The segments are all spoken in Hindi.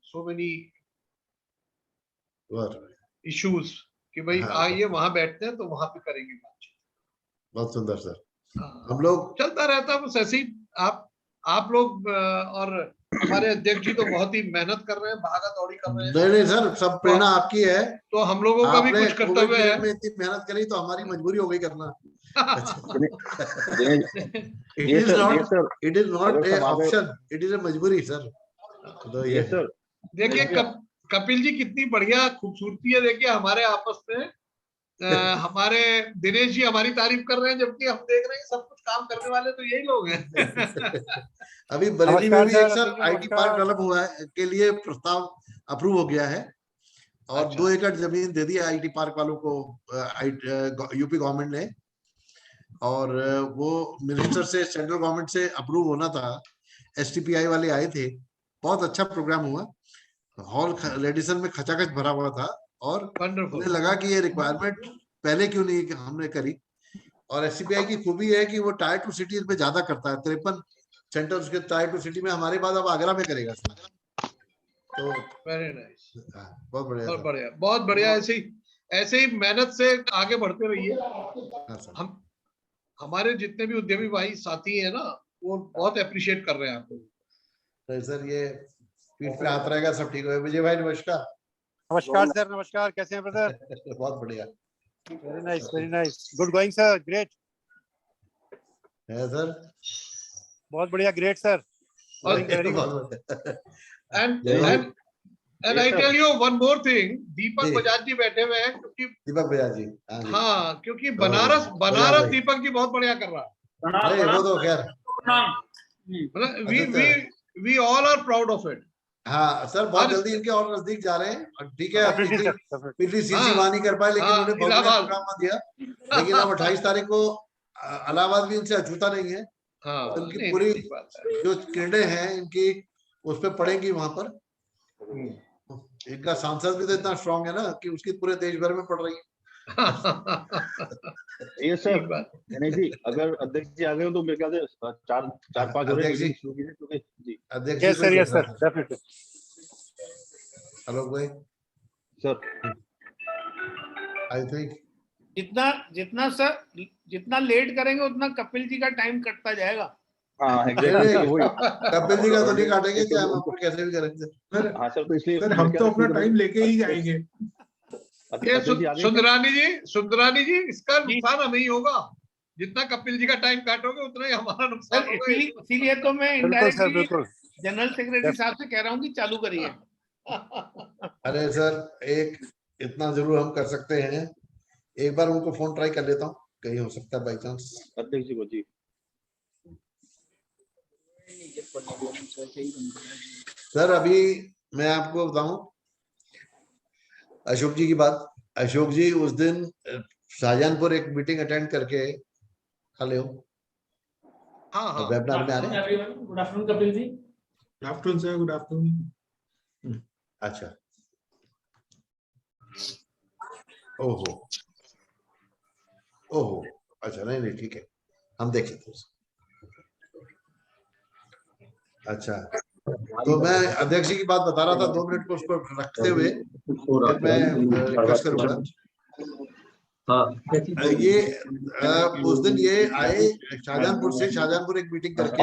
so many issues कि भाई हाँ, आइए वहां बैठते हैं तो वहां पे करेंगे बातचीत। बहुत सुंदर सर। हाँ, हम लोग चलता रहता है बस ऐसे ही। आप लोग और हमारे अध्यक्ष जी तो बहुत ही मेहनत कर रहे हैं, भागा दौड़ी कर रहे हैं। नहीं नहीं सर, सब प्रेरणा आपकी है। तो हम लोगों का भी आपने कुछ कोविड कर्तव्य पीरियड है। में इतनी मेहनत करी तो हमारी मजबूरी हो गई करना। It is not A option, it is ए मजबूरी सर। तो ये सर देखिए कपिल जी कितनी बढ़िया खूबसूरती है, देखिए हमारे आपस में हमारे दिनेश जी हमारी तारीफ कर रहे हैं, जबकि हम देख रहे हैं सब कुछ काम करने वाले तो यही लोग हैं। अभी बरेली में भी एक सर नमस्कार, आईटी पार्क डेवलप हुआ है के लिए प्रस्ताव अप्रूव हो गया है और अच्छा। 2 एकड़ जमीन दे दी आईटी पार्क वालों को यूपी गवर्नमेंट ने। और वो मिनिस्टर से, सेंट्रल गवर्नमेंट से अप्रूव होना था। एसटीपीआई वाले आए थे, बहुत अच्छा प्रोग्राम हुआ। हॉल रेडिसन में खचाखच भरा हुआ था और उन्हें लगा कि ये रिक्वायरमेंट पहले क्यों नहीं हमने करी। और एसटीपीआई की खूबी है कि वो टायर 2 सिटीज में ज्यादा करता है, 53 सेंटर उसके टायर 2 सिटी में, हमारे बाद अब आगरा में करेगा सर। तो वेरी नाइस, बहुत बढ़िया, बहुत बढ़िया, बहुत बढ़िया। ऐसे ही मेहनत से आगे बढ़ते रहिए। हम हमारे जितने भी उद्यमी भाई साथी हैं ना, वो बहुत अप्रिशिएट कर रहे हैं आपको। तो सर ये पीठ पे हाथ रहेगा, सब ठीक होगा। विजय भाई नमस्कार। नमस्कार सर, नमस्कार, कैसे हैं ब्रदर? बहुत बढ़िया, very nice, good going sir, great है सर, बहुत बढ़िया, great sir, very good. And I tell you one more thing, दीपक बजाज जी बैठे हुए हैं, क्योंकि दीपक बजाज जी, हाँ, क्योंकि बनारस दीपक जी बहुत बढ़िया कर रहा है। वो तो खैर we all are proud of it। हाँ सर, बहुत जल्दी इनके और नजदीक जा रहे हैं। ठीक है, पिछली सीसी वहां नहीं कर पाए, लेकिन उन्होंने बहुत बड़ा प्रोग्राम दिया। लेकिन अब 28 तारीख को इलाहाबाद भी इनसे अछूता नहीं है। तो इनकी पूरी जो किरणें हैं इनकी उस पर पड़ेंगी वहां पर। इनका सांसद भी तो इतना स्ट्रांग है ना कि उसकी पूरे देश भर में पड़ रही है। ये सर गणेश जी, अगर अध्यक्ष जी आ गए हो तो मेरे ख्याल से 4-5 अध्यक्ष जी, जी अध्यक्ष यस सर डेफिनेटली। हेलो भाई सर, आई थिंक जितना लेट करेंगे उतना कपिल जी का टाइम कटता जाएगा। हाँ एग्जैक्टली, कपिल जी का तो नहीं काटेंगे, चाहे हम कैसे भी करेंगे। हाँ सर, तो इसलिए हम तो अपना टाइम लेके ही जाएंगे। ये सुंदरानी जी इसका नुकसान हमें ही होगा, जितना कपिल जी का टाइम काटोगे उतना ही हमारा नुकसान होगा। इसीलिए तो मैं इनडायरेक्टली जनरल सेक्रेटरी साहब से कह रहा हूँ कि चालू करिए। अरे सर, एक इतना जरूर हम कर सकते हैं, एक बार उनको फोन ट्राई कर लेता हूँ, कहीं हो सकता है बाई चांस। अध्यक्ष जी को जी सर, अभी मैं आपको बताऊं अशोक जी की बात। अशोक जी उस दिन शाहजहानपुर एक मीटिंग अटेंड करके खाले हो। हाँ, वेबिनार में आ रहे हैं। Good afternoon Kapil ji. Good afternoon sir, good afternoon. अच्छा, ओहो ओहो, अच्छा, नहीं नहीं ठीक है, हम देख लेते हैं। अच्छा, तो मैं अध्यक्ष जी की बात बता रहा था, 2 मिनट को उसको रखते हुए फिर मैं रिक्वेस्ट करूंगा। ये उस दिन ये आए शाहजहानपुर से, शाहजहानपुर एक मीटिंग करके,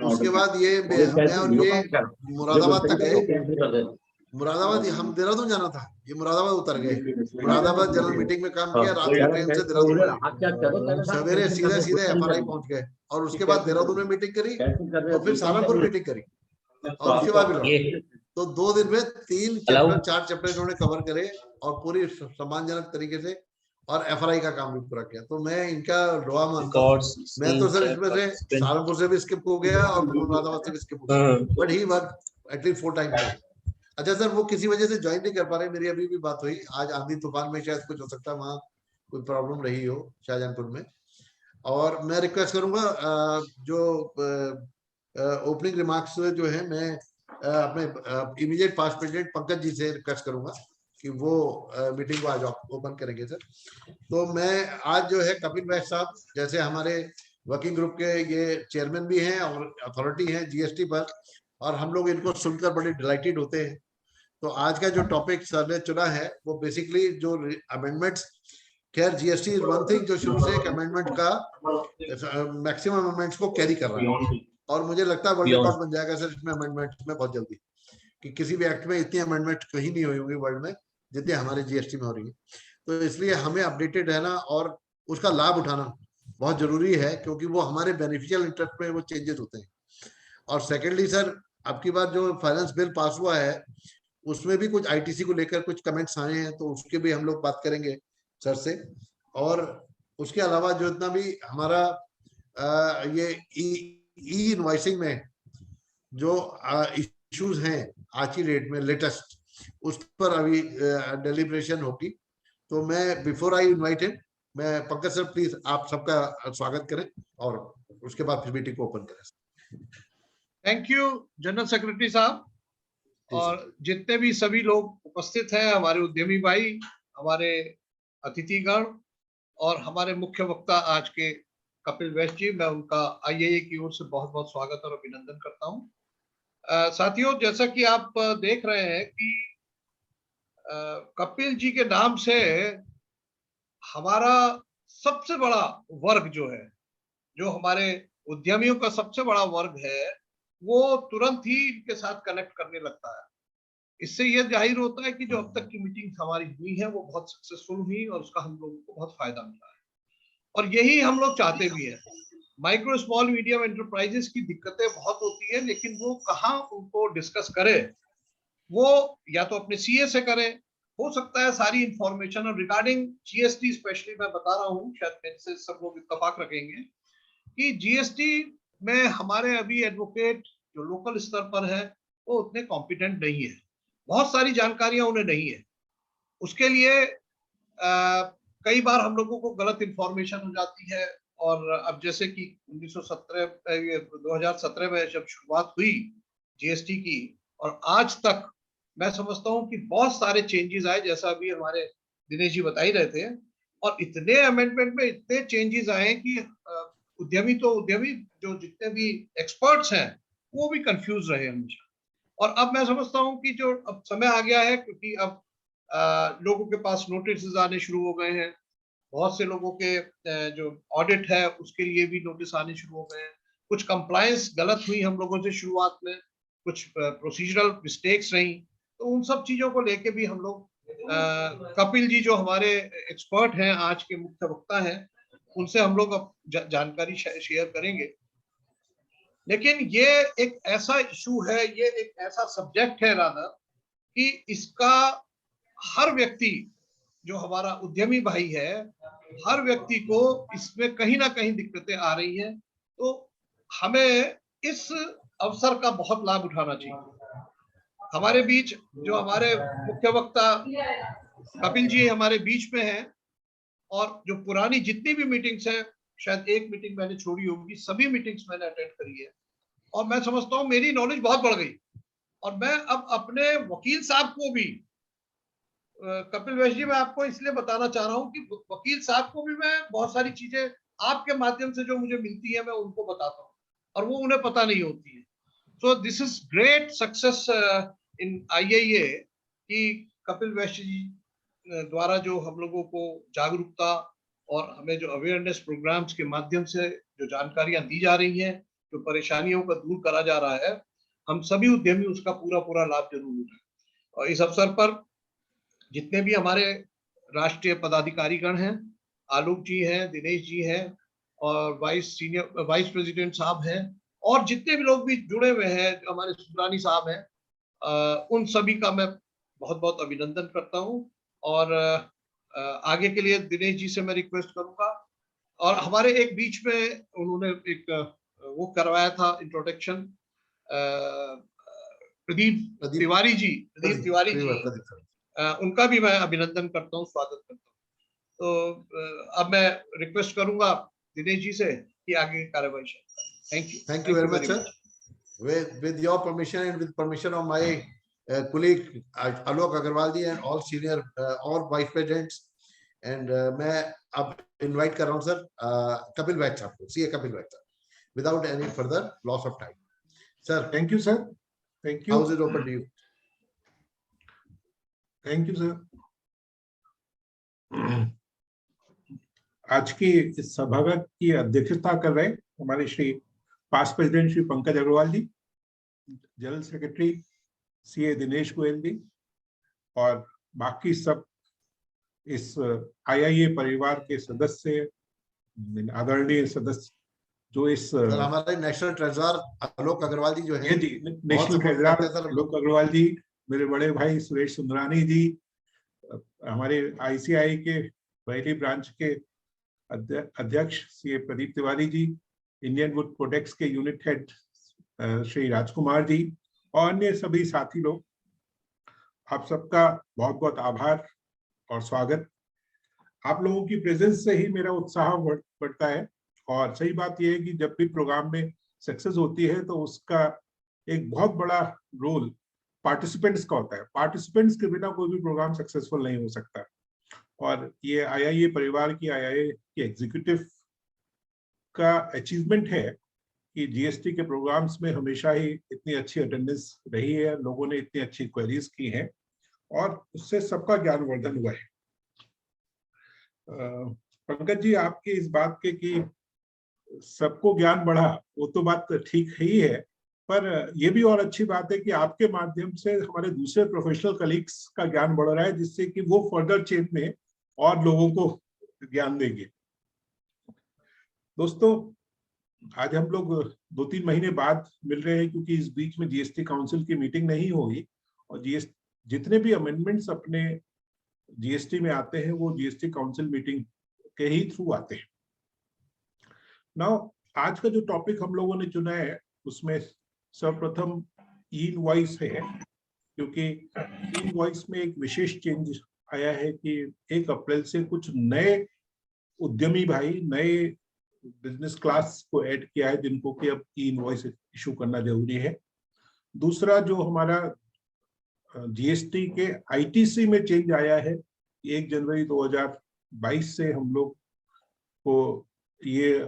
उसके बाद ये मैं और ये मुरादाबाद तक गए। मुरादाबाद, हम देहरादून जाना था, ये मुरादाबाद उतर गए। मुरादाबाद जनरल मीटिंग में काम किया, रात को ट्रेन से देहरादून आए, सवेरे सीधे सीधे एफआरआई पहुंच गए और उसके बाद देहरादून में मीटिंग करी और फिर सहारनपुर मीटिंग करी और उसके बाद भी लौटे। तो 2 दिन में 3 चैप्टर 4 चैप्टर इन्होंने कवर करे और पूरी सम्मानजनक तरीके से, और एफआरआई का काम भी पूरा किया। तो मैं इनका दुआ मानता हूं। मैं तो सर इसमें से सहारनपुर से भी स्किप हो गया और मुरादाबाद से भी स्किप हो गया, but he work at least 4 times. अच्छा सर, वो किसी वजह से ज्वाइन नहीं कर पा रहे। मेरी अभी भी बात हुई, आज आंधी तूफान में शायद कुछ हो सकता है, वहाँ कोई प्रॉब्लम रही हो शाहजहानपुर में। और मैं रिक्वेस्ट करूंगा जो ओपनिंग रिमार्क्स जो है, मैं अपने immediate past president Pankaj ji से रिक्वेस्ट करूंगा कि वो मीटिंग को आज ओपन करेंगे सर। तो मैं आज जो है कपिल वैश्य साहब जैसे हमारे वर्किंग ग्रुप के ये चेयरमैन भी हैं और अथॉरिटी हैं जीएसटी पर, और हम लोग इनको सुनकर बड़े डिलाइटेड होते हैं। तो आज का जो टॉपिक सर ने चुना है वो बेसिकली जो अमेंडमेंट्स, खैर जीएसटी इज वन थिंग जो शुरू से एक अमेंडमेंट का मैक्सिमम अमेंडमेंट्स को कैरी कर रहा है, और मुझे लगता है वर्ल्ड रिकॉर्ड बन जाएगा सर इसमें अमेंडमेंट में बहुत जल्दी, कि किसी भी एक्ट में इतनी अमेंडमेंट कहीं नहीं हुई होगी वर्ल्ड में जितनी हमारे जीएसटी में हो रही है। तो इसलिए हमें अपडेटेड रहना और उसका लाभ उठाना बहुत जरूरी है, क्योंकि वो हमारे बेनिफिशियल इंटरेस्ट में वो चेंजेस होते हैं। और सेकेंडली सर, अब की बार जो फाइनेंस बिल पास हुआ है उसमें भी कुछ आईटीसी को लेकर कुछ कमेंट्स आए हैं, तो उसके भी हम लोग बात करेंगे सर से। और उसके अलावा जो इतना भी हमारा ये ई इनवॉइसिंग में जो इश्यूज हैं आज की डेट में लेटेस्ट, उस पर अभी डेलिब्रेशन होगी। तो मैं बिफोर आई इनवाइट हिम, मैं पंकज सर प्लीज आप सबका स्वागत करें और उसके बाद फिर मीटिंग को ओपन करें। थैंक यू जनरल सेक्रेटरी साहब, और जितने भी सभी लोग उपस्थित हैं, हमारे उद्यमी भाई, हमारे अतिथिगण और हमारे मुख्य वक्ता आज के कपिल वैश्य जी, मैं उनका आईएए की ओर से बहुत बहुत स्वागत और अभिनंदन करता हूं। साथियों, जैसा कि आप देख रहे हैं कि कपिल जी के नाम से हमारा सबसे बड़ा वर्ग जो है, जो हमारे उद्यमियों का सबसे बड़ा वर्ग है, वो तुरंत ही इनके साथ कनेक्ट करने लगता है। इससे यह जाहिर होता है कि जो अब तक की मीटिंग हमारी हुई है वो बहुत सक्सेसफुल हुई और उसका हम लोगों को बहुत फायदा मिला है, और यही हम लोग चाहते भी हैं। माइक्रो स्मॉल मीडियम एंटरप्राइजेस की दिक्कतें बहुत होती है, लेकिन वो कहाँ उनको डिस्कस करे, वो या तो अपने सीए से करे, हो सकता है सारी इंफॉर्मेशन। और रिगार्डिंग जीएसटी स्पेशली मैं बता रहा हूँ, शायद मेरे से सब लोग इत्तेफाक रखेंगे कि जीएसटी में हमारे अभी एडवोकेट जो लोकल स्तर पर है वो उतने कॉम्पिटेंट नहीं है, बहुत सारी जानकारियां उन्हें नहीं है। उसके लिए कई बार हम लोगों को गलत इंफॉर्मेशन हो जाती है। और अब जैसे कि 2017 में जब शुरुआत हुई जीएसटी की, और आज तक मैं समझता हूं कि बहुत सारे चेंजेस आए, जैसा अभी हमारे दिनेश जी बता ही रहे थे। और इतने अमेंडमेंट में इतने चेंजेस आए कि उद्यमी जो जितने भी एक्सपर्ट्स हैं वो भी कंफ्यूज रहे हमेशा। और अब मैं समझता हूं कि जो अब समय आ गया है, क्योंकि अब लोगों के पास नोटिस आने शुरू हो गए हैं, बहुत से लोगों के जो ऑडिट है उसके लिए भी नोटिस आने शुरू हो गए हैं। कुछ कंप्लायंस गलत हुई हम लोगों से शुरुआत में, कुछ प्रोसीजरल मिस्टेक्स रही, तो उन सब चीजों को लेके भी हम लोग कपिल जी जो हमारे एक्सपर्ट हैं, आज के मुख्य वक्ता हैं, उनसे हम लोग अब जानकारी शेयर करेंगे। लेकिन ये एक ऐसा इशू है, ये एक ऐसा सब्जेक्ट है राधा, कि इसका हर व्यक्ति जो हमारा उद्यमी भाई है, हर व्यक्ति को इसमें कहीं ना कहीं दिक्कतें आ रही हैं। तो हमें इस अवसर का बहुत लाभ उठाना चाहिए। हमारे बीच जो हमारे मुख्य वक्ता कपिल जी हमारे बीच में हैं, और जो पुरानी जितनी भी मीटिंग्स हैं, शायद एक मीटिंग मैंने छोड़ी होगी, सभी मीटिंग्स मैंने अटेंड करी है, और मैं समझता हूं मेरी नॉलेज बहुत बढ़ गई। और मैं अब अपने वकील साहब को भी, कपिल वैश्य जी, मैं आपको इसलिए बताना चाह रहा हूं कि वकील साहब को भी मैं बहुत सारी चीजें आपके माध्यम से जो मुझे मिलती है मैं उनको बताता हूँ, और वो उन्हें पता नहीं होती है। So this is great success in IAA कि कपिल वैश्य जी द्वारा जो हम लोगों को जागरूकता और हमें जो अवेयरनेस प्रोग्राम्स के माध्यम से जो जानकारियां दी जा रही हैं, जो परेशानियों को दूर करा जा रहा है, हम सभी उद्यमी उसका पूरा पूरा लाभ जरूर उठाएं। और इस अवसर पर जितने भी हमारे राष्ट्रीय पदाधिकारीगण हैं, आलोक जी हैं, दिनेश जी हैं, और वाइस प्रेसिडेंट साहब हैं, और जितने भी लोग भी जुड़े हुए हैं, हमारे सुब्रानी साहब हैं, उन सभी का मैं बहुत बहुत अभिनंदन करता हूं। और आगे के लिए दिनेश जी से मैं रिक्वेस्ट करूंगा, और हमारे एक बीच में उन्होंने एक वो करवाया था इंट्रोडक्शन, प्रदीप तिवारी जी, उनका भी मैं अभिनंदन करता हूँ, स्वागत करता हूँ। तो अब मैं रिक्वेस्ट करूंगा दिनेश जी से कि आगे की कार्यवाही। Thank you very much sir. With your permission and with permission of my colleague Alok Agarwal ji and all senior all vice presidents, and मैं अब invite कर रहा हूँ सर कपिल वैश्य साहब को, सीए कपिल वैश्य साहब, without any further loss of time. Sir, thank you sir. Thank you. House is open to you. Thank you, sir. आज की इस सभा की अध्यक्षता कर रहे हमारे Shri past president Shri Pankaj Agarwal ji, general secretary CA Dinesh Goyal ji और बाकी सब इस आईआईए परिवार के सदस्य, आदरणीय सदस्य जो इस हमारे नेशनल ट्रेजरर आलोक अग्रवाल जी जो है, जी नेशनल ट्रेजरर आलोक अग्रवाल जी, मेरे बड़े भाई सुरेश सुंदरानी जी, हमारे आईसीआई के बरेली ब्रांच के अध्यक्ष CA Pradeep Tiwari ji, Indian wood products के यूनिट हेड श्री राजकुमार जी और अन्य सभी साथी लोग, आप सबका बहुत बहुत आभार और स्वागत। आप लोगों की प्रेजेंस से ही मेरा उत्साह बढ़ता है और सही बात यह है कि जब भी प्रोग्राम में सक्सेस होती है तो उसका एक बहुत बड़ा रोल पार्टिसिपेंट्स का होता है। पार्टिसिपेंट्स के बिना कोई भी प्रोग्राम सक्सेसफुल नहीं हो सकता और ये आईआईए परिवार की, आईआईए की एग्जीक्यूटिव का अचीवमेंट है कि जीएसटी के प्रोग्राम्स में हमेशा ही इतनी अच्छी अटेंडेंस रही है, लोगों ने इतनी अच्छी क्वेरीज की हैं और उससे सबका ज्ञानवर्धन हुआ है। पंकज जी, आपकी इस बात के कि सबको ज्ञान बढ़ा, वो तो बात ठीक ही है, पर यह भी और अच्छी बात है कि आपके माध्यम से हमारे दूसरे प्रोफेशनल कलीग्स का ज्ञान बढ़ रहा है, जिससे कि वो फर्दर चेन में और लोगों को ज्ञान देंगे। दोस्तों, आज हम लोग 2-3 महीने बाद मिल रहे हैं क्योंकि इस बीच में जीएसटी काउंसिल की मीटिंग नहीं होगी और जितने भी अमेंडमेंट्स अपने जीएसटी में आते हैं वो जीएसटी काउंसिल मीटिंग के ही थ्रू आते हैं। नाउ, आज का जो टॉपिक हम लोगों ने चुना है उसमें सर्वप्रथम ई इनवॉइस है, क्योंकि ई इनवॉइस में एक विशेष चेंज आया है कि 1 अप्रैल से कुछ नए उद्यमी भाई, नए बिजनेस क्लास को ऐड किया है जिनको कि अब ई इनवॉइस इशू करना जरूरी है। दूसरा, जो हमारा जीएसटी के आईटीसी में चेंज आया है, 1 जनवरी 2022 से हम लोग को ये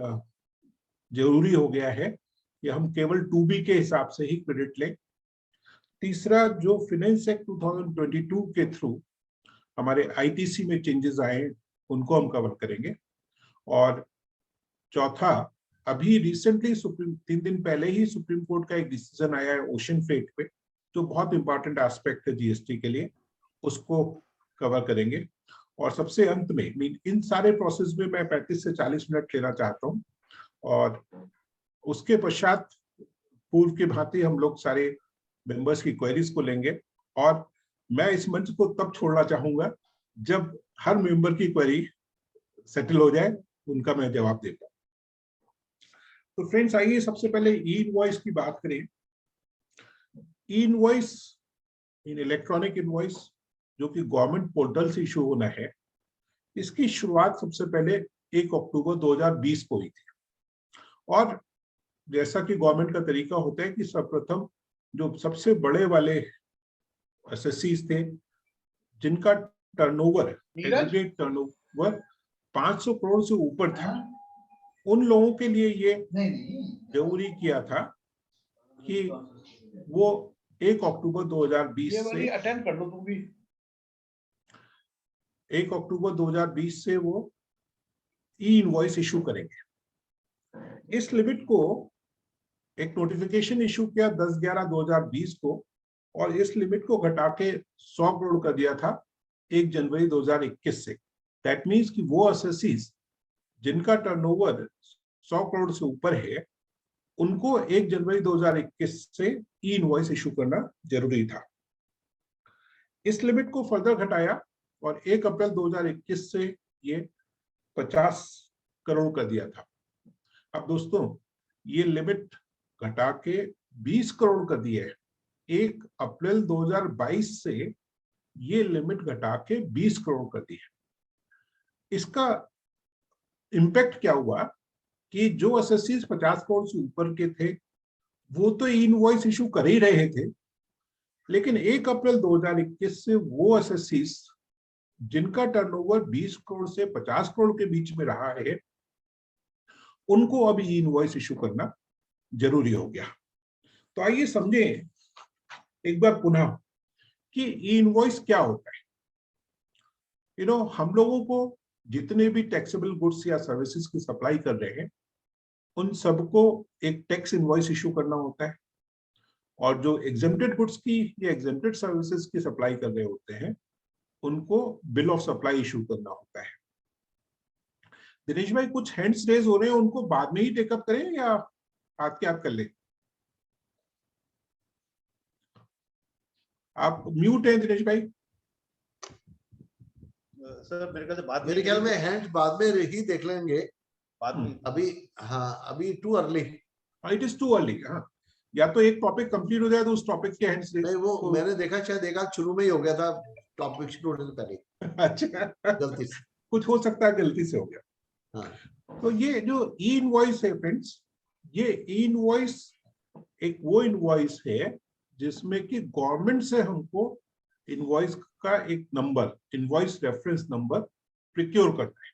जरूरी हो गया है कि हम केवल 2B के हिसाब से ही क्रेडिट लें। तीसरा, जो फाइनेंस एक्ट 2022 के थ्रू हमारे आईटीसी में चेंजेस आए उनको हम कवर करेंगे। और चौथा, अभी रिसेंटली 3 दिन पहले ही सुप्रीम कोर्ट का एक डिसीजन आया है ओशन फ्रेट पे, जो बहुत इंपॉर्टेंट एस्पेक्ट है जीएसटी के लिए, उसको कवर करेंगे। और सबसे अंत में, इन सारे प्रोसेस में मैं 35 से 40 मिनट लेना चाहता हूँ और उसके पश्चात पूर्व की भांति हम लोग सारे मेंबर्स की क्वेरीज को लेंगे और मैं इस मंच को तब छोड़ना चाहूंगा जब हर मेंबर की क्वेरी सेटल हो जाए, उनका मैं जवाब दे पाऊँ। तो फ्रेंड्स, आइए सबसे पहले ई इनवॉइस की बात करें। ई इनवॉइस, इन इलेक्ट्रॉनिक इनवॉइस, जो कि गवर्नमेंट पोर्टल से इशू होना है, इसकी शुरुआत सबसे पहले 1 अक्टूबर 2020 को हुई थी। और जैसा कि गवर्नमेंट का तरीका होता है कि सर्वप्रथम जो सबसे बड़े वाले एसएससीज थे जिनका टर्नओवर, एग्रीगेट टर्नओवर 500 करोड़ से ऊपर था, उन लोगों के लिए ये जरूरी किया था कि वो 1 अक्टूबर 2020 से अटेंड कर लो तुम भी। 1 अक्टूबर 2020 से वो ई इनवॉइस इशू करेंगे। इस लिमिट को एक नोटिफिकेशन इशू किया 10/11/2020 को और इस लिमिट को घटा के 100 करोड़ कर दिया था 1 जनवरी 2021 से। दैट मीन्स कि वो एसएससीज जिनका टर्नओवर 100 करोड़ से ऊपर है, उनको 1 जनवरी 2021 से ई इनवॉइस इशू करना जरूरी था। इस लिमिट को फर्दर घटाया और 1 अप्रैल 2021 से ये 50 करोड़ कर दिया था। अब दोस्तों, ये लिमिट घटा के 20 करोड़ कर दिया है। 1 अप्रैल 2022 से ये लिमिट घटा के 20 करोड़ कर दी है। इसका इम्पैक्ट क्या हुआ कि जो एसएससीज 50 करोड़ से ऊपर के थे वो तो इनवॉइस इशू कर ही रहे थे, लेकिन 1 अप्रैल 2021 से वो एसएससीज जिनका टर्नओवर 20 करोड़ से 50 करोड़ के बीच में रहा है, उनको अब इनवॉइस इशू करना जरूरी हो गया। तो आइए समझें एक बार पुनः कि ई इनवॉइस क्या होता है। हम लोगों को जितने भी टैक्सेबल गुड्स या सर्विसेज की सप्लाई कर रहे हैं उन सबको एक टैक्स इनवॉइस इशू करना होता है, और जो एग्जेम्प्टेड गुड्स की या एग्जेम्प्टेड सर्विसेज की सप्लाई कर रहे होते हैं उनको बिल ऑफ सप्लाई इशू करना होता है। दिनेश भाई कुछ हैंड्स रेज हो रहे हैं, उनको बाद में ही टेकअप करें या हाथ के हाथ कर लें? आप म्यूट हैं दिनेश भाई। सर मेरे ख्याल से बाद मेरे ख्याल में हैंड बाद में ही देख लेंगे बाद में। अभी, हाँ अभी too early. It is too early. हाँ, या तो एक टॉपिक कंप्लीट हो जाए तो उस टॉपिक के हैंड्स रेज। नहीं वो मैंने देखा शायद एक आध शुरू में ही हो गया था, टॉपिक शुरू होने से पहले। अच्छा, गलती से कुछ हो सकता है गलती से हो गया। हाँ। तो ये जो ई इनवॉइस है फ्रेंड्स, ये ई इनवॉइस एक वो इनवॉइस है जिसमें कि गवर्नमेंट से हमको इनवॉइस का एक number, invoice reference number procure करना है।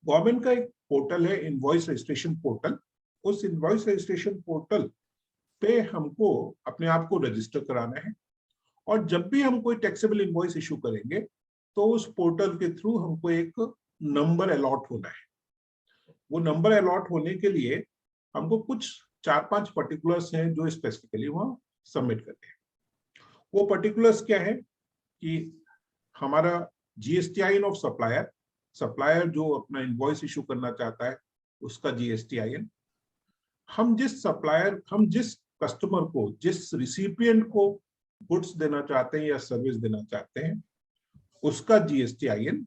गवर्नमेंट का एक पोर्टल है इनवॉइस रजिस्ट्रेशन पोर्टल। उस इनवॉइस रजिस्ट्रेशन पोर्टल पे हमको अपने आप को रजिस्टर कराना है, और जब भी हम कोई टैक्सेबल इनवॉइस इशू करेंगे तो उस पोर्टल के थ्रू हमको एक नंबर अलॉट होना है। वो नंबर अलॉट होने के लिए हमको कुछ 4-5 पर्टिकुलर्स हैं जो स्पेसिफिकली वहां सबमिट करते हैं। वो पर्टिकुलर्स क्या है कि हमारा GSTIN ऑफ सप्लायर, सप्लायर जो अपना इनवॉइस इशू करना चाहता है उसका GSTIN, हम जिस कस्टमर को, जिस रिसिपिएंट को गुड्स देना चाहते हैं या सर्विस देना चाहते हैं उसका GSTIN,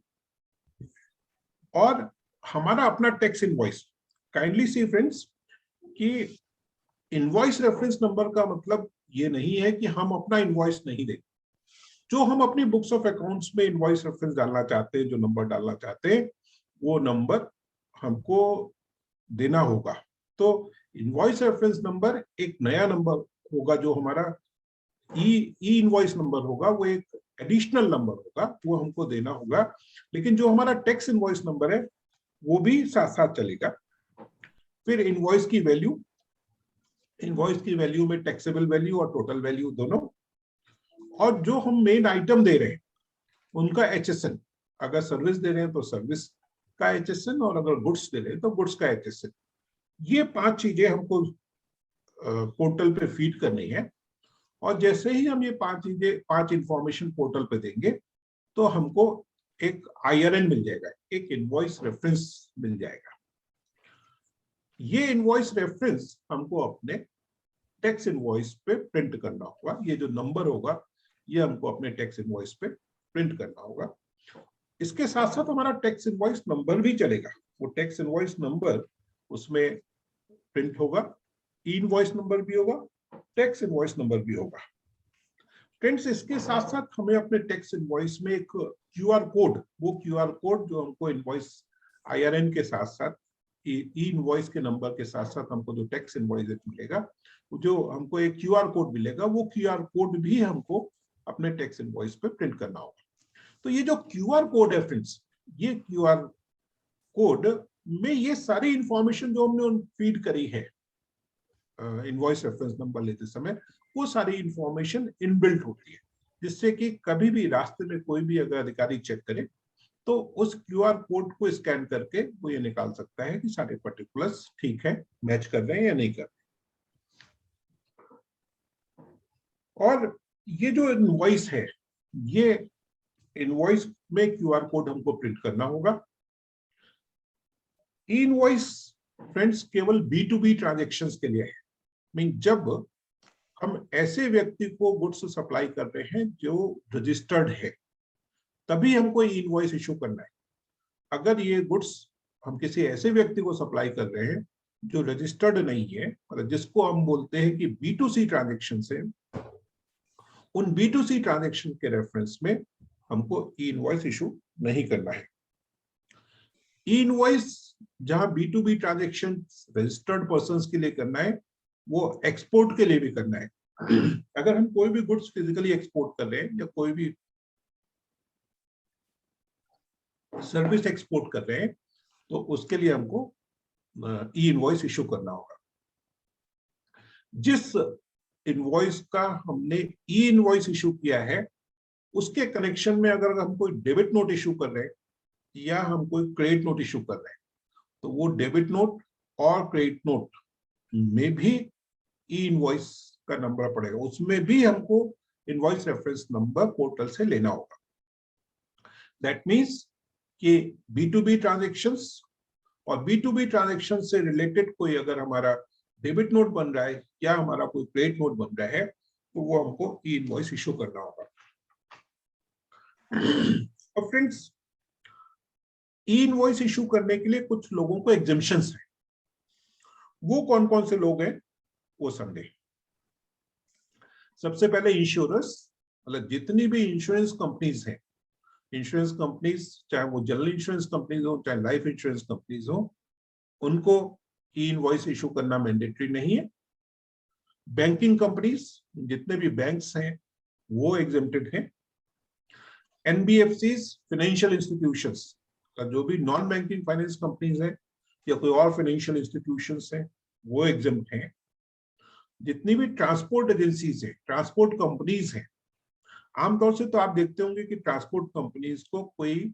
और हमारा अपना टैक्स इनवॉइस। काइंडली सी फ्रेंड्स कि इनवॉइस रेफरेंस नंबर का मतलब ये नहीं है कि हम अपना इनवॉइस नहीं दें। जो हम अपनी बुक्स ऑफ अकाउंट्स में इनवॉइस रेफरेंस डालना चाहते हैं, जो नंबर डालना चाहते हैं, वो नंबर हमको देना होगा। तो इनवॉइस रेफरेंस नंबर एक नया नंबर होगा, जो हमारा ई इनवॉइस नंबर होगा, वो एक एडिशनल नंबर होगा, वो हमको देना होगा। लेकिन जो हमारा टैक्स इनवॉइस नंबर है वो भी साथ साथ चलेगा। फिर इनवॉइस की वैल्यू में टैक्सेबल वैल्यू और टोटल वैल्यू दोनों, और जो हम मेन आइटम दे रहे हैं उनका HSN, अगर सर्विस दे रहे हैं तो सर्विस का HSN, और अगर गुड्स दे रहे हैं तो गुड्स का HSN। ये 5 चीजें हमको पोर्टल पे फीड करनी है, और जैसे ही हम ये 5 इंफॉर्मेशन पोर्टल पे देंगे तो हमको एक IRN मिल जाएगा, एक इनवॉइस रेफरेंस मिल जाएगा। ये इनवॉइस रेफरेंस हमको अपने टैक्स इनवॉइस पे प्रिंट करना होगा। ये जो नंबर होगा ये हमको अपने टैक्स इनवॉइस पे प्रिंट करना होगा। इसके साथ साथ हमारा टैक्स इनवॉइस नंबर भी चलेगा। वो टैक्स इनवॉइस नंबर उसमें प्रिंट होगा, ई इनवॉइस नंबर भी होगा, टैक्स इनवॉइस नंबर भी होगा। फ्रेंड्स, इसके साथ साथ हमें अपने टैक्स इनवॉइस में एक QR कोड, वो QR कोड जो हमको इनवॉइस IRN के साथ साथ, ई इनवॉइस के नंबर के साथ साथ हमको जो टैक्स इनवॉइस मिलेगा, जो हमको एक QR कोड मिलेगा, वो QR कोड भी हमको अपने टैक्स इनवॉइस पे प्रिंट करना होगा। तो ये जो QR कोड है फ्रेंड्स, ये QR कोड में ये सारी इंफॉर्मेशन जो हमने फीड करी है इनवॉइस रेफरेंस नंबर लेते समय, वो सारी इंफॉर्मेशन इनबिल्ट होती है, जिससे कि कभी भी रास्ते में कोई भी अगर अधिकारी चेक करे तो उस QR कोड को स्कैन करके वो ये निकाल सकता है कि सारे पर्टिकुलर्स ठीक है, मैच कर रहे हैं या नहीं कर रहे। और ये जो इनवॉइस है, ये इनवॉइस में QR कोड हमको प्रिंट करना होगा। ई इनवॉइस फ्रेंड्स केवल B2B ट्रांजैक्शंस के लिए है। मीन जब हम ऐसे व्यक्ति को गुड्स सप्लाई कर रहे हैं जो रजिस्टर्ड है, तभी हमको ई इनवॉइस इशू करना है। अगर ये गुड्स हम किसी ऐसे व्यक्ति को सप्लाई कर रहे हैं जो रजिस्टर्ड नहीं है, मतलब जिसको हम बोलते हैं कि B2C ट्रांजैक्शन है, उन B2C ट्रांजैक्शन के रेफरेंस में हमको ई इनवॉइस इशू नहीं करना है। ई इनवॉइस जहां B2B ट्रांजैक्शन रजिस्टर्ड पर्संस के लिए करना है, वो एक्सपोर्ट के लिए भी करना है। अगर हम कोई भी गुड्स फिजिकली एक्सपोर्ट कर रहे हैं या कोई भी सर्विस एक्सपोर्ट कर रहे हैं, तो उसके लिए हमको ई इनवॉइस इशू करना होगा। जिस इनवॉइस का हमने ई इनवॉइस इशू किया है, उसके कनेक्शन में अगर हम कोई डेबिट नोट इशू कर रहे हैं या हम कोई क्रेडिट नोट इशू कर रहे हैं, तो वो डेबिट नोट और क्रेडिट नोट में भी ई इनवॉइस का नंबर पड़ेगा, उसमें भी हमको इनवॉइस रेफरेंस नंबर पोर्टल से लेना होगा। दैट मीन्स कि B2B ट्रांजेक्शंस और B2B ट्रांजेक्शन से रिलेटेड कोई अगर हमारा डेबिट नोट बन रहा है या हमारा कोई क्रेडिट नोट बन रहा है, तो वो हमको ई इनवॉइस इशू करना होगा। और फ्रेंड्स, ई इनवॉइस इशू करने के लिए कुछ लोगों को एग्जेम्पशंस हैं। वो कौन कौन से लोग हैं वो समझे। सबसे पहले इंश्योरर्स, मतलब जितनी भी इंश्योरेंस कंपनीज हैं, इंश्योरेंस कंपनीज चाहे वो जनरल इंश्योरेंस कंपनीज हो चाहे लाइफ इंश्योरेंस कंपनीज हो, उनको ई इनवॉइस इशू करना मैंडेटरी नहीं है। बैंकिंग कंपनीज, जितने भी बैंक्स हैं वो एग्जेम्प्टेड हैं। एनबीएफसीज, फाइनेंशियल इंस्टीट्यूशंस, जो भी नॉन बैंकिंग फाइनेंस कंपनीज हैं या कोई और फाइनेंशियल इंस्टीट्यूशंस हैं वो एग्जेम्प्ट हैं। जितनी भी ट्रांसपोर्ट एजेंसीज हैं, ट्रांसपोर्ट कंपनीज हैं, आमतौर से तो आप देखते होंगे कि ट्रांसपोर्ट कंपनीज को कोई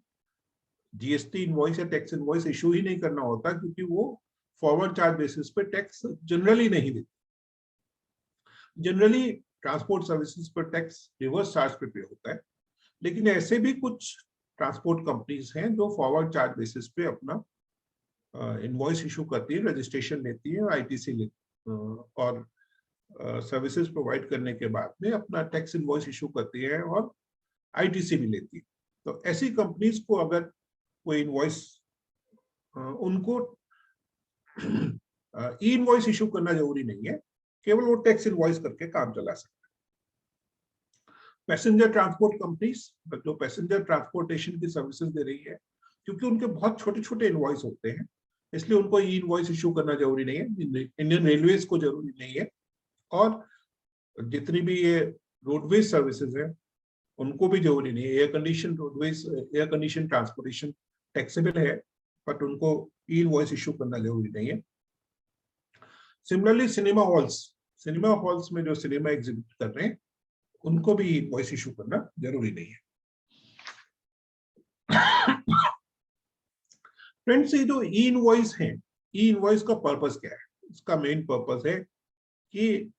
जीएसटी इनवॉइस या टैक्स इनवॉइस इशू ही नहीं करना होता, क्योंकि वो फॉरवर्ड चार्ज बेसिस पे टैक्स जनरली नहीं देते। जनरली ट्रांसपोर्ट सर्विसेज पर टैक्स रिवर्स चार्ज पे होता है, लेकिन ऐसे भी कुछ ट्रांसपोर्ट कंपनीज हैं जो फॉरवर्ड चार्ज बेसिस पे अपना इनवॉइस इशू करती है, रजिस्ट्रेशन लेती है, आईटीसी और सर्विसेज प्रोवाइड करने के बाद में अपना टैक्स इनवॉइस इशू करती है और आईटीसी भी लेती है। तो ऐसी कंपनीज को अगर कोई इनवॉइस, उनको ई इनवॉइस इशू करना जरूरी नहीं है, केवल वो टैक्स इनवॉइस करके काम चला सकते हैं। पैसेंजर ट्रांसपोर्ट कंपनीज, जो पैसेंजर ट्रांसपोर्टेशन की सर्विसेज दे रही है, क्योंकि उनके बहुत छोटे छोटे इनवॉइस होते हैं, इसलिए उनको ई इनवॉइस इशू करना जरूरी नहीं है। इंडियन रेलवेज को जरूरी नहीं है, और जितनी भी ये रोडवेज सर्विसेज है उनको भी जरूरी नहीं है। Air condition roadways, air condition transportation taxable है, बट उनको ई इनवॉइस इशू करना जरूरी नहीं है। सिमिलरली सिनेमा हॉल्स में जो सिनेमा एग्जिबिट कर रहे हैं उनको भी ई इनवॉइस इशू करना जरूरी नहीं है। फ्रेंड्स, ये जो ई इनवॉइस है, ई इनवॉइस का पर्पस क्या है? इसका मेन पर्पस है कि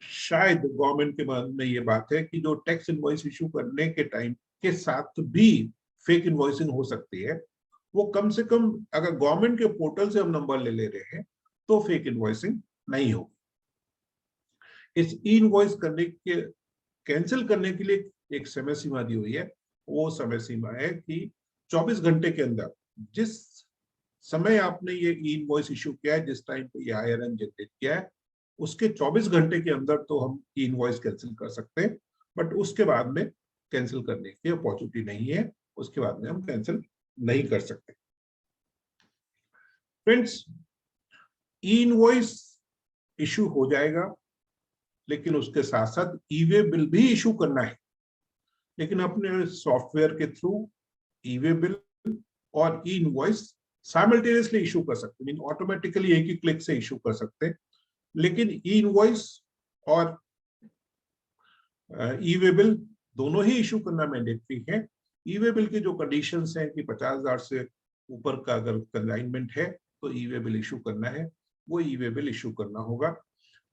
शायद गवर्नमेंट के मन में ये बात है कि जो टैक्स इनवॉइस इशू करने के टाइम के साथ भी फेक इनवॉइसिंग हो सकती है, वो कम से कम अगर गवर्नमेंट के पोर्टल से हम नंबर ले रहे हैं तो फेक इनवॉइसिंग नहीं होगी। इस ई इनवॉइस करने के कैंसिल करने के लिए एक समय सीमा दी हुई है। वो समय सीमा है कि 24 घंटे के अंदर, जिस समय आपने ये ई इनवॉइस इशू किया है, जिस टाइम पे ये IRN जनरेट किया है, उसके 24 घंटे के अंदर तो हम ई इनवॉइस कैंसिल कर सकते हैं, बट उसके बाद में कैंसिल करने की अपॉर्चुनिटी नहीं है, उसके बाद में हम कैंसिल नहीं कर सकते। फ्रेंड्स, ई इनवॉइस इशू हो जाएगा, लेकिन उसके साथ साथ ई वे बिल भी इशू करना है, लेकिन अपने सॉफ्टवेयर के थ्रू ई वे बिल और ई इनवॉइस साइमल्टेनियसली इशू कर सकते हैं, ऑटोमेटिकली एक ही क्लिक से इशू कर सकते हैं। लेकिन ई इनवॉइस और ई वे बिल दोनों ही इशू करना मैंडेटरी है। ई वे बिल की जो कंडीशंस हैं कि 50,000 से ऊपर का अगर कंसाइनमेंट है तो ई वे बिल इशू करना है, वो ई वे बिल इशू करना होगा।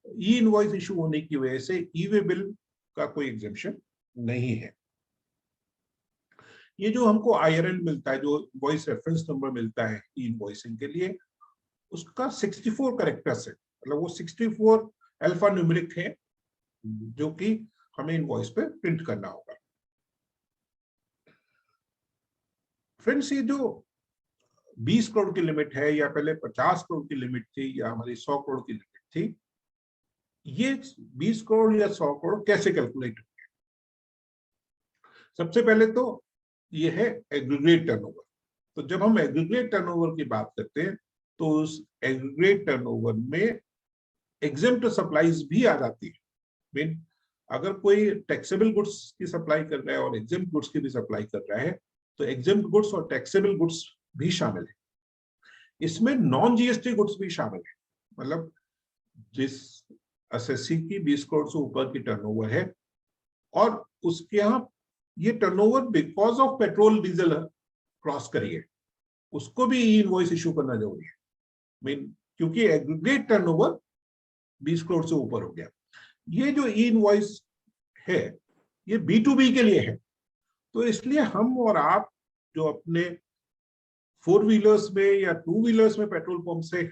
ई इनवॉइस इशू होने की वजह से ई वे बिल का कोई एग्जेम्पशन नहीं है। ये जो हमको IRN मिलता है, जो इनवॉइस रेफरेंस नंबर मिलता है ई इनवॉइसिंग के लिए, उसका 64 कैरेक्टर्स है, मतलब वो 64 अल्फा न्यूमेरिक है, जो कि हमें इनवॉइस पे प्रिंट करना होगा। फ्रेंड्स, ये जो 20 करोड़ की लिमिट है, या पहले 50 करोड़ की लिमिट थी, या हमारी 100 करोड़ की लिमिट थी, ये 20 करोड़ या 100 करोड़ कैसे कैलकुलेट होंगे? सबसे पहले तो ये है एग्रीगेट टर्नओवर। तो जब हम एग्रीगेट टर्नओवर की बात करते हैं तो उस एग्रीगेट टर्नओवर में एग्जेम्प्ट सप्लाईज भी आ जाती है। मीन अगर कोई टैक्सेबल गुड्स की सप्लाई कर रहा है और एग्जेम्प्ट गुड्स की भी सप्लाई कर रहा है, तो एग्जेम्प्ट गुड्स और टैक्सेबल गुड्स भी शामिल है। इसमें नॉन GST गुड्स भी शामिल है, मतलब जिस एसएससी की 20 करोड़ से ऊपर की टर्नओवर है और उसके यहाँ ये turnover because of petrol diesel cross करी है, उसको भी ई इनवॉइस इशू करना जरूरी है। मीन क्योंकि एग्रीगेट टर्नओवर 20 करोड़ से ऊपर हो गया। ये जो ई इनवॉइस है ये B2B के लिए है, तो इसलिए हम और आप जो अपने 4 व्हीलर्स में या 2 व्हीलर्स में पेट्रोल पंप से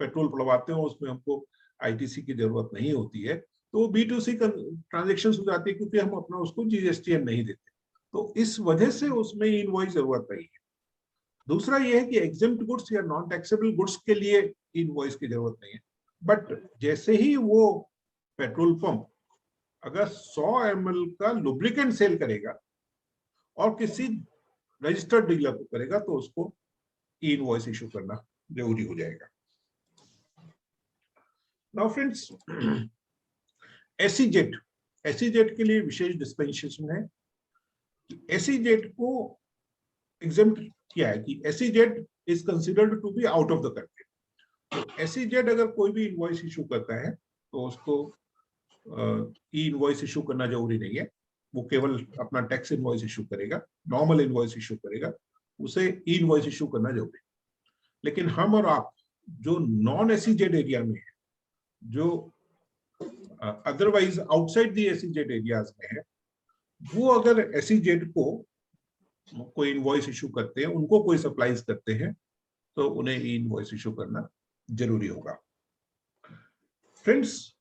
पेट्रोल भरवाते हैं उसमें हमको आईटीसी की जरूरत नहीं होती है, तो B2C ट्रांजेक्शन हो जाती है क्योंकि हम अपना उसको GSTN नहीं देते, तो इस वजह से उसमें इनवॉइस जरूरत नहीं है। दूसरा ये है कि एग्जेम्प्ट गुड्स या नॉन टैक्सेबल गुड्स के लिए इनवॉइस की जरूरत नहीं है, बट जैसे ही वो पेट्रोल पंप अगर 100 ml का लुब्रिकेंट सेल करेगा और किसी रजिस्टर्ड डीलर को करेगा तो उसको ई इनवॉइस इशू करना जरूरी हो जाएगा। नाउ फ्रेंड्स, एसीजेट के लिए विशेष डिस्पेंसेशन है। एसीजेट को एग्जेम्प्ट किया है कि SEZ is considered to be out of the country. तो एसीजेट अगर कोई भी इनवॉइस इशू करता है तो उसको ई इनवॉइस इशू करना जरूरी नहीं है, वो केवल अपना टैक्स इनवॉइस इशू करेगा, नॉर्मल इनवॉइस इशू करेगा, उसे ई इनवॉइस इशू करना जरूरी है। लेकिन हम और आप जो नॉन एसीजेड एरिया में है, जो otherwise outside the ACZ areas में है, वो अगर एसीजेड को कोई इनवॉइस इशू करते हैं, उनको कोई सप्लाईज करते हैं, तो उन्हें ई इनवॉइस इशू करना जरूरी होगा। फ्रेंड्स,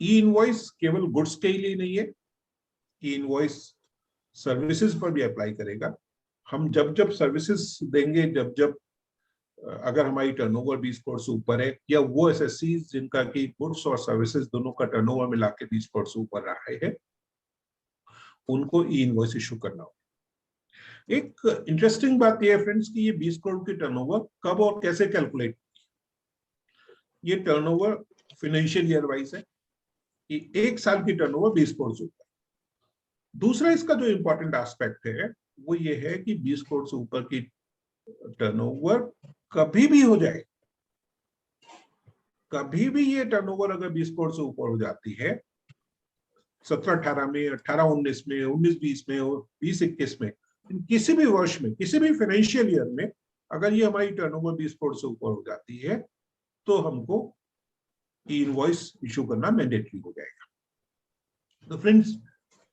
ई इनवॉइस केवल गुड्स के लिए नहीं है, ई इनवॉइस सर्विसेज पर भी अप्लाई करेगा। हम जब जब सर्विसेज देंगे, जब जब अगर हमारी टर्नओवर 20 करोड़ से ऊपर है, या वो एसएससी जिनका की गुड्स और सर्विसेज दोनों का टर्नओवर मिला के 20 करोड़ से ऊपर रहा है, उनको ई इनवॉइस इशू करना होगा। एक इंटरेस्टिंग बात यह है फ्रेंड्स कि ये 20 करोड़ की टर्नओवर कब और कैसे कैलकुलेट, ये टर्नओवर फाइनेंशियल ईयर वाइज है, कि एक साल की टर्नओवर 20 करोड़ से ऊपर। दूसरा इसका जो इंपॉर्टेंट एस्पेक्ट है वो ये है कि 20 करोड़ से ऊपर की टर्नओवर कभी भी हो जाए, कभी भी ये टर्नओवर अगर 20 करोड़ से ऊपर हो जाती है, 17-18 में, 18-19 में, 19-20 में और 20-21 में, किसी भी वर्ष में, किसी भी फाइनेंशियल ईयर में अगर ये हमारी टर्नओवर 20 करोड़ से ऊपर हो जाती है तो हमको ई इनवॉइस इशू करना मैंडेटरी हो जाएगा। तो फ्रेंड्स,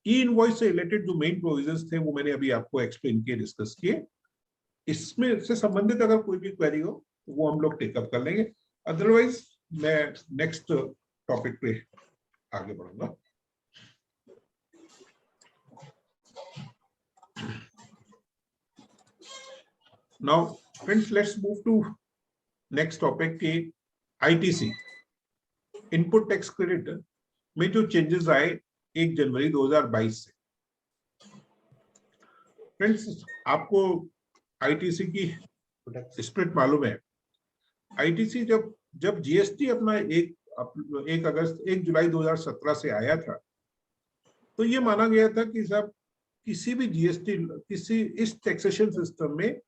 ई इनवॉइस से रिलेटेड जो मेन प्रोविजंस थे वो मैंने अभी आपको एक्सप्लेन किए, डिस्कस किए। इसमें से संबंधित अगर कोई भी क्वेरी हो तो वो हम लोग टेकअप कर लेंगे, अदरवाइज मैं नेक्स्ट टॉपिक पे आगे बढ़ूंगा। Now friends, let's move to next topic के आईटीसी इनपुट टैक्स क्रेडिट में जो चेंजेस आए 1 जनवरी 2022 से। फ्रेंड्स, आपको आईटीसी की स्प्लिट मालूम है। आईटीसी जब जीएसटी अपना 1 जुलाई 2017 से आया था, तो ये माना गया था कि सब किसी भी जीएसटी, किसी इस टैक्सेशन सिस्टम में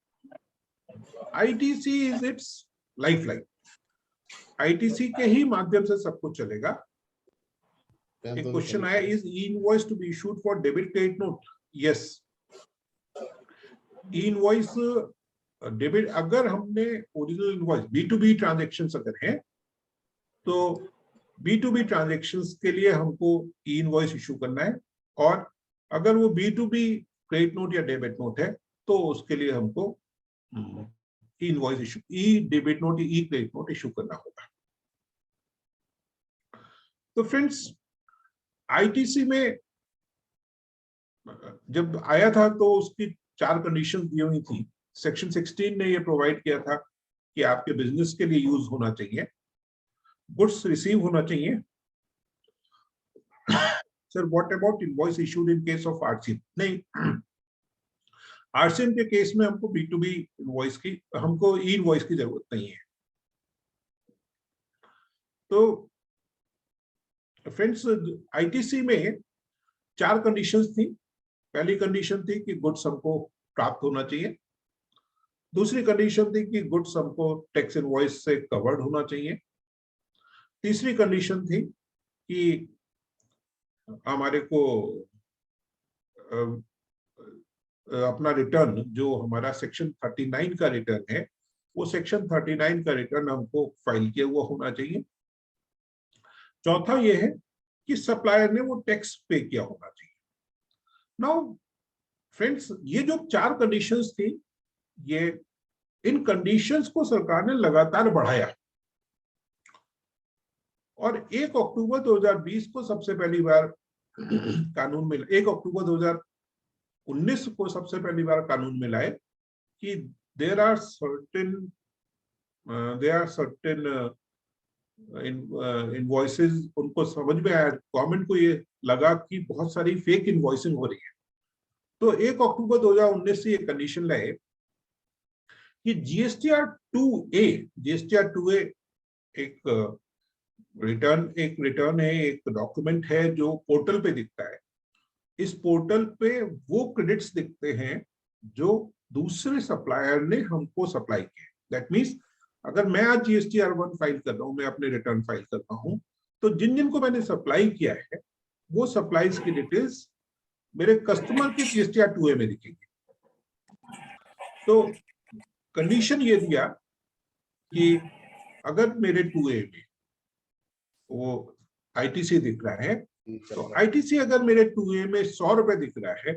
ITC is it's lifeline. ITC के ही माध्यम से सब कुछ चलेगा। एक क्वेश्चन आया, is e invoice to be issued for debit credit note? Yes, e invoice debit, अगर हमने ओरिजिनल इनवॉइस B2B ट्रांजैक्शंस अगर हैं तो B2B ट्रांजैक्शंस के लिए हमको ई इनवॉइस इशू करना है, और अगर वो B2B क्रेडिट नोट या डेबिट नोट है तो उसके लिए हमको ई इनवॉइस इशू, ई डेबिट नोट, ई क्रेडिट नोट इशू करना होगा। तो फ्रेंड्स, आईटीसी में जब आया था तो उसकी 4 कंडीशन दी हुई थी। सेक्शन 16 ने ये प्रोवाइड किया था कि आपके बिजनेस के लिए यूज होना चाहिए, गुड्स रिसीव होना चाहिए। Sir, what about invoice issued in case of RCM? नहीं, आरसीएम के केस में हमको B2B इनवॉइस की, हमको ई इनवॉइस की जरूरत नहीं है। तो फ्रेंड्स, आईटीसी में 4 कंडीशंस थी। पहली कंडीशन थी कि गुड्स हमको प्राप्त होना चाहिए। दूसरी कंडीशन थी कि गुड्स हमको टैक्स इनवॉइस से कवर्ड होना चाहिए। तीसरी कंडीशन थी कि हमारे को अपना रिटर्न, जो हमारा सेक्शन 39 का रिटर्न है, वो सेक्शन 39 का रिटर्न हमको फाइल किया हुआ होना चाहिए। चौथा ये है कि सप्लायर ने वो टैक्स पे किया होना चाहिए। नाउ फ्रेंड्स, ये जो 4 कंडीशंस थी, ये इन कंडीशंस को सरकार ने लगातार बढ़ाया और 1 अक्टूबर 2020 को सबसे पहली बार कानून में, 1 अक्टूबर 2019 को सबसे पहली बार कानून में लाए कि there are certain इनवॉइसेस, उनको समझ में आया, गवर्नमेंट को ये लगा कि बहुत सारी फेक इनवॉइसिंग हो रही है। तो 1 अक्टूबर 2019 से ये कंडीशन लाए कि जीएसटीआर 2A एक रिटर्न है, एक डॉक्यूमेंट है जो पोर्टल पे दिखता है। इस पोर्टल पे वो क्रेडिट्स दिखते हैं जो दूसरे सप्लायर ने हमको सप्लाई किए। दैट मीन्स अगर मैं आज जीएसटीआर 1 फाइल कर रहा हूँ, मैं अपने रिटर्न फाइल कर रहा हूँ, तो जिन जिनको मैंने सप्लाई किया है वो सप्लाईज की डिटेल्स मेरे कस्टमर के जीएसटीआर 2A में दिखेंगे। तो कंडीशन ये दिया कि अगर मेरे 2A में वो आईटीसी दिख रहा है, तो आईटीसी अगर मेरे 2A में 100 रुपए दिख रहा है,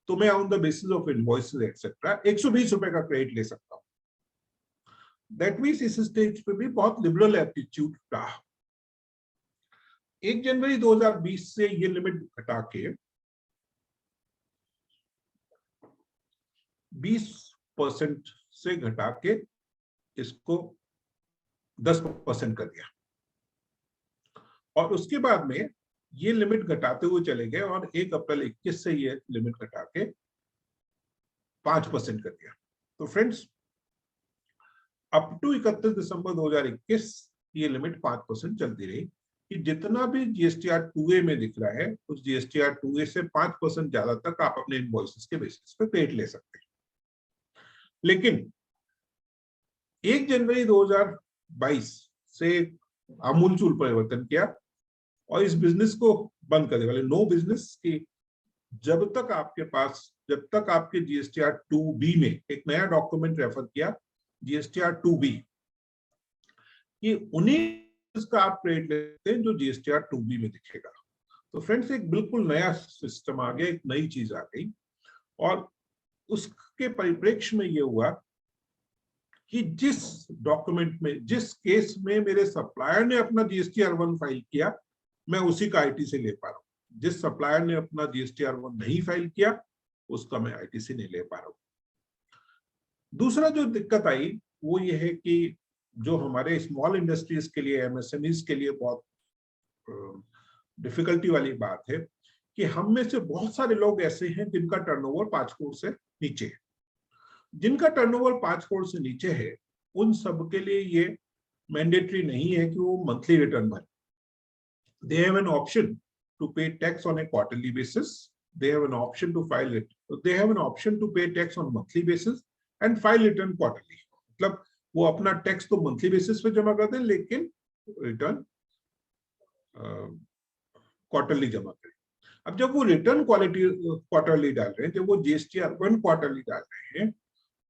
तो मैं on the basis of invoices etcetera 120 रुपए का क्रेडिट ले सकता हूँ। दैट मीन्स इस स्टेज पे भी बहुत लिबरल एटीट्यूड रहा। 1 जनवरी 2020 से ये लिमिट घटा के 20% से घटा के इसको 10% कर दिया और उसके बाद में ये लिमिट घटाते हुए चले गए और 1 अप्रैल 21 से ये लिमिट घटा के 5% कर दिया। तो फ्रेंड्स, अप टू 31 दिसंबर 2021 ये लिमिट 5% चलती रही कि जितना भी जीएसटीआर 2A में दिख रहा है, उस जीएसटीआर 2A से 5% ज्यादा तक आप अपने इनवॉइसेस के बेसिस पे क्रेडिट ले सकते हैं। लेकिन 1 जनवरी 2022 से आमूलचूल परिवर्तन किया और इस बिजनेस को बंद करने वाले नो बिजनेस की जब तक आपके जीएसटीआर 2B में एक नया डॉक्यूमेंट रेफर किया, जीएसटीआर 2B, ये उन्हीं का आप क्रेडिट लेते हैं जो जीएसटीआर 2B में दिखेगा। तो फ्रेंड्स, एक बिल्कुल नया सिस्टम आ गया, एक नई चीज आ गई और उसके परिप्रेक्ष्य में ये हुआ कि जिस डॉक्यूमेंट में, जिस केस में मेरे सप्लायर ने अपना जीएसटीआर 1 फाइल किया, मैं उसी का आईटीसी ले पा रहा हूँ। जिस सप्लायर ने अपना जीएसटीआर 1 नहीं फाइल किया, उसका मैं आईटीसी नहीं ले पा रहा हूँ। दूसरा जो दिक्कत आई वो ये है कि जो हमारे स्मॉल इंडस्ट्रीज के लिए, एमएसएमईज के लिए बहुत डिफिकल्टी वाली बात है कि हम में से बहुत सारे लोग ऐसे हैं जिनका टर्नओवर 5 करोड़ से नीचे है। जिनका टर्नओवर 5 करोड़ से नीचे है, उन सब के लिए ये मैंडेटरी नहीं है कि वो मंथली रिटर्न भरें। They have an option to pay tax on a quarterly basis. They have an option to file it. They have an option to pay tax on monthly basis and file return quarterly. मतलब वो अपना टैक्स तो मंथली बेसिस पे जमा करते हैं, लेकिन रिटर्न क्वार्टरली जमा करें। अब जब वो रिटर्न क्वार्टरली डाल रहे हैं, जब वो जीएसटीआर 1 क्वार्टरली डाल रहे हैं,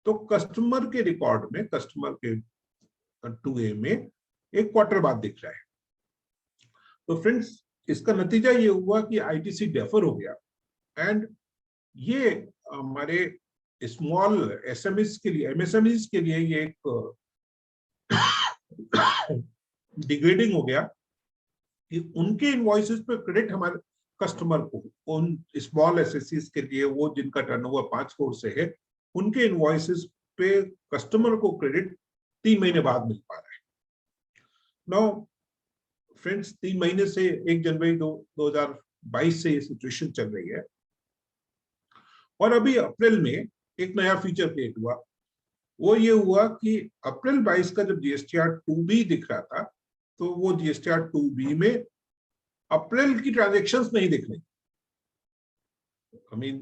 तो कस्टमर के रिकॉर्ड में, कस्टमर के 2A में एक क्वार्टर बाद दिख रहा है। तो फ्रेंड्स, इसका नतीजा ये हुआ कि आईटीसी डेफर हो गया एंड ये हमारे स्मॉल एसएमईज के लिए, एमएसएमईज के लिए ये एक डिग्रेडिंग हो गया कि उनके इनवॉइसेस पे क्रेडिट हमारे कस्टमर को, उन स्मॉल एसएससीज के लिए, वो जिनका टर्नओवर 5 करोड़ से है, उनके इनवॉइसेस पे कस्टमर को क्रेडिट 3 महीने बाद मिल पा रहा है। नाउ फ्रेंड्स, 3 महीने से 1 जनवरी 2022 से ये सिचुएशन चल रही है और अभी अप्रैल में एक नया फीचर क्रिएट हुआ। वो ये हुआ कि अप्रैल 22 का जब जीएसटीआर 2B दिख रहा था, तो वो जीएसटीआर 2B में अप्रैल की ट्रांजैक्शंस नहीं दिख रही। I mean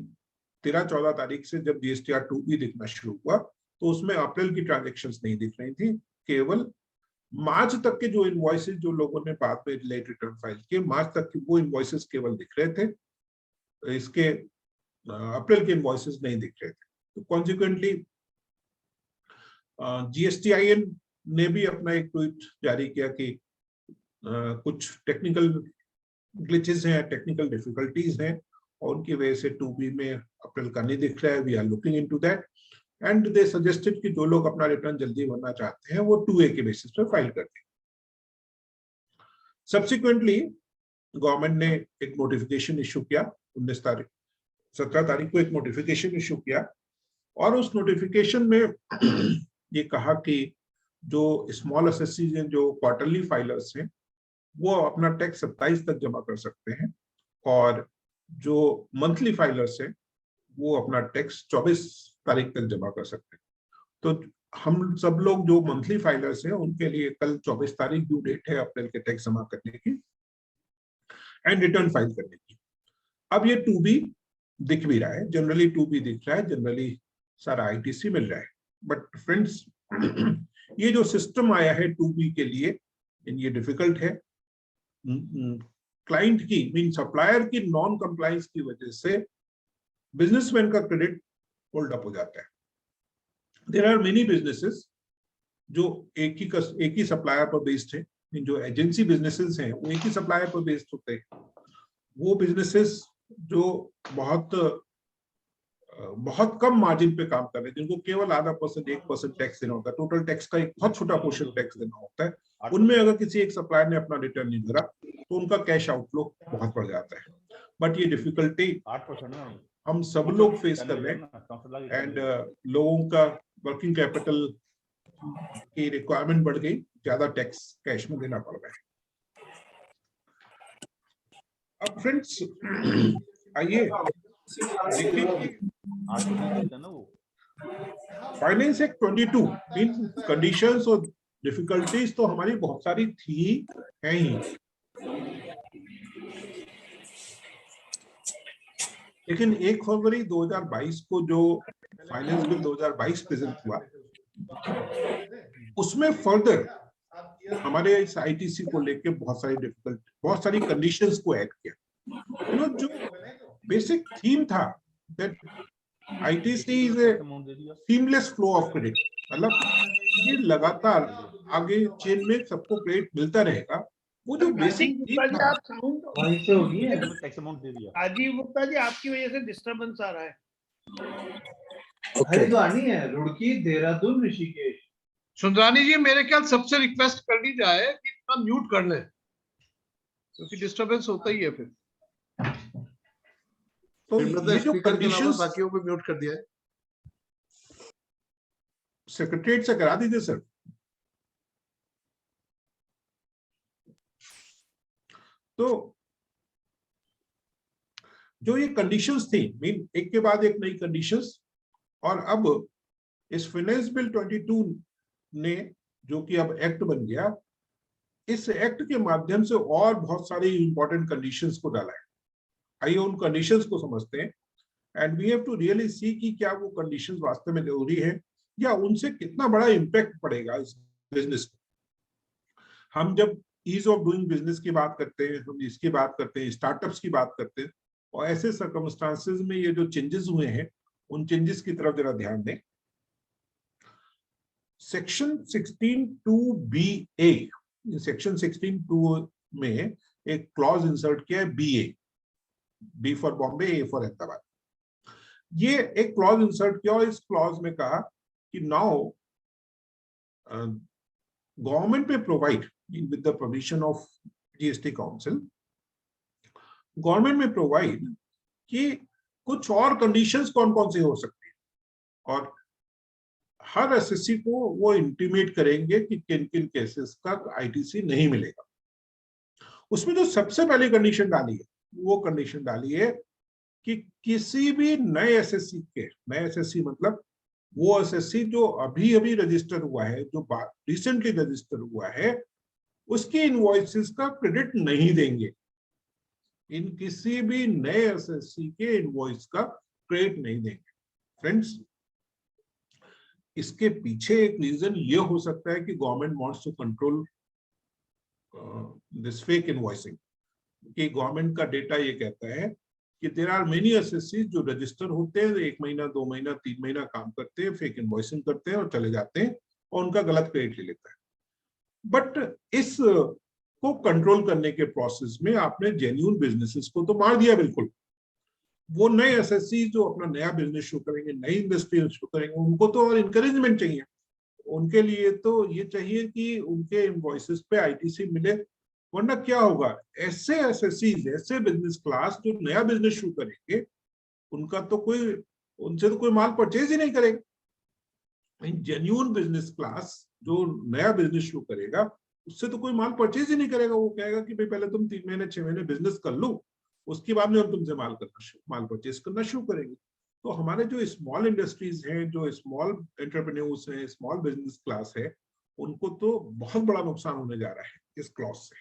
13-14 तारीख से जब जीएसटीआर 2B दिखना शुरू हुआ, तो उसमें अप्रैल की ट्रांजैक्शंस नहीं दिख रही थी, केवल मार्च तक के जो इनवॉइसेस जो लोगों ने बाद में लेट रिटर्न फाइल किए, मार्च तक के वो इनवॉइसेस केवल दिख रहे थे, इसके अप्रैल के इनवॉइसेस नहीं दिख रहे थे। तो कॉन्सिक्वेंटली GSTIN ने भी अपना एक ट्वीट जारी किया कि कुछ टेक्निकल ग्लिचेस हैं, टेक्निकल डिफिकल्टीज हैं, और उनकी वजह से 2B में अप्रैल का नहीं दिख रहा है। We are looking into that and they suggested कि जो लोग अपना रिटर्न जल्दी भरना चाहते हैं वो 2A के बेसिस पे फाइल कर दें। सब्सिक्वेंटली गवर्नमेंट ने एक नोटिफिकेशन इशू किया 17 तारीख को एक नोटिफिकेशन इशू किया, और उस नोटिफिकेशन में ये कहा कि जो स्मॉल एसएससीज हैं, जो क्वार्टरली फाइलर्स हैं, वो अपना टैक्स 27 तक जमा कर सकते हैं, और जो मंथली फाइलर्स हैं वो अपना टैक्स 24 तारीख तक जमा कर सकते हैं। तो हम सब लोग जो मंथली फाइलर्स हैं उनके लिए कल 24 तारीख ड्यू डेट है अप्रैल के टैक्स जमा करने की एंड रिटर्न फाइल करने की। अब ये 2B दिख भी रहा है, जनरली 2B दिख रहा है, जनरली सारा ITC मिल रहा है। बट फ्रेंड्स, ये जो सिस्टम आया है 2B के लिए, ये डिफिकल्ट है। क्लाइंट की मीन सप्लायर की नॉन कंप्लायंस की वजह से बिजनेसमैन का क्रेडिट होल्ड अप हो जाता है। देयर आर मेनी बिजनेसेस जो एक ही सप्लायर पर बेस्ड है, जो एजेंसी बिजनेसेस हैं वो एक ही सप्लायर पर बेस्ड होते हैं। वो बिजनेसेस जो बहुत कम मार्जिन पे काम कर रहे हैं, जिनको केवल आधा % 1% टैक्स देना होता है, टोटल टैक्स का एक बहुत छोटा पोर्शन टैक्स देना होता है, उनमें अगर किसी एक सप्लायर ने अपना रिटर्न नहीं भरा तो उनका कैश आउटफ्लो बहुत बढ़ जाता है। बट ये डिफिकल्टी हम सब लोग फेस कर रहे हैं, एंड लोगों का वर्किंग कैपिटल की रिक्वायरमेंट बढ़ गई, ज्यादा टैक्स कैश में देना पड़ रहा है। अब फ्रेंड्स आइए फाइनेंस एक्ट 22 मीन कंडीशंस और डिफिकल्टीज तो हमारी बहुत सारी थी हैं ही, लेकिन 1 फरवरी 2022 को जो फाइनेंस बिल 2022 प्रेजेंट हुआ, उसमें फर्दर हमारे इस ITC को लेके बहुत सारी कंडीशंस को ऐड किया। जो बेसिक थीम था that ITC is a seamless flow of credit, मतलब ये लगातार आगे चेन में सबको क्रेडिट मिलता रहेगा। वो जो बेसिक थीम था, आप साउंड वहीं से होगी है, टैक्स अमाउंट दे दिया। राजीव गुप्ता जी, आपकी वजह से डिस्टरबेंस आ रहा है। हरिद्वार है, रुड़की, देहरादून, ऋषिकेश। सुंदरानी जी, मेरे ख्याल सबसे रिक्वेस्ट कर दी जाए कि इतना म्यूट कर लें, क्योंकि डिस्टरबेंस होता ही है फिर। तो ये जो कंडीशंस बाकियों को म्यूट कर दिया है, सेक्रेटरीट से करा दीजिए सर। तो जो ये कंडीशंस थी, मीन एक के बाद एक नई कंडीशंस, और अब इस फाइनेंस बिल 22 ने, जो कि अब एक्ट बन गया, इस एक्ट के माध्यम से और बहुत सारी इंपॉर्टेंट कंडीशंस को डाला है। आइए उन कंडीशंस को समझते हैं, and we have to really see कि क्या वो कंडीशंस वास्तव में जरूरी है या उनसे कितना बड़ा इम्पैक्ट पड़ेगा इस बिजनेस को। हम जब ईज ऑफ डूइंग बिजनेस की बात करते हैं, हम इसकी बात करते हैं, स्टार्टअप्स की बात करते हैं, और ऐसे सर्कमस्टांसेस में ये जो चेंजेस हुए हैं उन चेंजेस की तरफ जरा ध्यान दें। सेक्शन 16(2)(BA, सेक्शन 16(2) में एक क्लॉज इंसर्ट किया है, BA, B for Bombay, A for Hyderabad. ये एक क्लॉज इंसर्ट किया और इस क्लॉज में कहा कि नाउ गवर्नमेंट में provide with the permission of GST council, government में प्रोवाइड कि कुछ और कंडीशंस कौन कौन सी हो सकती है, और हर एसएससी को वो इंटीमेट करेंगे कि किन किन केसेस का ITC नहीं मिलेगा। उसमें जो सबसे पहली कंडीशन डाली है, वो कंडीशन डाली है कि किसी भी नए एसएससी के, नए एसएससी मतलब वो एसएससी जो अभी अभी रजिस्टर हुआ है, जो रिसेंटली रजिस्टर हुआ है, उसकी इनवॉइसेस का क्रेडिट नहीं देंगे। इन किसी भी नए एसएससी के इनवॉइस का क्रेडिट नहीं देंगे। फ्रेंड्स, इसके पीछे एक रीजन ये हो सकता है कि government wants to control this fake invoicing, कि गवर्नमेंट का डेटा ये कहता है कि देयर आर मेनी एसएससी जो रजिस्टर होते हैं, 1 महीना 2 महीना 3 महीना काम करते हैं, फेक इनवॉइसिंग करते हैं और चले जाते हैं और उनका गलत क्रेडिट ले लेता है। बट इस को कंट्रोल करने के प्रोसेस में आपने जेन्युइन बिजनेसेस को तो मार दिया बिल्कुल। वो नए एसएससी जो अपना नया बिजनेस शुरू करेंगे, नई इंडस्ट्री शुरू करेंगे, उनको तो और इंकरेजमेंट चाहिए। उनके लिए तो ये चाहिए कि उनके इनवॉइसेस पे आईटीसी मिले, वरना क्या होगा, ऐसे एसएससी, ऐसे बिजनेस क्लास जो नया बिजनेस शुरू करेंगे, उनका तो कोई, उनसे तो कोई माल परचेज ही नहीं करेगा। जेन्युइन बिजनेस क्लास जो नया बिजनेस शुरू करेगा, उससे तो कोई माल परचेज ही नहीं करेगा। वो कहेगा कि भाई पहले तुम 3 महीने 6 महीने बिजनेस कर लो, उसके बाद में हम तुमसे माल परचेज करना शुरू करेंगे। तो हमारे जो स्मॉल इंडस्ट्रीज हैं, जो स्मॉल एंटरप्रेन्योर्स हैं, स्मॉल बिजनेस क्लास है, उनको तो बहुत बड़ा नुकसान होने जा रहा है इस क्लॉज से।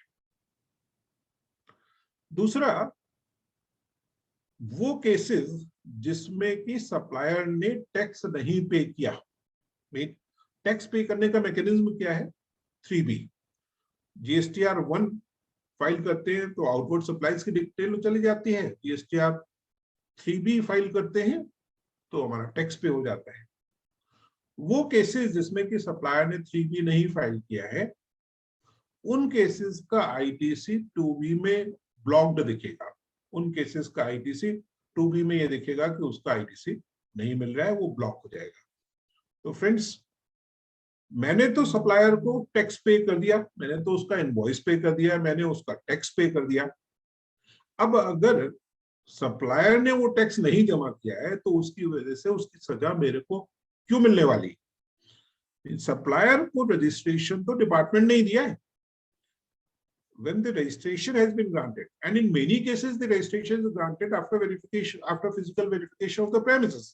दूसरा, वो केसेस जिसमें कि सप्लायर ने टैक्स नहीं पे किया। टैक्स पे करने का मैकेनिज्म क्या है? 3B। जीएसटीआर 1 फाइल करते हैं तो आउटवर्ड सप्लाईज की डिटेल चली जाती है। जीएसटीआर 3B फाइल करते हैं तो हमारा टैक्स पे हो जाता है। वो केसेस जिसमें कि सप्लायर ने 3B नहीं फाइल किया है, उन केसेस का आईटीसी 2B में ब्लॉक्ड दिखेगा। उन केसेस का आईटीसी 2B में ये दिखेगा कि उसका आईटीसी नहीं मिल रहा है, वो ब्लॉक हो जाएगा। तो फ्रेंड्स, मैंने तो सप्लायर को टैक्स पे कर दिया, मैंने तो उसका इनवॉइस पे कर दिया, मैंने उसका टैक्स पे कर दिया। अब अगर सप्लायर ने वो टैक्स नहीं जमा किया है तो उसकी वजह से उसकी सजा मेरे को क्यों मिलने वाली? सप्लायर को रजिस्ट्रेशन तो डिपार्टमेंट ने ही दिया है। When the registration has been granted, and in many cases the registration is granted after verification, after physical verification of the premises.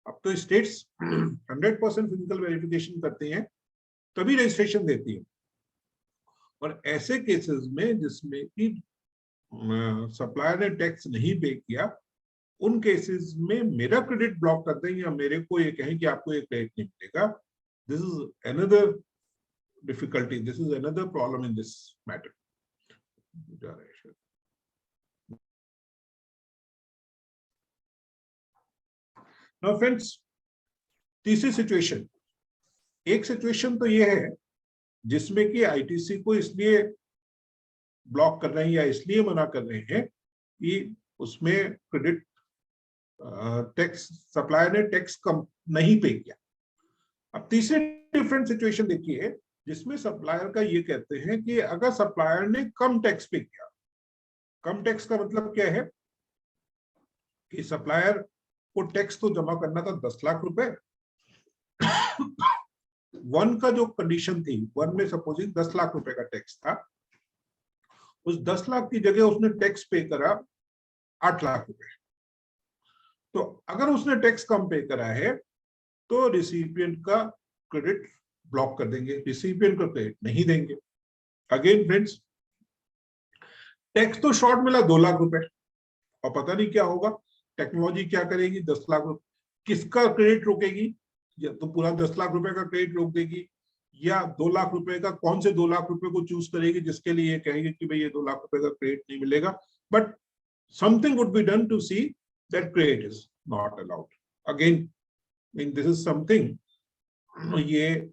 अब तो स्टेट्स 100% फिजिकल वेरिफिकेशन करते हैं तभी रजिस्ट्रेशन देती है। और ऐसे केसेस में जिसमें कि सप्लायर ने टैक्स नहीं पे किया, उन केसेस में मेरा क्रेडिट ब्लॉक कर दें या मेरे को ये कहें कि आपको ये क्रेडिट नहीं मिलेगा, this is another difficulty, this is another problem in this matter. Now friends, तीसरी सिचुएशन, एक सिचुएशन तो ये है जिसमें कि आईटीसी को इसलिए ब्लॉक कर रहे हैं या इसलिए मना कर रहे हैं कि उसमें क्रेडिट टैक्स, सप्लायर ने टैक्स कम नहीं पे किया। अब तीसरी डिफरेंट सिचुएशन देखिए जिसमें सप्लायर का ये कहते हैं कि अगर सप्लायर ने कम टैक्स पे किया, कम टैक्स का मतलब क्या है कि सप्लायर को टैक्स तो जमा करना था 10 लाख रुपए। 1 का जो कंडीशन थी, 1 में सपोजिंग 10 लाख रुपए का टैक्स था, उस 10 लाख की जगह उसने टैक्स पे करा 8 लाख रुपए। तो अगर उसने टैक्स कम पे करा है तो रिसिपिएंट का क्रेडिट ब्लॉक कर देंगे, रिसिपिएंट को क्रेडिट नहीं देंगे। अगेन फ्रेंड्स, टैक्स तो शॉर्ट मिला 2 लाख रुपए और पता नहीं क्या होगा, टेक्नोलॉजी क्या करेगी, 10 लाख रुपए किसका क्रेडिट रोकेगी? या तो पूरा 10 लाख रुपए का क्रेडिट रोक देगी, या 2 लाख रुपए का, कौन से 2 लाख रुपए को चूज करेगी जिसके लिए ये कहेगी कि भाई ये 2 लाख रुपए का क्रेडिट नहीं मिलेगा। But something would be done to see that credit is not allowed. Again this is something, ये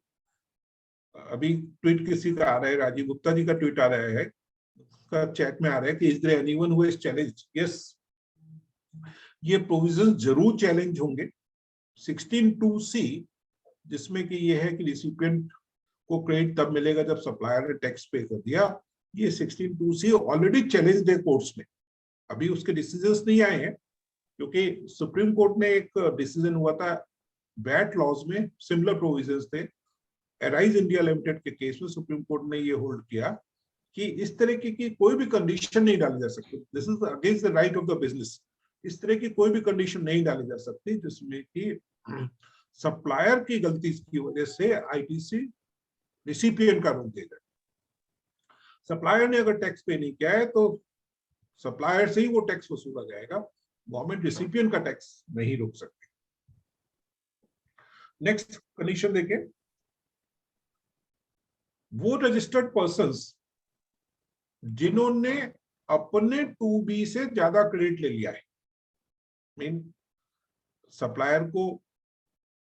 अभी ट्वीट किसी का आ रहा है, राजीव गुप्ता जी का ट्वीट आ रहा है, उसका चैट में आ रहा है कि is there anyone who is challenged? Yes, ये प्रोविजन जरूर चैलेंज होंगे। 16(2)(c) जिसमें कि ये है कि रिसिपिएंट को क्रेडिट तब मिलेगा जब सप्लायर ने टैक्स पे कर दिया, ये 16(2)(c) ऑलरेडी चैलेंज्ड है कोर्ट्स में। अभी उसके डिसीजंस नहीं आए हैं क्योंकि सुप्रीम कोर्ट में एक डिसीजन हुआ था, वैट लॉज में सिमिलर प्रोविजंस थे। एराइज इंडिया लिमिटेड के केस में सुप्रीम कोर्ट ने ये होल्ड किया कि इस तरह की कोई भी कंडीशन नहीं डाली जा सकती, this is against the right of the business. इस तरह की कोई भी कंडीशन नहीं डाली जा सकती जिसमें कि सप्लायर की गलती की वजह से आईटीसी रिसिपिएंट का रोक दे जाए। सप्लायर ने अगर टैक्स पे नहीं किया है तो सप्लायर से ही वो टैक्स वसूला जाएगा, गवर्नमेंट रिसिपिएंट का टैक्स नहीं रोक सकती। नेक्स्ट कंडीशन देखें, वो रजिस्टर्ड पर्संस जिन्होंने अपने 2B से ज्यादा क्रेडिट ले लिया है, मीन सप्लायर को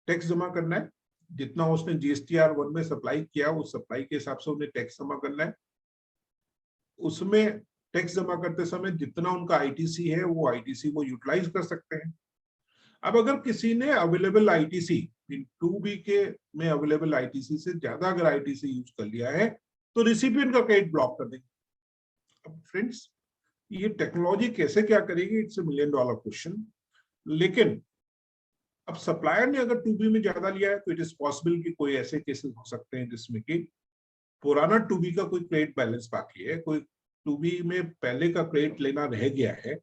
टैक्स जमा करना है, जितना उसने GSTR1 में सप्लाई किया उस सप्लाई के हिसाब से उन्हें टैक्स जमा करना है। उसमें टैक्स जमा करते समय जितना उनका ITC है वो ITC वो यूटिलाइज कर सकते हैं। अब अगर किसी ने अवेलेबल ITC 2B के में अवेलेबल ITC से ज्यादा अगर ITC यूज कर लिया है तो रिसिपिएंट का क्रेडिट ब्लॉक कर देंगे। अब फ्रेंड्स, ये टेक्नोलॉजी कैसे क्या करेगी, इट्स $1 मिलियन क्वेश्चन। लेकिन अब सप्लायर ने अगर 2B में ज्यादा लिया है तो इट इज पॉसिबल कि कोई ऐसे केसेस हो सकते हैं जिसमें कि पुराना 2B का कोई क्रेडिट बैलेंस बाकी है, कोई 2B में पहले का क्रेडिट लेना रह गया है,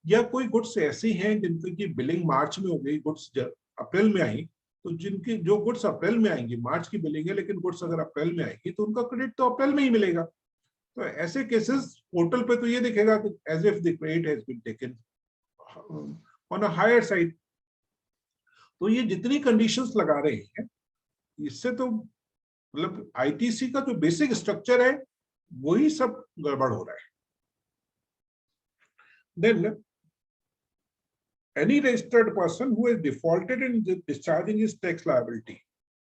या कोई गुड्स ऐसी हैं जिनकी बिलिंग मार्च में हो गई, गुड्स अप्रैल में आई, तो जिनकी जो गुड्स अप्रैल में आएंगी, मार्च की बिलिंग है लेकिन गुड्स अगर अप्रैल में आएगी तो उनका क्रेडिट तो अप्रैल में ही मिलेगा। तो ऐसे केसेस पोर्टल पे तो ये दिखेगा कि as if the credit has been taken on a higher side. तो ये जितनी कंडीशंस लगा रहे हैं इससे तो मतलब ITC का जो बेसिक स्ट्रक्चर है वही सब गड़बड़ हो रहा है। Then any registered person who has defaulted in discharging his tax liability,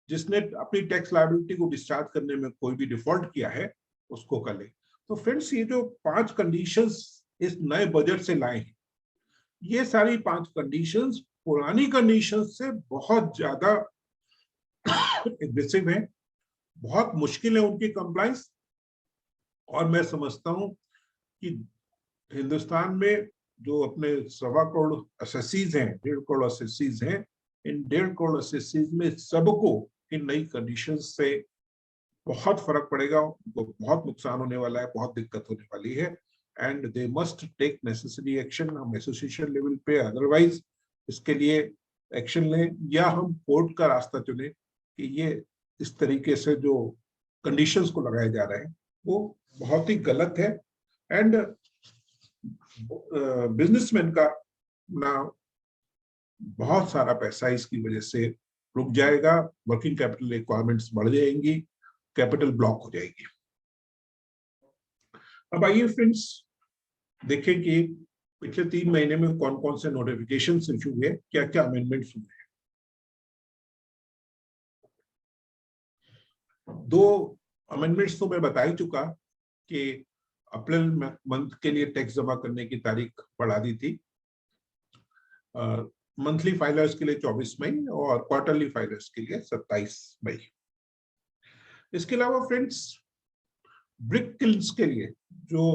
जिसने अपनी टैक्स लायबिलिटी को डिस्चार्ज करने में कोई भी डिफॉल्ट किया है उसको कर ले। तो फ्रेंड्स, ये जो 5 कंडीशंस इस नए बजट से लाए हैं, ये सारी 5 कंडीशंस पुरानी कंडीशंस से बहुत ज्यादा एग्रेसिव है, बहुत मुश्किल है उनकी कंप्लायंस। और मैं समझता हूं कि हिंदुस्तान में जो अपने 1.25 करोड़ असेसीज हैं, 1.5 करोड़ असेसीज हैं, इन 1.5 करोड़ असेसीज में सबको इन नई कंडीशंस से बहुत फर्क पड़ेगा, उनको बहुत नुकसान होने वाला है, बहुत दिक्कत होने वाली है, and they must take necessary action. हम एसोसिएशन लेवल पे अदरवाइज इसके लिए एक्शन लें या हम कोर्ट का रास्ता चुनें कि ये इस तरीके से जो कंडीशंस को लगाया जा रहा है वो बहुत ही गलत है, एंड बिजनेसमैन का ना बहुत सारा पैसा इसकी वजह से रुक जाएगा, वर्किंग कैपिटल रिक्वायरमेंट्स बढ़ जाएंगी, कैपिटल ब्लॉक हो जाएगी। अब आइए फ्रेंड्स देखें कि पिछले 3 महीने में कौन कौन से नोटिफिकेशन इशू हुए, क्या क्या अमेंडमेंट्स हुए। 2 अमेंडमेंट्स तो मैं बता ही चुका कि अप्रैल मंथ के लिए टैक्स जमा करने की तारीख बढ़ा दी थी, मंथली फाइलर्स के लिए 24 मई और क्वार्टरली फाइलर्स के लिए 27 मई। इसके अलावा फ्रेंड्स, ब्रिक किल्स के लिए जो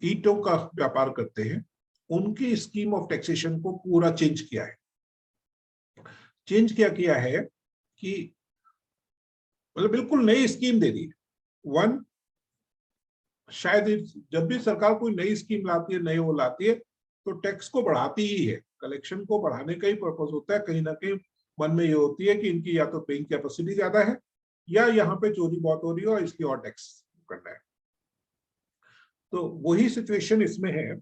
ईंटों का व्यापार करते हैं उनकी स्कीम ऑफ टैक्सेशन को पूरा चेंज किया है। चेंज क्या किया है कि मतलब बिल्कुल नई स्कीम दे दी। 1, शायद जब भी सरकार कोई नई स्कीम लाती है, नई वो लाती है तो टैक्स को बढ़ाती ही है, कलेक्शन को बढ़ाने का ही पर्पस होता है। कहीं ना कहीं मन में ये होती है कि इनकी या तो पेइंग कैपेसिटी ज्यादा है या यहाँ पे चोरी बहुत हो रही है और इसलिए और टैक्स करना है। तो वही सिचुएशन इसमें है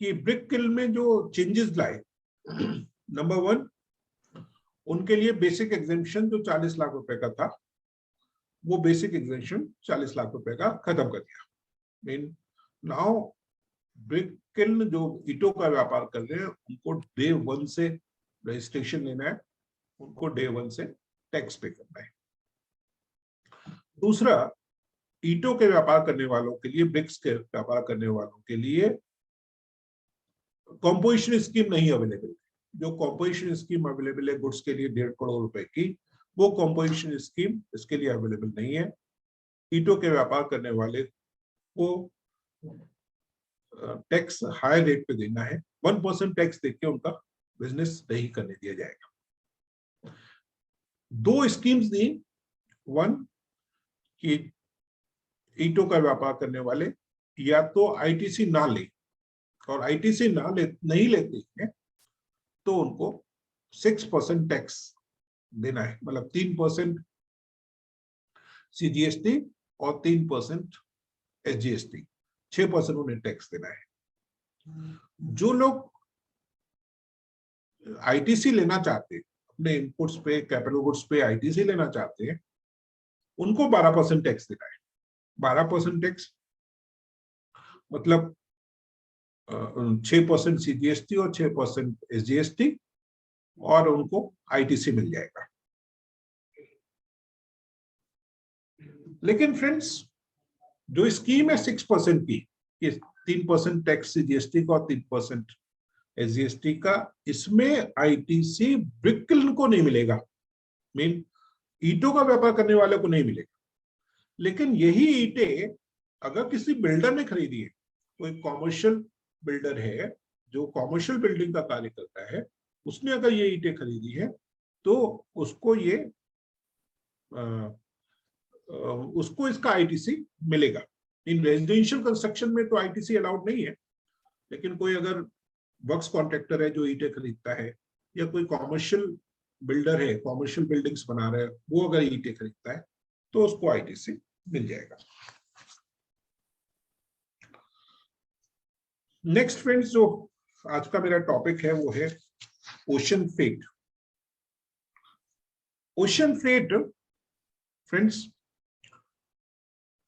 कि ब्रिक किल में जो चेंजेस लाए, नंबर 1, उनके लिए बेसिक एग्जेम्पशन जो 40 लाख रुपए का था वो बेसिक एग्जेम्पशन 40 लाख रुपए का खत्म कर दिया। मीन नाउ ब्रिक किल जो ईंटों का व्यापार कर रहे हैं उनको डे 1 से रजिस्ट्रेशन लेना है, उनको डे 1 से टैक्स पे करना है। दूसरा, ईंटों के व्यापार करने वालों के लिए, ब्रिक्स के व्यापार करने वालों के लिए कॉम्पोजिशन स्कीम नहीं अवेलेबल है। जो कॉम्पोजिशन स्कीम अवेलेबल है गुड्स के लिए 1.5 करोड़ रुपए की, वो कॉम्पोजिशन स्कीम इसके लिए अवेलेबल नहीं है। ईंटों के व्यापार करने वाले को टैक्स हाई रेट पे देना है, 1% टैक्स देके उनका बिजनेस नहीं करने दिया जाएगा। 2 स्कीम्स दी, 1 कि ईंटों का व्यापार करने वाले या तो ITC ना ले, और ITC नहीं लेते हैं तो उनको 6% टैक्स देना है, मतलब 3% CGST और 3% SGST, 6% उन्हें टैक्स देना है। जो लोग आईटीसी लेना चाहते हैं, अपने इनपुट्स पे, कैपिटल गुड्स पे आईटीसी लेना चाहते हैं, उनको 12% टैक्स देना है। 12% टैक्स मतलब 6% सीजीएसटी और 6% एसजीएसटी, और उनको आईटीसी मिल जाएगा। लेकिन फ्रेंड्स, जो स्कीम है 6% की, 3% टैक्स सीजीएसटी का और 3% एसजीएसटी का, इसमें आईटीसी ब्रिकल को नहीं मिलेगा, मीन ईंटों का व्यापार करने वाले को नहीं मिलेगा। लेकिन यही ईंटें अगर किसी बिल्डर ने खरीदी है, कोई कॉमर्शियल बिल्डर है जो कॉमर्शियल बिल्डिंग का कार्य करता है, उसने अगर ये ईंटें खरीदी है तो उसको इसका आईटीसी मिलेगा। इन रेजिडेंशियल कंस्ट्रक्शन में तो आईटीसी अलाउड नहीं है, लेकिन कोई अगर वर्क्स कॉन्ट्रैक्टर है जो ईंटें खरीदता है, या कोई कॉमर्शियल बिल्डर है, कॉमर्शियल बिल्डिंग्स बना रहा है, वो अगर ईंटें खरीदता है तो उसको आईटीसी मिल जाएगा। नेक्स्ट फ्रेंड्स, जो आज का मेरा टॉपिक है वो है ocean freight. Ocean freight friends,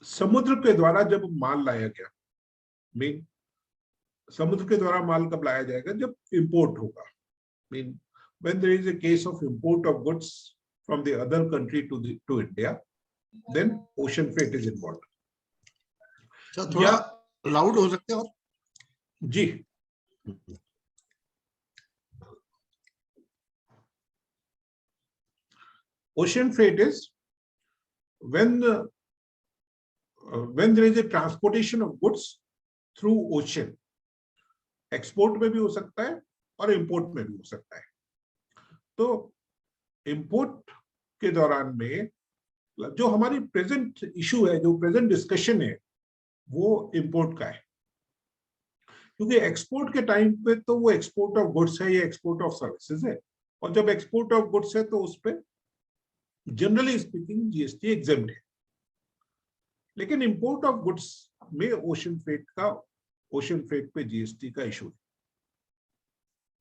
समुद्र के द्वारा जब माल लाया गया, मीन समुद्र के द्वारा माल कब लाया जाएगा? जब इंपोर्ट होगा। Mean when there is a case of import of goods from the other country to India, then ocean freight is involved. थोड़ा लाउड हो सकते हैं और? जी, ocean freight is when there is a transportation of goods through ocean. Export में भी हो सकता है और इंपोर्ट में भी हो सकता है। तो इंपोर्ट के दौरान में जो हमारी प्रेजेंट इशू है, जो प्रेजेंट डिस्कशन है, वो इंपोर्ट का है, क्योंकि एक्सपोर्ट के टाइम पे तो वो एक्सपोर्ट ऑफ गुड्स है या एक्सपोर्ट ऑफ सर्विसेज है, और जब एक्सपोर्ट ऑफ गुड्स है तो उस पर जनरली स्पीकिंग जीएसटी एग्जेम्प्ट है। लेकिन इंपोर्ट ऑफ गुड्स में ओशन फ्रेट पे जीएसटी का इशू है।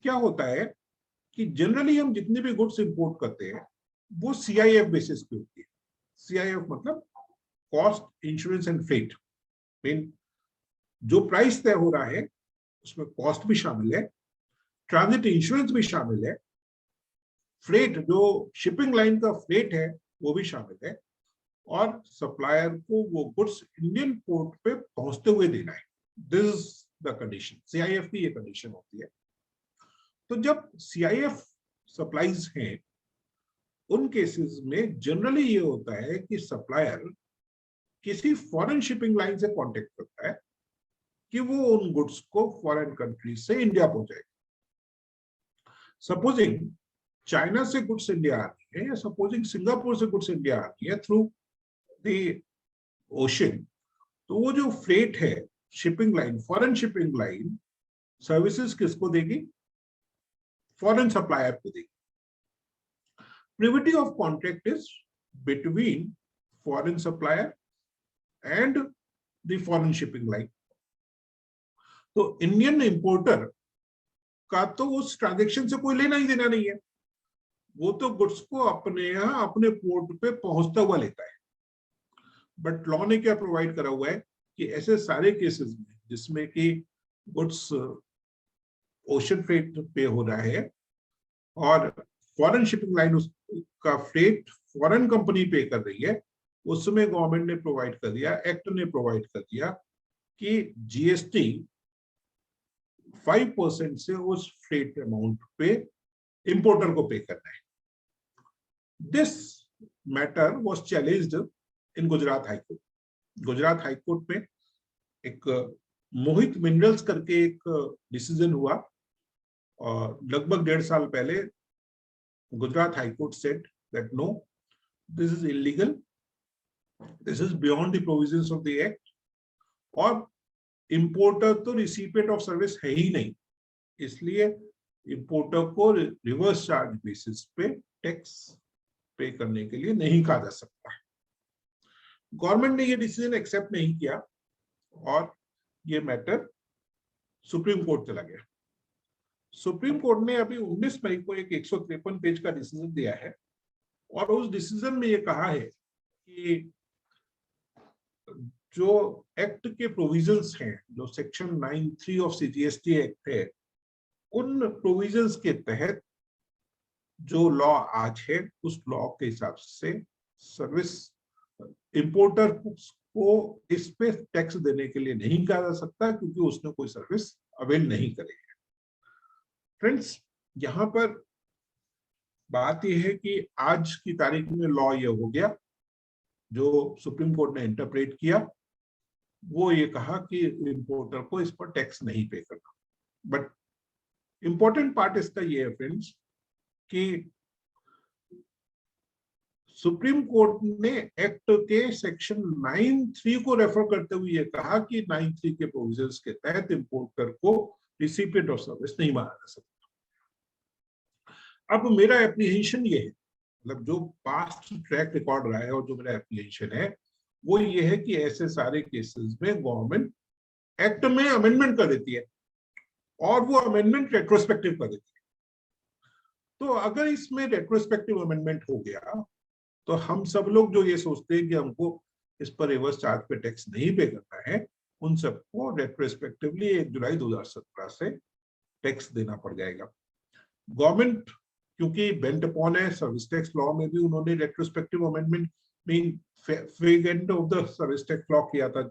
क्या होता है कि जनरली हम जितने भी गुड्स इंपोर्ट करते हैं वो सीआईएफ बेसिस पे होती है। सीआईएफ मतलब cost, insurance and freight. Mean जो प्राइस तय हो रहा है उसमें कॉस्ट भी शामिल है, ट्रांजिट इंश्योरेंस भी शामिल है, फ्रेट जो शिपिंग लाइन का फ्रेट है वो भी शामिल है, और सप्लायर को वो गुड्स इंडियन पोर्ट पे पहुंचते हुए देना है। This is the condition, CIF की ये कंडीशन होती है। तो जब सीआईएफ सप्लाईज हैं, उन केसेस में जनरली ये होता है कि सप्लायर किसी फॉरेन शिपिंग लाइन से कांटेक्ट करता है कि वो उन गुड्स को फॉरेन कंट्री से इंडिया पहुंचाएगा। सपोजिंग चाइना से गुड्स इंडिया आ रही है, या सपोजिंग सिंगापुर से गुड्स इंडिया आ रही है थ्रू द ओशन, तो वो जो फ्रेट है, shipping line, foreign shipping line services किसको देगी? फॉरेन सप्लायर को देगी। Privity of contract is between foreign supplier and the foreign shipping line. तो इंडियन इंपोर्टर का तो उस ट्रांजैक्शन से कोई लेना ही देना नहीं है, वो तो गुड्स को अपने यहाँ अपने पोर्ट पे पहुंचता हुआ लेता है। बट लॉ ने क्या प्रोवाइड करा हुआ है कि ऐसे सारे केसेस में जिसमें कि गुड्स ओशन फ्रेट पे हो रहा है और फॉरेन शिपिंग लाइन का फ्रेट फॉरेन कंपनी पे कर रही है, उसमें गवर्नमेंट ने प्रोवाइड कर दिया, एक्ट ने प्रोवाइड कर दिया कि जीएसटी 5% से उस फ्रेट अमाउंट पे इंपोर्टर को पे करना है। This matter was challenged in Gujarat high court. Gujarat high court में एक मोहित मिनरल्स करके एक डिसीजन हुआ, और लगभग 1.5 साल पहले Gujarat High Court said that no, this is illegal, this is beyond the provisions of the act, और इंपोर्टर तो रिसिपिएंट ऑफ सर्विस है ही नहीं, इसलिए इंपोर्टर को रिवर्स चार्ज बेसिस पे टैक्स पे करने के लिए नहीं कहा जा सकता। गवर्नमेंट ने ये डिसीजन एक्सेप्ट नहीं किया और ये मैटर सुप्रीम कोर्ट चला गया। सुप्रीम कोर्ट ने अभी 19 मई को एक 153 पेज का डिसीजन दिया है और उस डिसीजन में ये कहा है कि जो एक्ट के प्रोविजंस हैं, जो सेक्शन 93 ऑफ सीजीएसटी एक्ट है, उन प्रोविजंस के तहत जो लॉ आज है उस लॉ के हिसाब से सर्विस इंपोर्टर को इस पे टैक्स देने के लिए नहीं कहा जा सकता क्योंकि उसने कोई सर्विस अवेल नहीं करी है। फ्रेंड्स, यहाँ पर बात यह है कि आज की तारीख में लॉ ये हो गया, जो सुप्रीम कोर्ट ने इंटरप्रेट किया, वो ये कहा कि इंपोर्टर को इस पर टैक्स नहीं पे करना। बट इंपॉर्टेंट पार्ट इसका ये है फ्रेंड्स कि सुप्रीम कोर्ट ने एक्ट के सेक्शन 93 को रेफर करते हुए ये कहा कि 93 के प्रोविजंस के तहत इंपोर्टर को रिसिपिएंट ऑफ सर्विस नहीं माना जा सकता। अब मेरा एप्लीकेशन ये है, मतलब जो पास्ट ट्रैक रिकॉर्ड रहा है और जो मेरा एप्लीकेशन है वो ये है कि ऐसे सारे केसेस में गवर्नमेंट एक्ट में अमेंडमेंट कर देती है और वो अमेंडमेंट रेट्रोस्पेक्टिव कर देती है। तो अगर इसमें रेट्रोस्पेक्टिव अमेंडमेंट हो गया तो हम सब लोग जो ये सोचते हैं कि हमको इस पर रिवर्स चार्ज पे टैक्स नहीं पे करना है, उन सबको रेट्रोस्पेक्टिवली 1 जुलाई 2017 से टैक्स देना पड़ जाएगा। गवर्नमेंट क्योंकि बेंट अपॉन है, सर्विस टैक्स लॉ में भी उन्होंने रेट्रोस्पेक्टिव अमेंडमेंट मीन fag end of the service tax law किया था।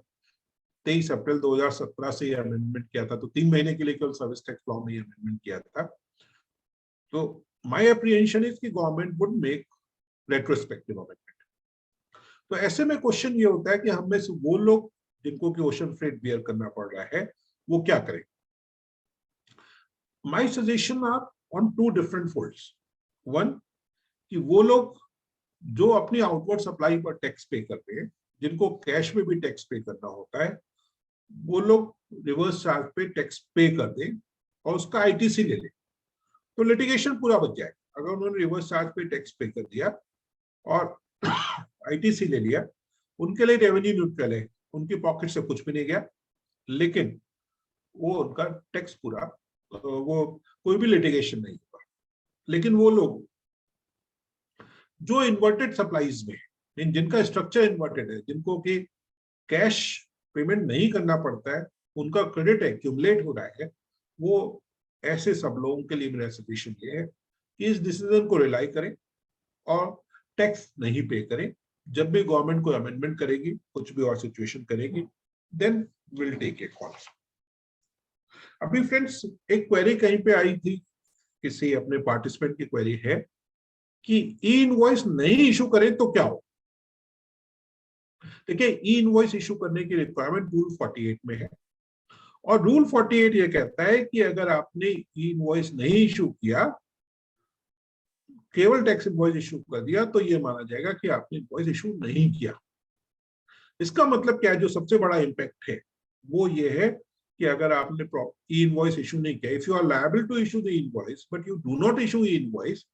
23 अप्रैल 2017 से ये अमेंडमेंट किया था, तो 3 महीने के लिए केवल सर्विस टैक्स लॉ में अमेंडमेंट किया था। तो माय एप्रीहेंशन इज कि government would make retrospective amendment. तो ऐसे में क्वेश्चन ये होता है कि हम में से वो लोग जिनको कि ओशन फ्रेट बियर करना पड़ रहा है वो क्या करें। My suggestion are on 2 different folds. One, कि वो लोग जो अपनी आउटवर्ड सप्लाई पर टैक्स पे करते हैं, जिनको कैश में भी टैक्स पे करना होता है, वो लोग रिवर्स चार्ज पे टैक्स पे कर दें और उसका आईटीसी ले लें, तो लिटिगेशन पूरा बच जाएगा। अगर उन्होंने रिवर्स चार्ज पे टैक्स पे कर दिया और आईटीसी ले लिया, उनके लिए रेवेन्यू न्यूट्रल है, उनकी पॉकेट से कुछ भी नहीं गया, लेकिन वो उनका टैक्स पूरा, वो कोई भी लिटिगेशन नहीं होगा। लेकिन वो लोग जो इन्वर्टेड सप्लाईज में, जिनका स्ट्रक्चर इन्वर्टेड है, जिनको कि कैश पेमेंट नहीं करना पड़ता है, उनका क्रेडिट एक्यूमुलेट हो रहा है, वो ऐसे सब लोगों के लिए मेरा सजेशन ये है कि इस डिसीजन को रिलाई करें और टैक्स नहीं पे करें। जब भी गवर्नमेंट कोई अमेंडमेंट करेगी, कुछ भी और सिचुएशन करेगी, then will take a call. अभी फ्रेंड्स एक क्वेरी कहीं पे आई थी, किसी अपने पार्टिसिपेंट की क्वेरी है कि ई इनवॉइस नहीं इशू करें तो क्या हो। देखिए, ई इनवॉइस इशू करने की रिक्वायरमेंट रूल 48 में है और रूल 48 ये कहता है कि अगर आपने ई इनवॉइस नहीं इशू किया, केवल टैक्स इनवॉइस इशू कर दिया, तो ये माना जाएगा कि आपने इनवॉइस इशू नहीं किया। इसका मतलब क्या है, जो सबसे बड़ा इंपैक्ट है वो ये है कि अगर आपने ई इनवॉइस इशू नहीं किया, if you are liable to issue the invoice but you do not issue e invoice,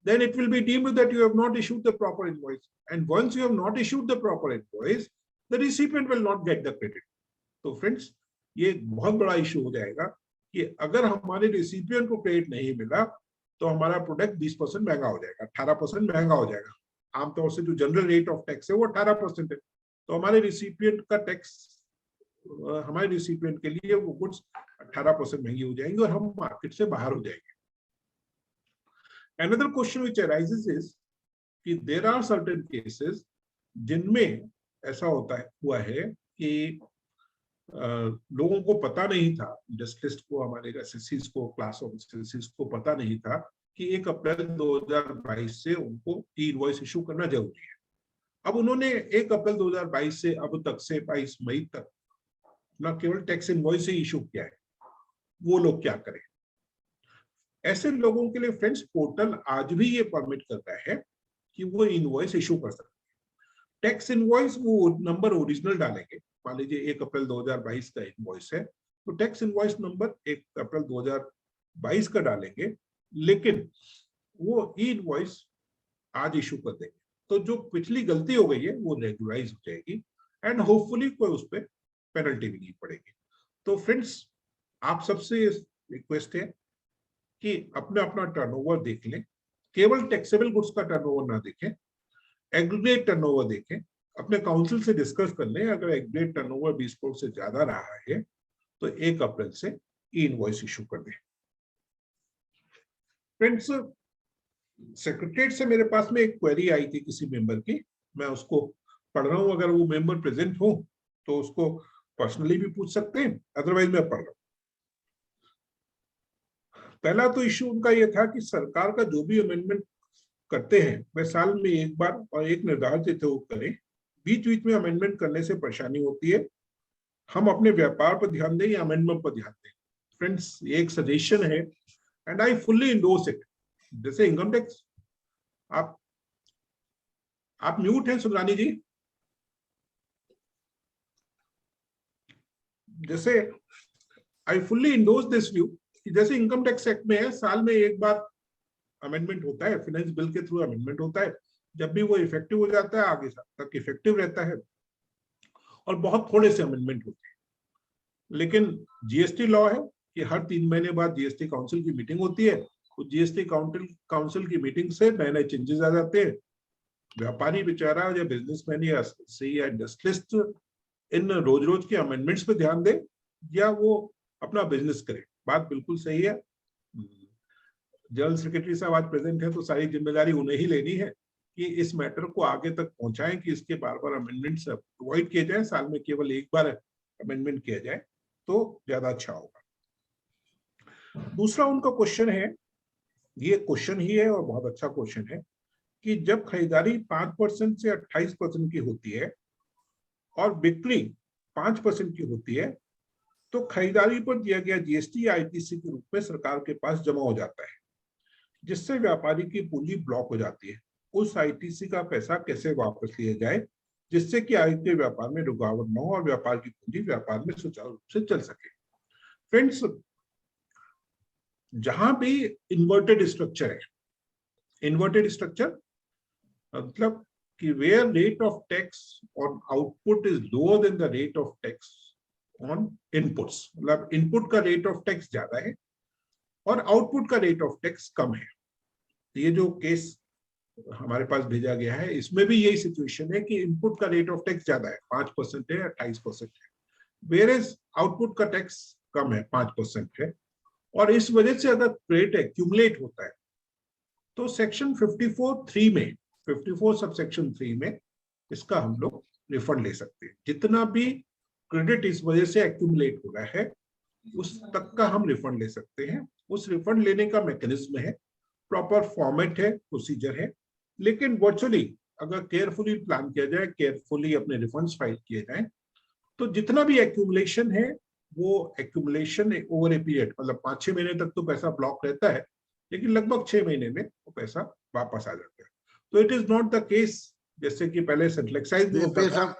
then it will be deemed that you have not issued the proper invoice, and once you have not issued the proper invoice, the recipient will not get the credit. तो फ्रेंड्स, ये बहुत बड़ा इशू हो जाएगा कि अगर हमारे रिसिपिएंट को क्रेडिट नहीं मिला तो हमारा प्रोडक्ट 20% महंगा हो जाएगा, 18% महंगा हो जाएगा। आमतौर से जो जनरल रेट ऑफ टैक्स है वो 18% है, तो हमारे रिसिपिएंट का टैक्स, हमारे रिसिपिएंट के लिए वो गुड्स 18% महंगी हो जाएंगी और हम मार्केट से बाहर हो जाएंगे। Another question which arises is कि there are certain cases जिनमें ऐसा हुआ है कि लोगों को पता नहीं था, जस्टिस को, हमारे एसएससीज को, क्लास ऑफ एसएससीज को पता नहीं था कि 1 अप्रैल 2022 से उनको ई इनवॉइस इशू करना जरूरी है। अब उन्होंने 1 अप्रैल 2022 से अब तक से 22 मई तक न केवल टैक्स इनवॉइस ही इशू किया है, वो लोग क्या करें। ऐसे लोगों के लिए फ्रेंड्स पोर्टल आज भी ये परमिट करता है कि वो इनवॉइस इशू कर सकते हैं। टैक्स इनवॉइस वो नंबर ओरिजिनल डालेंगे, मान लीजिए 1 अप्रैल 2022 का इनवॉइस है तो टैक्स इनवॉइस नंबर 1 अप्रैल 2022 का डालेंगे, लेकिन वो ई इनवॉइस आज इशू कर देंगे। तो जो पिछली गलती हो गई है वो रेगुलराइज हो जाएगी एंड होपफुली कोई उस पर पेनल्टी भी नहीं पड़ेगी। तो फ्रेंड्स, आप सबसे रिक्वेस्ट है कि अपना अपना टर्नओवर देख लें, केवल टैक्सेबल गुड्स का टर्नओवर ना देखें, एग्रीगेट टर्नओवर देखें, अपने काउंसिल से डिस्कस कर लें। अगर एग्रीगेट टर्नओवर 20 करोड़ से ज्यादा रहा है तो 1 अप्रैल से ई इनवॉइस इशू कर दें। फ्रेंड्स, सेक्रेटरीट से मेरे पास में एक क्वेरी आई थी किसी मेंबर की, मैं उसको पढ़ रहा हूं। अगर वो मेंबर प्रेजेंट हो तो उसको पर्सनली भी पूछ सकते हैं, अदरवाइज मैं पढ़ रहा हूं। पहला तो इश्यू उनका ये था कि सरकार का जो भी अमेंडमेंट करते हैं वह साल में एक बार और एक निर्धारित तिथि को करें। बीच बीच में अमेंडमेंट करने से परेशानी होती है। हम अपने व्यापार पर ध्यान दें या अमेंडमेंट पर ध्यान दें। फ्रेंड्स, ये एक सजेशन है and I fully endorse it. जैसे इनकम टैक्स, आप म्यूट हैं सुब्रानी जी। जैसे I fully endorse this view, जैसे इनकम टैक्स एक्ट में है, साल में एक बार अमेंडमेंट होता है, फाइनेंस बिल के थ्रू अमेंडमेंट होता है। जब भी वो इफेक्टिव हो जाता है आगे तक इफेक्टिव रहता है और बहुत थोड़े से अमेंडमेंट होते हैं। लेकिन जीएसटी लॉ है कि हर 3 महीने बाद जीएसटी काउंसिल की मीटिंग होती है। तो जीएसटी काउंसिल की मीटिंग से नए नए चेंजेस आ जाते हैं। व्यापारी बेचारा या बिजनेसमैन या सही या इंडस्ट्रियलिस्ट इन रोज रोज के अमेंडमेंट्स पे ध्यान दे या वो अपना बिजनेस करे। बात बिल्कुल सही है। जनरल सेक्रेटरी साहब आज प्रेजेंट है तो सारी जिम्मेदारी उन्हें ही लेनी है कि इस मैटर को आगे तक पहुंचाएं कि इसके बार बार अमेंडमेंट्स अवॉइड किए जाए, साल में केवल एक बार अमेंडमेंट किया जाए तो ज्यादा अच्छा होगा। दूसरा उनका क्वेश्चन है, ये क्वेश्चन ही है और बहुत अच्छा क्वेश्चन है, कि जब खरीदारी 5% से 28% की होती है और बिक्री 5% की होती है तो खरीदारी पर दिया गया जीएसटी आईटीसी के रूप में सरकार के पास जमा हो जाता है, जिससे व्यापारी की पूंजी ब्लॉक हो जाती है। उस आईटीसी का पैसा कैसे वापस लिया जाए जिससे कि आगे के व्यापार में रुकावट न हो और व्यापार की पूंजी व्यापार में सुचारू रूप से चल सके। फ्रेंड्स, जहां भी इन्वर्टेड स्ट्रक्चर है, इन्वर्टेड स्ट्रक्चर मतलब कि where rate of tax on output is lower than the rate of tax on inputs, मतलब इनपुट का रेट ऑफ टैक्स ज्यादा है और आउटपुट का रेट ऑफ टैक्स कम है। ये जो केस हमारे पास भेजा गया है इसमें भी यही सिचुएशन है कि इनपुट का रेट ऑफ टैक्स ज्यादा है, 5% है, 28% है, वेयरएज आउटपुट का टैक्स कम है, 5% है। और इस वजह से अगर क्रेडिट एक्यूमुलेट होता है तो सेक्शन 54(3) में, 54 सब सेक्शन 3 में इसका हम लोग रिफंड ले सकते हैं। जितना भी क्रेडिट इस वजह से एक्यूमुलेट हो रहा है उस तक का हम रिफंड ले सकते हैं। उस रिफंड लेने का मैकेनिज्म है, प्रॉपर फॉर्मेट है, प्रोसीजर है। लेकिन वर्चुअली अगर केयरफुली प्लान किया जाए, केयरफुली अपने रिफंड्स फाइल किए जाए तो जितना भी एक्यूमुलेशन है वो एक्यूमुलेशन ओवर ए पीरियड, मतलब 5-6 महीने तक तो पैसा ब्लॉक रहता है लेकिन लगभग 6 महीने में वो पैसा वापस आ जाता है। तो it is not the case जैसे कि पहले सेंट्रल एक्साइज में होता था।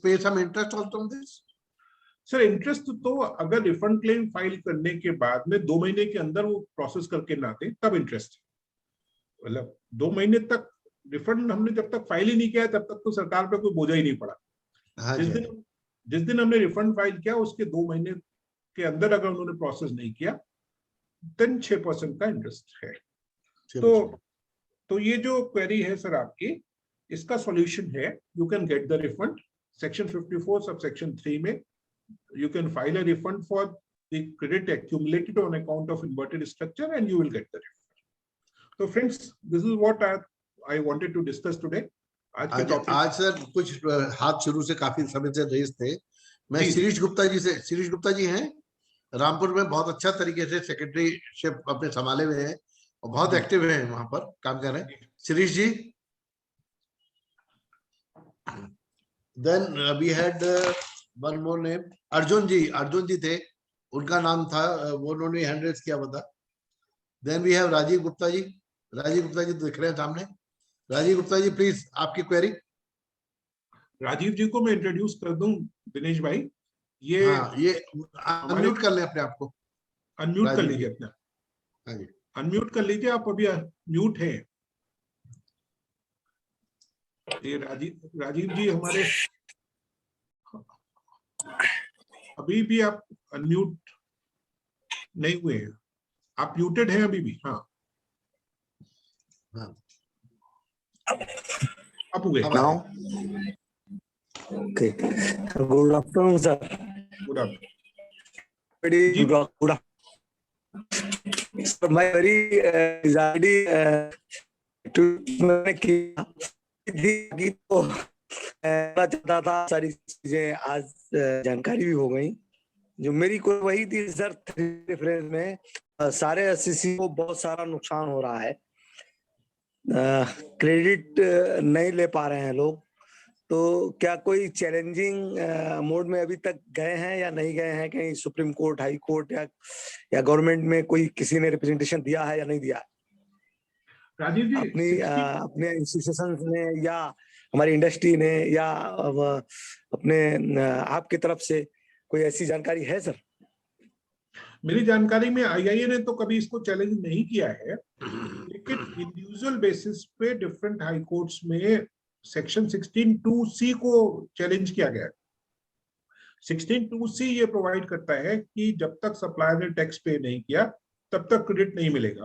Pay some interest also on this? Sir, interest तो अगर रिफंड क्लेम फाइल करने के बाद में 2 महीने के अंदर वो प्रोसेस करके ना दे तब इंटरेस्ट, मतलब 2 महीने तक रिफंड हमने जब तक फाइल ही नहीं किया तब तक तो सरकार पे कोई बोझा ही नहीं पड़ा। जिस दिन हमने रिफंड फाइल किया उसके 2 महीने के अंदर अगर उन्होंने प्रोसेस नहीं किया देन 6% का इंटरेस्ट है। तो ये जो क्वेरी है सर आपकी, इसका सॉल्यूशन है, you can get the refund. Section 54 sub section 3 में you can file a refund for the credit accumulated on account of inverted structure and you will get the refund. So friends, this is what I wanted to discuss today. आज सर कुछ हाथ शुरू से काफी समय से रेस थे। मैं शिरीष गुप्ता जी से, शिरीष गुप्ता जी हैं रामपुर में, बहुत अच्छा तरीके से सेक्रेटरीशिप अपने संभाले हुए हैं और बहुत एक्टिव हैं, वहां पर काम कर रहे हैं। शिरीष जी, then we had one more name, Arjun जी थे, उनका नाम था, वो उन्होंने हैंड रेज किया बता। Then we have Rajeev Gupta ji दिख रहे हैं सामने। राजीव गुप्ता जी प्लीज, आपकी क्वेरी। राजीव जी को मैं इंट्रोड्यूस कर दूं दिनेश भाई। ये अनम्यूट कर ले अपने आप को, अनम्यूट कर लीजिए अपना। हाँ जी, अनम्यूट कर लीजिए, आप अभी म्यूट हैं। ये राजीव जी हमारे अभी भी आप अनम्यूट नहीं हुए हैं। आप म्यूटेड हैं अभी भी। हाँ हाँ आप हुए। Now Okay. Good afternoon, sir. Good afternoon Very जी। good. Sir, my very anxiety to मैंने किया थी तो मैं चाहता था सारी चीजें आज जानकारी भी हो गई। जो मेरी कोई वही थी सर, रेफरेंस में सारे एससीसी को बहुत सारा नुकसान हो रहा है, क्रेडिट नहीं ले पा रहे हैं लोग। तो क्या कोई चैलेंजिंग मोड में अभी तक गए हैं या नहीं गए हैं, कहीं सुप्रीम कोर्ट, हाई कोर्ट या गवर्नमेंट में कोई किसी ने रिप्रेजेंटेशन दिया है या नहीं दिया? राजीव जी, अपने इंस्टीट्यूशन ने या हमारी इंडस्ट्री ने या अपने आपकी तरफ से कोई ऐसी जानकारी है सर? मेरी जानकारी में आईआईए ने तो कभी इसको चैलेंज नहीं किया है, लेकिन इंडिविजुअल बेसिस पे डिफरेंट हाई कोर्ट्स में सेक्शन 16(2)(c) को चैलेंज किया गया है। 16(2)(c) ये प्रोवाइड करता है कि जब तक सप्लायर ने टैक्स पे नहीं किया तब तक क्रेडिट नहीं मिलेगा।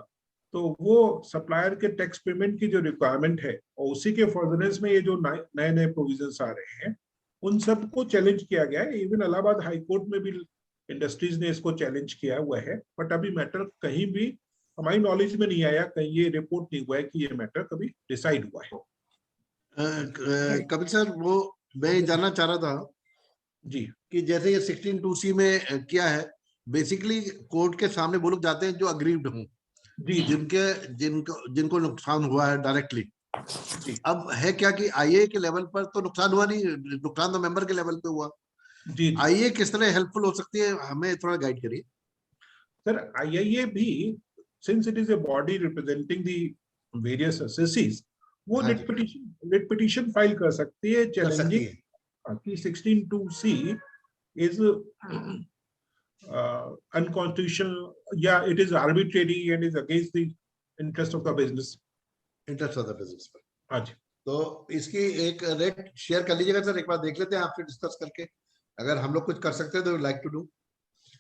तो वो सप्लायर के टैक्स पेमेंट की जो रिक्वायरमेंट है और उसी के फर्दरेंस में ये जो नए नए प्रोविजंस आ रहे हैं उन सब को चैलेंज किया गया है। इवन इलाहाबाद हाई कोर्ट में भी इंडस्ट्रीज ने इसको चैलेंज किया हुआ है, बट अभी मैटर कहीं भी हमारी नॉलेज में नहीं आया, कहीं ये रिपोर्ट नहीं हुआ है कि ये मैटर कभी डिसाइड हुआ है। कपिल सर, वो मैं जानना चाह रहा था जी कि जैसे ये 16(2)(c) में किया है, बेसिकली कोर्ट के सामने वो लोग जाते हैं जो अग्रीव्ड हों, जी जिनको नुकसान हुआ है डायरेक्टली। अब है क्या कि आईए के लेवल पर तो नुकसान हुआ नहीं, नुकसान तो मेंबर के लेवल पे हुआ। जी आईए किस तरह हेल्पफुल हो सकती है, हमें थोड़ा गाइड करिए सर। आईआईए भी since it is a body representing the various एसएससीज, वो रिट पिटीशन फाइल कर सकती है चैलेंजिंग कि 16(2)(c) is unconstitutional या it is arbitrary and is against the interest of the business. हाँ जी। तो इसकी एक रेट शेयर कर लीजिएगा सर, एक बार देख लेते हैं आपसे डिस्कस करके, अगर हम लोग कुछ कर सकते हैं तो लाइक टू डू।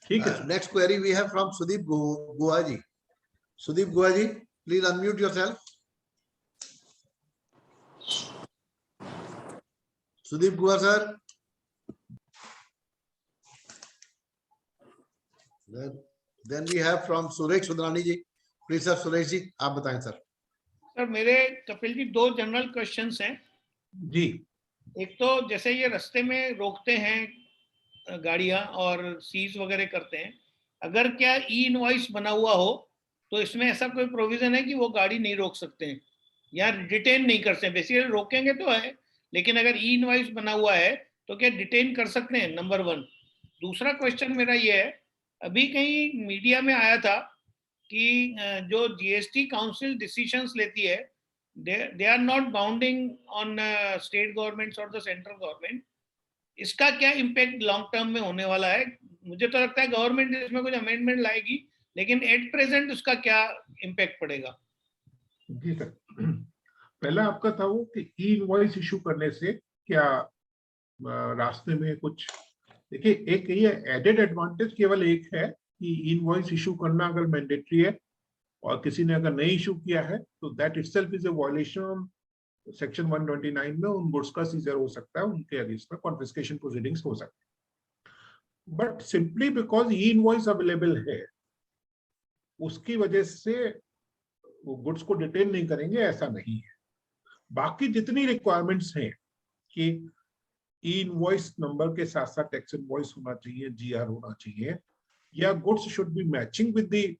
ठीक है। Next query we have from Sudeep Guha ji. Sudeep Guha ji, please unmute yourself. Sudeep Guha sir. Then we have from Suresh Sudrani ji. Please sir, Suresh ji आप बताएं सर। सर मेरे कपिल जी 2 जनरल क्वेश्चंस हैं जी। एक तो जैसे ये रास्ते में रोकते हैं गाड़ियां और सीज वगैरह करते हैं, अगर क्या ई इनवॉइस बना हुआ हो तो इसमें ऐसा कोई प्रोविजन है कि वो गाड़ी नहीं रोक सकते हैं या डिटेन नहीं कर सकते? बेसिकली रोकेंगे तो है, लेकिन अगर ई इनवॉइस बना हुआ है तो क्या डिटेन कर सकते हैं? नंबर 1। दूसरा क्वेश्चन मेरा ये है, अभी कहीं मीडिया में आया था कि जो जीएसटी काउंसिल डिसीजंस लेती है, they are not bounding on state governments और द सेंट्रल गवर्नमेंट। इसका क्या इम्पैक्ट लॉन्ग टर्म में होने वाला है? मुझे तो लगता है गवर्नमेंट इसमें कुछ अमेंडमेंट लाएगी, लेकिन एट प्रेजेंट उसका क्या इम्पैक्ट पड़ेगा? जी सर, पहला आपका था वो कि ई इनवॉइस इशू करने से क्या रास्ते में कुछ, देखिए एक ये एडेड एडवांटेज केवल एक है कि इनवॉइस इशू करना अगर मैंडेटरी है और किसी ने अगर नहीं इशू किया है तो that itself is a violation. Section 129 में उन गुड्स का सीजर हो सकता है, उनके अगेंस्ट में कॉन्फिस्केशन प्रोसीडिंग्स हो सकते हैं। But simply because E invoice available है उसकी वजह से वो गुड्स को डिटेन नहीं करेंगे, ऐसा नहीं है। बाकी जितनी रिक्वायरमेंट्स हैं कि ई इनवॉइस नंबर के साथ साथ टैक्स इनवॉइस होना चाहिए, जीआर होना चाहिए, या goods should be matching with the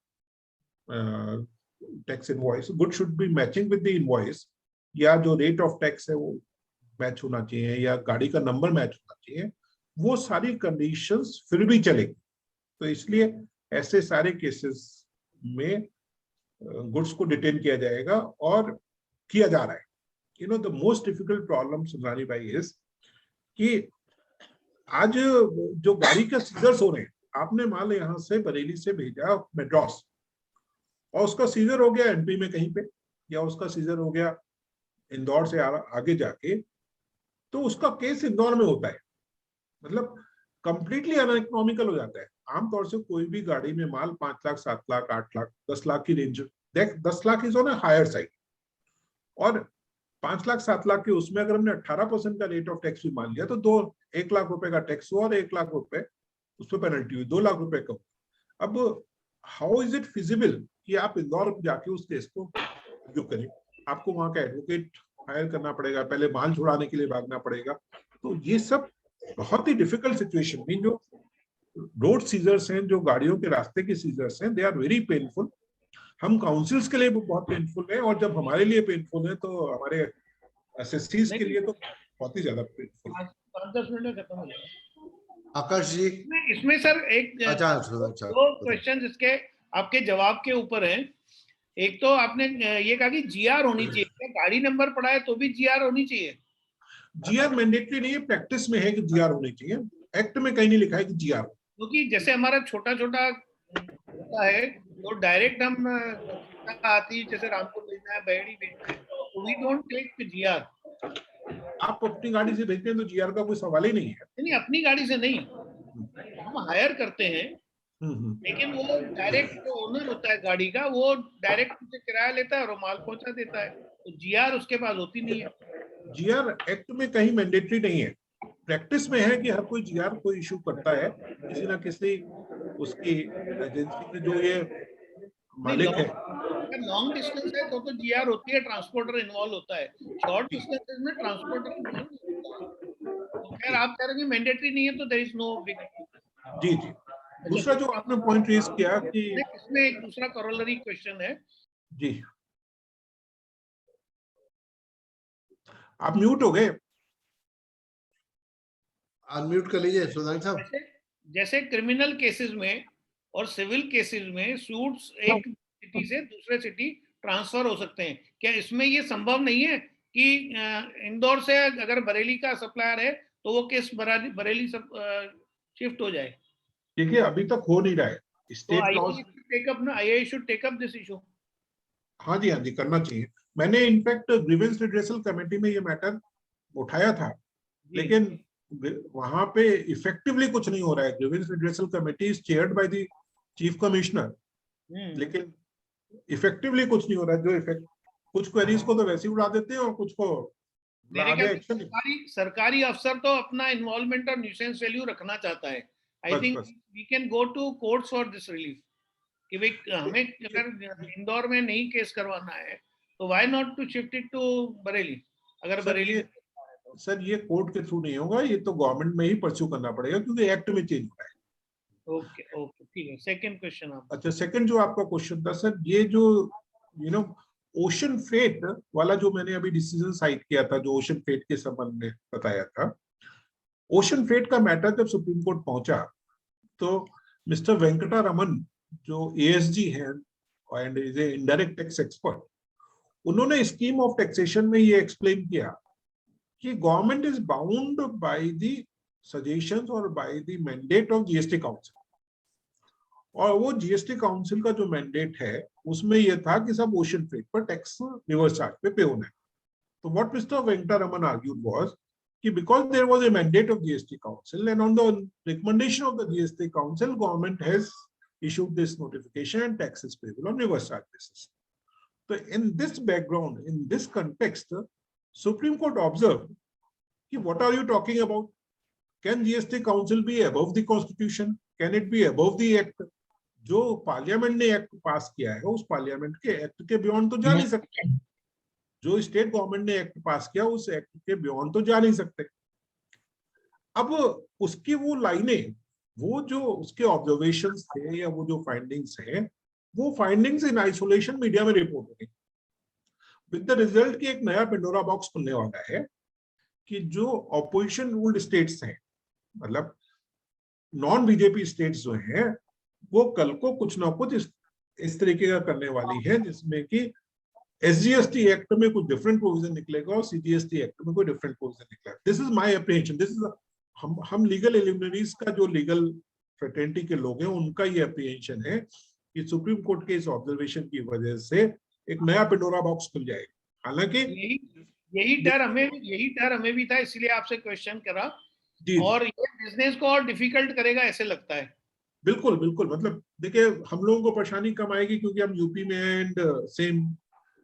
tax invoice, good should be matching with the invoice, या जो रेट ऑफ टैक्स है वो मैच होना चाहिए, या गाड़ी का नंबर मैच होना चाहिए, वो सारी कंडीशंस फिर भी चलेगी। तो इसलिए ऐसे सारे केसेस में गुड्स को डिटेन किया जाएगा और किया जा रहा है। You know the most difficult problem Sundrani भाई इज कि आज जो गाड़ी के सीजर्स हो रहे हैं, आपने माल यहाँ से बरेली से भेजा मेड्रास और उसका सीजर हो गया एमपी में कहीं पे, या उसका सीजर हो गया इंदौर से आगे जाके, तो उसका केस इंदौर में होता है। मतलब कंप्लीटली अनइकोनॉमिकल हो जाता है। आमतौर से कोई भी गाड़ी में माल 5 लाख, 7 लाख, 8 लाख, 10 लाख की range, 10 lakh is on a higher side, और 5 लाख 7 लाख के उसमें अगर हमने 18% का रेट ऑफ टैक्स भी मान लिया तो 1 लाख रुपए का टैक्स हुआ और 1 लाख रुपए उस पर पेनल्टी हुई, 2 लाख रुपए कम। अब हाउ इज इट फिजिबल कि आप इंदौर जाके उस केस को जो करें, आपको वहां का एडवोकेट हायर करना पड़ेगा, पहले माल छुड़ाने के लिए भागना पड़ेगा। तो ये सब बहुत ही डिफिकल्ट सिचुएशन में, जो रोड सीजर्स हैं, जो गाड़ियों के रास्ते के सीजर्स हैं, दे आर वेरी पेनफुल। हम काउंसिल्स के लिए भी बहुत पेनफुल है, और जब हमारे लिए पेनफुल है तो हमारे एसएससीज के लिए तो बहुत ही ज्यादा पेनफुल। 5-10 मिनट में खत्म हो जाएगा। आकाश जी, इसमें सर एक अच्छा, दो क्वेश्चन इसके आपके जवाब के ऊपर हैं। एक तो आपने ये कहा कि जीआर होनी चाहिए, क्या गाड़ी नंबर पड़ा है तो भी जीआर होनी चाहिए? जीआर मैंडेटरी नहीं है, प्रैक्टिस में है कि जीआर होनी चाहिए, एक्ट में कहीं नहीं लिखा है कि जीआर। क्योंकि जैसे हमारा छोटा छोटा होता है तो डायरेक्ट हम आती है, जैसे रामपुर भेजना है, बहेड़ी भेजना है, तो वी डोंट टेक जीआर। आप अपनी गाड़ी से भेजते हैं तो जीआर का कोई सवाल ही नहीं है। नहीं, अपनी गाड़ी से नहीं, हम हायर करते हैं, लेकिन वो डायरेक्ट जो ओनर होता है गाड़ी का, वो डायरेक्ट उसे किराया लेता है और माल पहुंचा देता है, तो जीआर उसके पास होती नहीं है। जीआर एक्ट में कहीं मैंडेटरी नहीं है, प्रैक्टिस में है कि हर कोई जीआर कोई इशू करता है, किसी ना किसी उसकी एजेंसी के जो ये मालिक है। लॉन्ग डिस्टेंस है तो जीआर होती है, ट्रांसपोर्टर इन्वॉल्व होता है। शॉर्ट डिस्टेंसेस में ट्रांसपोर्टर इन्वॉल्व नहीं होता है। तो खैर आप कह रहे हैं मैंडेटरी नहीं है तो देयर इज नो बिग। जी जी। दूसरा जो आपने पॉइंट रेज किया कि इसमें एक दूसरा कॉरोलरी क्वेश्चन है जी, आप म्यूट हो गए, अनम्यूट कर लीजिए सुधांशु साहब। जैसे क्रिमिनल केसेस में और सिविल केसेस में सूट्स एक सिटी से दूसरे सिटी ट्रांसफर हो सकते हैं, क्या इसमें ये संभव नहीं है कि इंदौर से अगर बरेली का सप्लायर है तो वो केस बरेली शिफ्ट हो जाए? देखिए अभी तक हो नहीं रहा है, state laws IAI should take up this issue. हाँ जी करना चाहिए। मैंने इनफैक्ट ग्रीवेंस रिड्रेसल कमेटी में ये मैटर उठाया था, लेकिन वहां पे इफेक्टिवली कुछ नहीं हो रहा है। Grievance redressal committee is chaired by the chief commissioner, लेकिन इफेक्टिवली कुछ नहीं हो रहा है। जो इफेक्ट, कुछ क्वेरीज को तो वैसे ही उड़ा देते हैं और कुछ को सरकारी अफसर तो अपना इन्वॉल्वमेंट और न्यूसेंस वैल्यू रखना चाहता है। I think we can go to courts for this relief कि भाई हमें अगर इंदौर में नहीं केस करवाना है तो why not to shift it to Bareilly? अगर बरेली सर ये कोर्ट के थ्रू नहीं होगा, ये तो गवर्नमेंट में ही परस्यू करना पड़ेगा क्योंकि एक्ट में चेंज हो रहा है। ओके ठीक है। सेकंड क्वेश्चन आप। अच्छा, सेकंड जो आपका क्वेश्चन था सर, ये जो ओशन फेट वाला जो मैंने अभी डिसीजन साइट किया था, जो ओशन फेट के संबंध में बताया था, ओशन फेट का मैटर जब सुप्रीम कोर्ट पहुंचा तो मिस्टर वेंकटा रमन जो एएसजी हैं and is a indirect tax expert, उन्होंने स्कीम ऑफ टैक्सेशन में ये एक्सप्लेन किया कि government is bound by the suggestions और by the mandate of GST council, और वो जीएसटी काउंसिल का जो मैंडेट है उसमें ये था कि सब ओशन फ्रेट पर टैक्स रिवर्स चार्ज पे होना है। तो what mister Venkata Raman argued was कि because there was a mandate of GST council and on the recommendation of the GST council, government has issued this notification and tax is payable on reverse charge basis. So in this background, in this context, Supreme Court observed कि what are you talking about? Can GST council be above the constitution? Can it be above the act? जो पार्लियामेंट ने एक्ट पास किया है उस पार्लियामेंट के एक्ट के बियॉन्ड तो जा नहीं सकते। जो स्टेट गवर्नमेंट ने एक्ट पास किया उस एक्ट के बियॉन्ड तो जा नहीं सकते। अब उसकी वो लाइनें, वो जो उसके ऑब्जर्वेशंस थे या वो जो फाइंडिंग्स हैं, वो फाइंडिंग्स इन आइसोलेशन मीडिया में रिपोर्ट हो गई, विद द रिजल्ट कि एक नया पेंडोरा बॉक्स खुलने वाला है कि जो ऑपोजिशन रूल्ड स्टेट्स हैं, मतलब नॉन बीजेपी स्टेट्स जो हैं, वो कल को कुछ ना कुछ इस तरीके का करने वाली है जिसमें कि एसजीएसटी एक्ट में कुछ डिफरेंट प्रोविजन निकलेगा और सीजीएसटी एक्ट में कोई डिफरेंट प्रोविजन निकलेगा। This is my apprehension, this is हम लीगल एलिमिनरीज का जो लीगल फ्रेटर्निटी के लोग हैं उनका ये अप्रीहेंशन है कि सुप्रीम कोर्ट के इस ऑब्जर्वेशन की वजह से एक नया पेंडोरा बॉक्स खुल जाएगा। हालांकि यही डर हमें भी था, इसलिए आपसे क्वेश्चन करा जी और ये बिजनेस को और डिफिकल्ट करेगा ऐसे लगता है। बिल्कुल बिल्कुल, मतलब देखिए हम लोगों को परेशानी कम आएगी क्योंकि हम यूपी में एंड सेम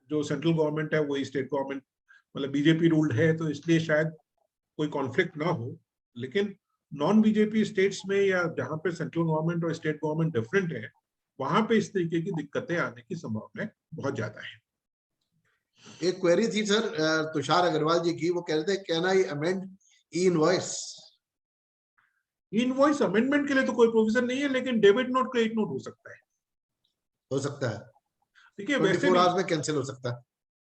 जो सेंट्रल गवर्नमेंट है वही स्टेट गवर्नमेंट, मतलब बीजेपी रूल्ड है, तो इसलिए शायद कोई कॉन्फ्लिक्ट ना हो। लेकिन नॉन बीजेपी स्टेट्स में या जहां पे सेंट्रल गवर्नमेंट और स्टेट गवर्नमेंट डिफरेंट है, वहां पे इस तरीके की दिक्कतें आने की संभावना बहुत ज्यादा है। एक क्वेरी थी सर तुषार अग्रवाल जी की, वो कह रहे थे can I amend E invoice? Invoice amendment के लिए तो कोई प्रोविजन नहीं है, लेकिन डेबिट नोट क्रेडिट नोट हो सकता है। हो सकता है, देखिए 24 वैसे आवर्स में कैंसिल हो सकता है।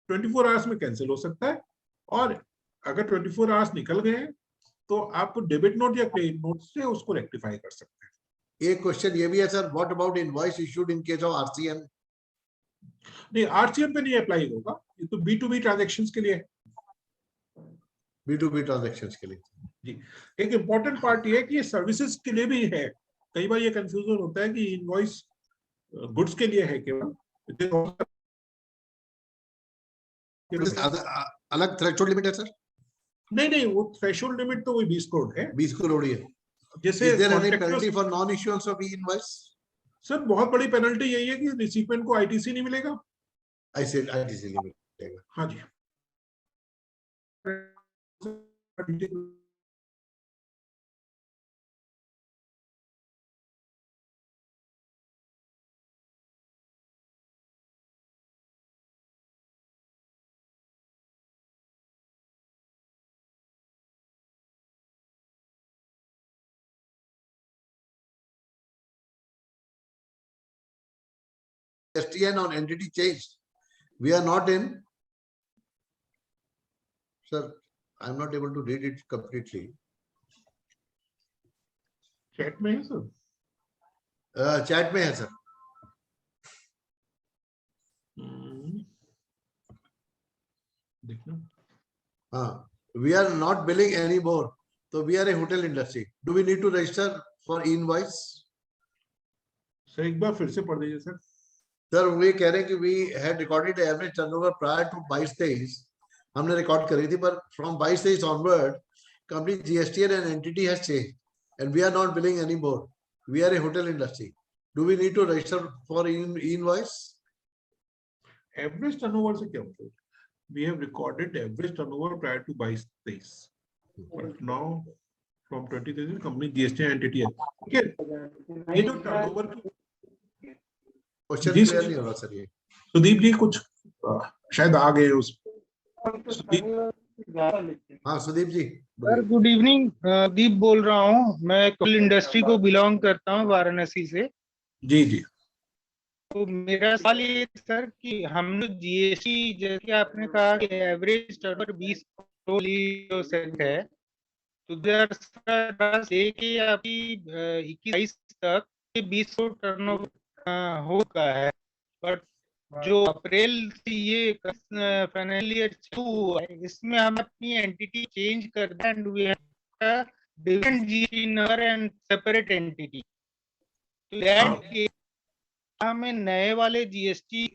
24 आवर्स में कैंसिल हो सकता है, और अगर 24 आवर्स निकल गए तो आप डेबिट नोट या क्रेडिट नोट से उसको रेक्टिफाई कर सकते हैं। एक क्वेश्चन ये भी है sir, what about invoice issued in case of RCM? नहीं, आरसीएम पे नहीं अप्लाई होगा, ये तो B2B ट्रांजैक्शंस के लिए है। B2B ट्रांजैक्शंस के लिए। जी, एक इम्पोर्टेंट पार्ट ये है कि ये सर्विसेज के लिए भी है। कई बार ये कंफ्यूजन होता है कि इनवॉइस गुड्स के लिए है केवल, अलग थ्रेशोल्ड लिमिट है सर? नहीं नहीं, वो थ्रेशोल्ड लिमिट तो वही 20 करोड़ है। 20 करोड़ ही है। जैसे Is there any contractors- penalty for non-issuance of e-invoice? Sir बहुत बड़ी पेनल्टी यही है कि रिसिपिएंट को आईटीसी नहीं मिलेगा। ITC नहीं मिलेगा। हाँ जी। STN on entity changed. We are not in. Sir, I'm not able to read it completely. Chat में है सर? चैट में है सर। देखना। हाँ, we are not billing anymore. So we are a hotel industry. Do we need to register for e-invoice? Sir एक बार फिर से पढ़ दीजिए सर। सर वे कह रहे हैं कि we had recorded average turnover prior to 22-23 हमने रिकॉर्ड करी थी, पर from 22-23 onward company GSTN and entity has changed and we are not billing anymore. We are a hotel industry. Do we need to register for e-invoice? Average turnover से क्या मतलब? We have recorded average turnover prior to 22-23, but now from 2023 company GST entity है। ठीक है, ये जो टर्नओवर क्वेश्चन क्लियर नहीं हो रहा सर ये। सुदीप जी कुछ शायद आ गए उस। हाँ सुदीप जी। सर गुड इवनिंग, दीप बोल रहा हूँ। मैं होटल इंडस्ट्री को बिलोंग करता हूँ वाराणसी से। जी जी। तो मेरा सवाल ये सर कि हम लोग जीएसटी, जैसे आपने कहा कि एवरेज टर्नओवर 20 करोड़ है, तो 2010 से कि अभी 21 तक 20 करोड़ टर्नओवर हो चुका है, बट जो अप्रैल से ये फाइनल ईयर हुआ है, इसमें हम अपनी एंटिटी चेंज कर दें and we have different GST number and separate entity. तो दैट हमें नए वाले जीएसटी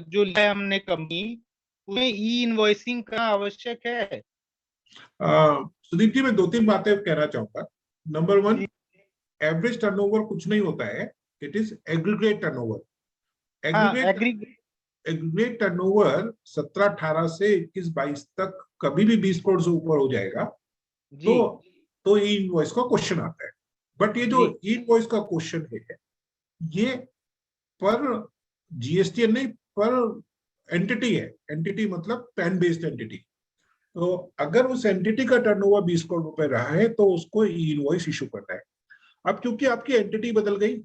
जो लिया हमने कंपनी, उसमें ई इनवॉइसिंग का आवश्यक है। सुदीप जी मैं 2-3 बातें कहना चाहूंगा। नंबर 1, एवरेज टर्नओवर कुछ नहीं होता है, it is aggregate turnover. Aggregate turnover 17-18 से 21-22 तक कभी भी 20 करोड़ से ऊपर हो जाएगा तो ई इनवॉइस का क्वेश्चन आता है। बट ये जो ई इनवॉइस का क्वेश्चन है ये पर जीएसटी नहीं, पर एंटिटी है। एंटिटी मतलब पैन बेस्ड एंटिटी। तो अगर उस एंटिटी का टर्नओवर 20 करोड़ रुपए रहा है तो उसको ई इनवॉइस इशू करना है। अब क्योंकि आपकी एंटिटी बदल गई,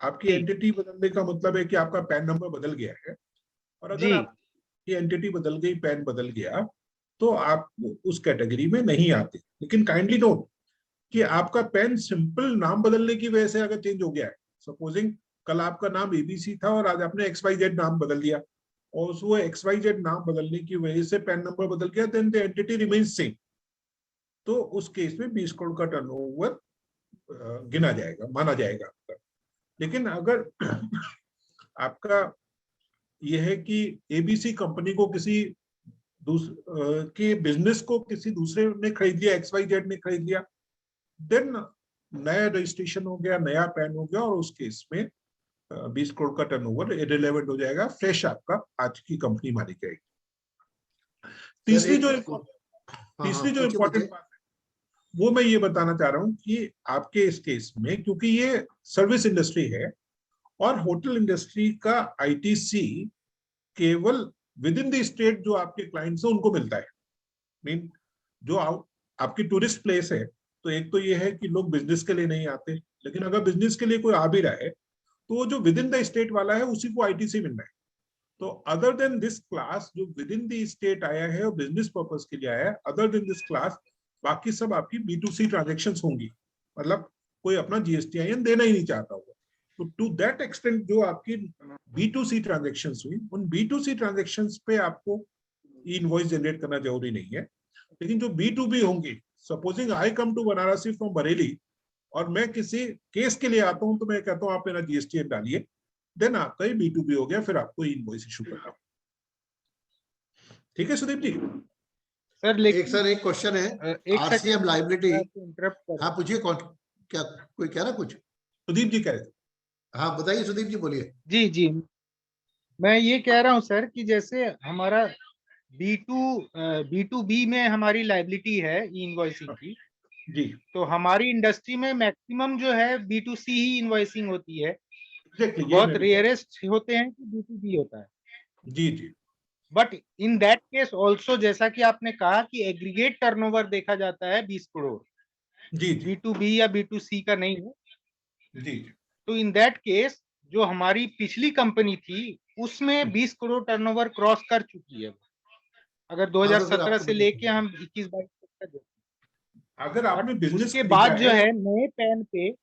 आपकी एंटिटी बदलने का मतलब है कि आपका पैन नंबर बदल गया है, और अगर आपकी एंटिटी बदल गई, पैन बदल गया, तो आप उस कैटेगरी में नहीं आते। लेकिन काइंडली नोट कि आपका पैन सिंपल नाम बदलने की वजह से अगर चेंज हो गया है, सपोजिंग कल आपका नाम एबीसी था और आज आपने XYZ नाम बदल दिया, और वो XYZ नाम बदलने की वजह से पैन नंबर बदल गया, then the entity remains same. तो उस केस में 20 करोड़ का टर्नओवर गिना जाएगा, माना जाएगा आपका। लेकिन अगर आपका यह है कि एबीसी कंपनी को किसी के बिजनेस को किसी दूसरे ने खरीद लिया, XYZ ने खरीद लिया, देन नया रजिस्ट्रेशन हो गया, नया पैन हो गया, और उस केस में 20 करोड़ का टर्नओवर इररिलेवेंट हो जाएगा, फ्रेश आपका आज की कंपनी मानी जाएगी। तीसरी जो इम्पोर्टेंट बात है वो मैं ये बताना चाह रहा हूं कि आपके इस केस में, क्योंकि ये सर्विस इंडस्ट्री है और होटल इंडस्ट्री का आईटीसी केवल विद इन द स्टेट जो आपके क्लाइंट्स हैं उनको मिलता है। मीन जो आपकी टूरिस्ट प्लेस है, तो एक तो ये है कि लोग बिजनेस के लिए नहीं आते, लेकिन अगर बिजनेस के लिए कोई आ भी रहा है तो वो जो विद इन द स्टेट वाला है उसी को आईटीसी मिल रहा है। तो अदर देन दिस क्लास जो विद इन द स्टेट आया है और बिजनेस पर्पस के लिए आया है, अदर देन दिस क्लास बाकी सब आपकी B2C ट्रांजेक्शन्स होंगी, मतलब कोई अपना GSTIN देना ही नहीं चाहता होगा। तो टू दैट एक्सटेंट जो आपकी B2C ट्रांजेक्शन्स हुई, उन B2C ट्रांजेक्शन्स पे आपको इनवॉइस जनरेट करना जरूरी नहीं है। लेकिन जो B2B होंगी, supposing I come to Varanasi from Bareilly और मैं किसी केस के लिए आता हूं, तो मैं कहता हूं आप मेरा GSTN डालिए, देन आपका ये B2B हो गया, फिर आपको इनवॉइस इशू करना। ठीक है सुदीप जी? सर एक क्वेश्चन है, आरसीएम लाइबिलिटी। हाँ पूछिए, कौन क्या कोई कह रहा कुछ? सुदीप जी कह रहे थे। हाँ बताइए सुदीप जी, बोलिए। जी मैं ये कह रहा हूँ सर कि जैसे हमारा B2B में हमारी लाइबिलिटी है इनवॉइसिंग की जी, तो हमारी इंडस्ट्री में मैक्सिमम जो है B2C ही इनवॉइसिंग होती है। exactly, बहुत रेयरेस्ट होते हैं कि B2B होता है। जी but in that case also, जैसा कि आपने कहा कि एग्रीगेट टर्नओवर देखा जाता है 20 करोड़, जी B2B या B2C का नहीं है। जी। तो इन दैट केस जो हमारी पिछली कंपनी थी उसमें 20 करोड़ टर्नओवर क्रॉस कर चुकी है, अगर 2017 से लेके हम 21-22 तक। अगर आपने बिजनेस के बाद जो है नए पैन पे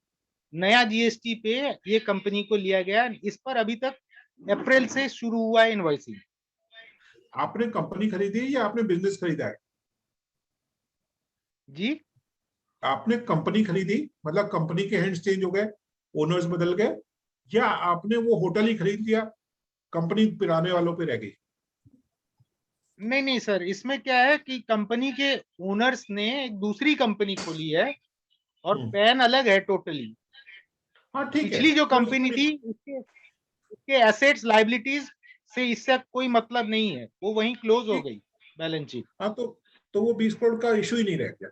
नया GST पे ये कंपनी को लिया गया, इस पर अभी तक अप्रैल से शुरू हुआ है इनवॉइसिंग। आपने कंपनी खरीदी है या आपने बिजनेस खरीदा है? जी, आपने कंपनी खरीदी, मतलब कंपनी के हैंड्स चेंज हो गए, ओनर्स बदल गए, या आपने वो होटल ही खरीद लिया, कंपनी पिराने वालों पे रह गई? नहीं सर, इसमें क्या है कि कंपनी के ओनर्स ने एक दूसरी कंपनी खोली है और पैन अलग है टोटली। हाँ ठीक है। पिछली जो कंपनी थी उसके एसेट्स लायबिलिटीज से इससे कोई मतलब नहीं है, वो वहीं क्लोज हो गई बैलेंस शीट। हाँ तो वो 20 करोड़ का इशू ही नहीं रह गया।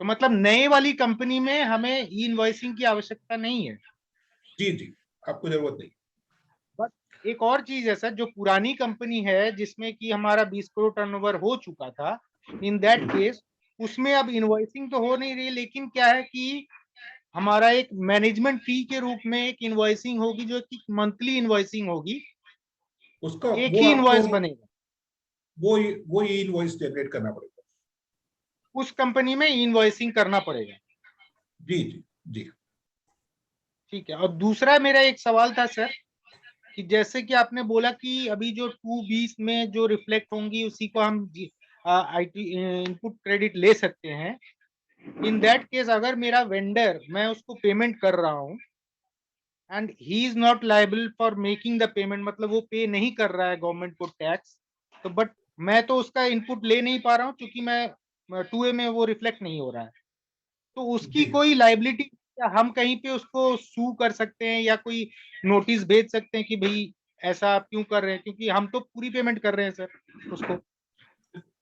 तो मतलब नए वाली कंपनी में हमें ई इनवॉइसिंग की आवश्यकता नहीं है। जी, आपको जरूरत नहीं। बट एक और चीज है सर, जो पुरानी कंपनी है जिसमें कि हमारा 20 करोड़ टर्नओवर हो चुका था, इन दैट केस उसमें अब इनवॉइसिंग तो हो नहीं रही, लेकिन क्या है कि हमारा एक मैनेजमेंट फी के रूप में एक इनवॉइसिंग होगी, जो कि मंथली इनवॉइसिंग होगी, उसका एक ही इनवॉइस बनेगा, वो इनवॉइस जनरेट करना पड़ेगा, उस कंपनी में इनवॉइसिंग करना पड़ेगा। जी। ठीक है। और दूसरा मेरा एक सवाल था सर कि जैसे कि आपने बोला कि अभी जो 220 में जो रिफ्लेक्ट होंगी उसी को हम IT इनपुट क्रेडिट ले सकते हैं। इन दैट केस अगर मेरा वेंडर, मैं उसको पेमेंट कर रहा हूँ and he is not liable for making the payment, मतलब वो पे नहीं कर रहा है गवर्नमेंट को टैक्स, तो बट मैं तो उसका इनपुट ले नहीं पा रहा हूँ क्योंकि मैं 2A में वो रिफ्लेक्ट नहीं हो रहा है, तो उसकी कोई लायबिलिटी, हम कहीं पे उसको सू कर सकते हैं या कोई नोटिस भेज सकते हैं कि भाई ऐसा आप क्यों कर रहे हैं, क्योंकि हम तो पूरी पेमेंट कर रहे हैं सर उसको।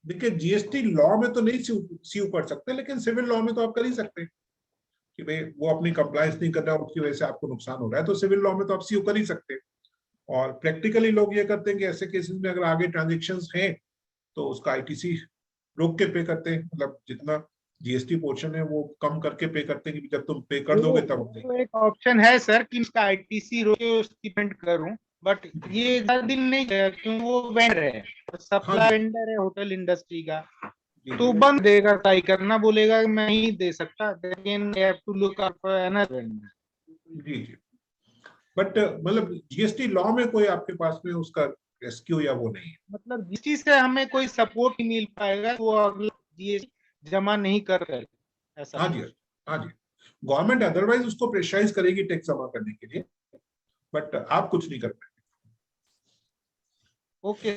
देखिए GST लॉ में तो नहीं सी कर सकते, लेकिन सिविल लॉ में तो आप कर ही सकते हैं कि भाई वो अपनी कंप्लायंस नहीं कर रहा, उसकी वजह से आपको नुकसान हो रहा है, तो सिविल लॉ में तो आप सी कर ही सकते हैं। और प्रैक्टिकली लोग ये करते हैं कि ऐसे केसेस में अगर आगे ट्रांजेक्शन्स हैं तो उसका ITC रोक के पे करते हैं, मतलब जितना GST पोर्शन है वो कम करके पे करते हैं कि जब तुम पे कर दोगे तब तो एक ऑप्शन है सर कि उसका ITC रोक के उसकी पेमेंट करूं, बट ये ज्यादा दिन नहीं जाएगा क्योंकि वो वेंडर है, सप्लाई वेंडर है होटल इंडस्ट्री का, तो बंद देगा, ट्राई करना बोलेगा मैं ही दे सकता, लेकिन have to look out for another vendor. जी बट मतलब GST लॉ में कोई आपके पास में उसका रेस्क्यू या वो नहीं है, मतलब जिस चीज से हमें कोई सपोर्ट नहीं मिल पाएगा वो अगला GST जमा नहीं कर रहे ऐसा। हाँ जी गवर्नमेंट अदरवाइज उसको प्रेशराइज करेगी टैक्स जमा करने के लिए, बट आप कुछ नहीं कर पाएंगे। Okay,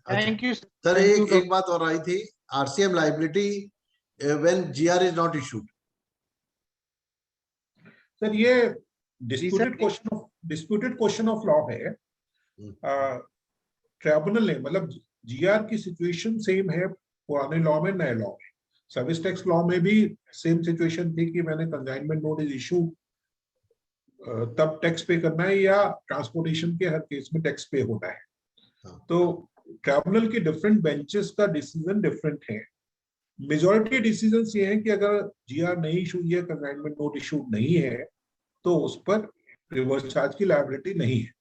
thank you sir. एक बात और आई थी, RCM liability when GR is not issued? Sir ये डिस्प्यूटेड क्वेश्चन ऑफ लॉ है। ट्रिब्यूनल ने मतलब जीआर की सिचुएशन सेम है पुराने लॉ में नए लॉ में। सर्विस टैक्स लॉ में भी सेम सिचुएशन थी कि मैंने कंसाइनमेंट नोट इज इशू तब टैक्स पे करना है या ट्रांसपोर्टेशन के हर केस में टैक्स पे होना है। तो ट्रिब्यूनल के डिफरेंट बेंचेस का डिसीजन डिफरेंट है। मेजॉरिटी डिसीजंस ये है कि अगर जीआर नहीं इशू हुई है, कंसाइनमेंट नोट इशू नहीं है, तो उस पर रिवर्स चार्ज की लायबिलिटी नहीं है।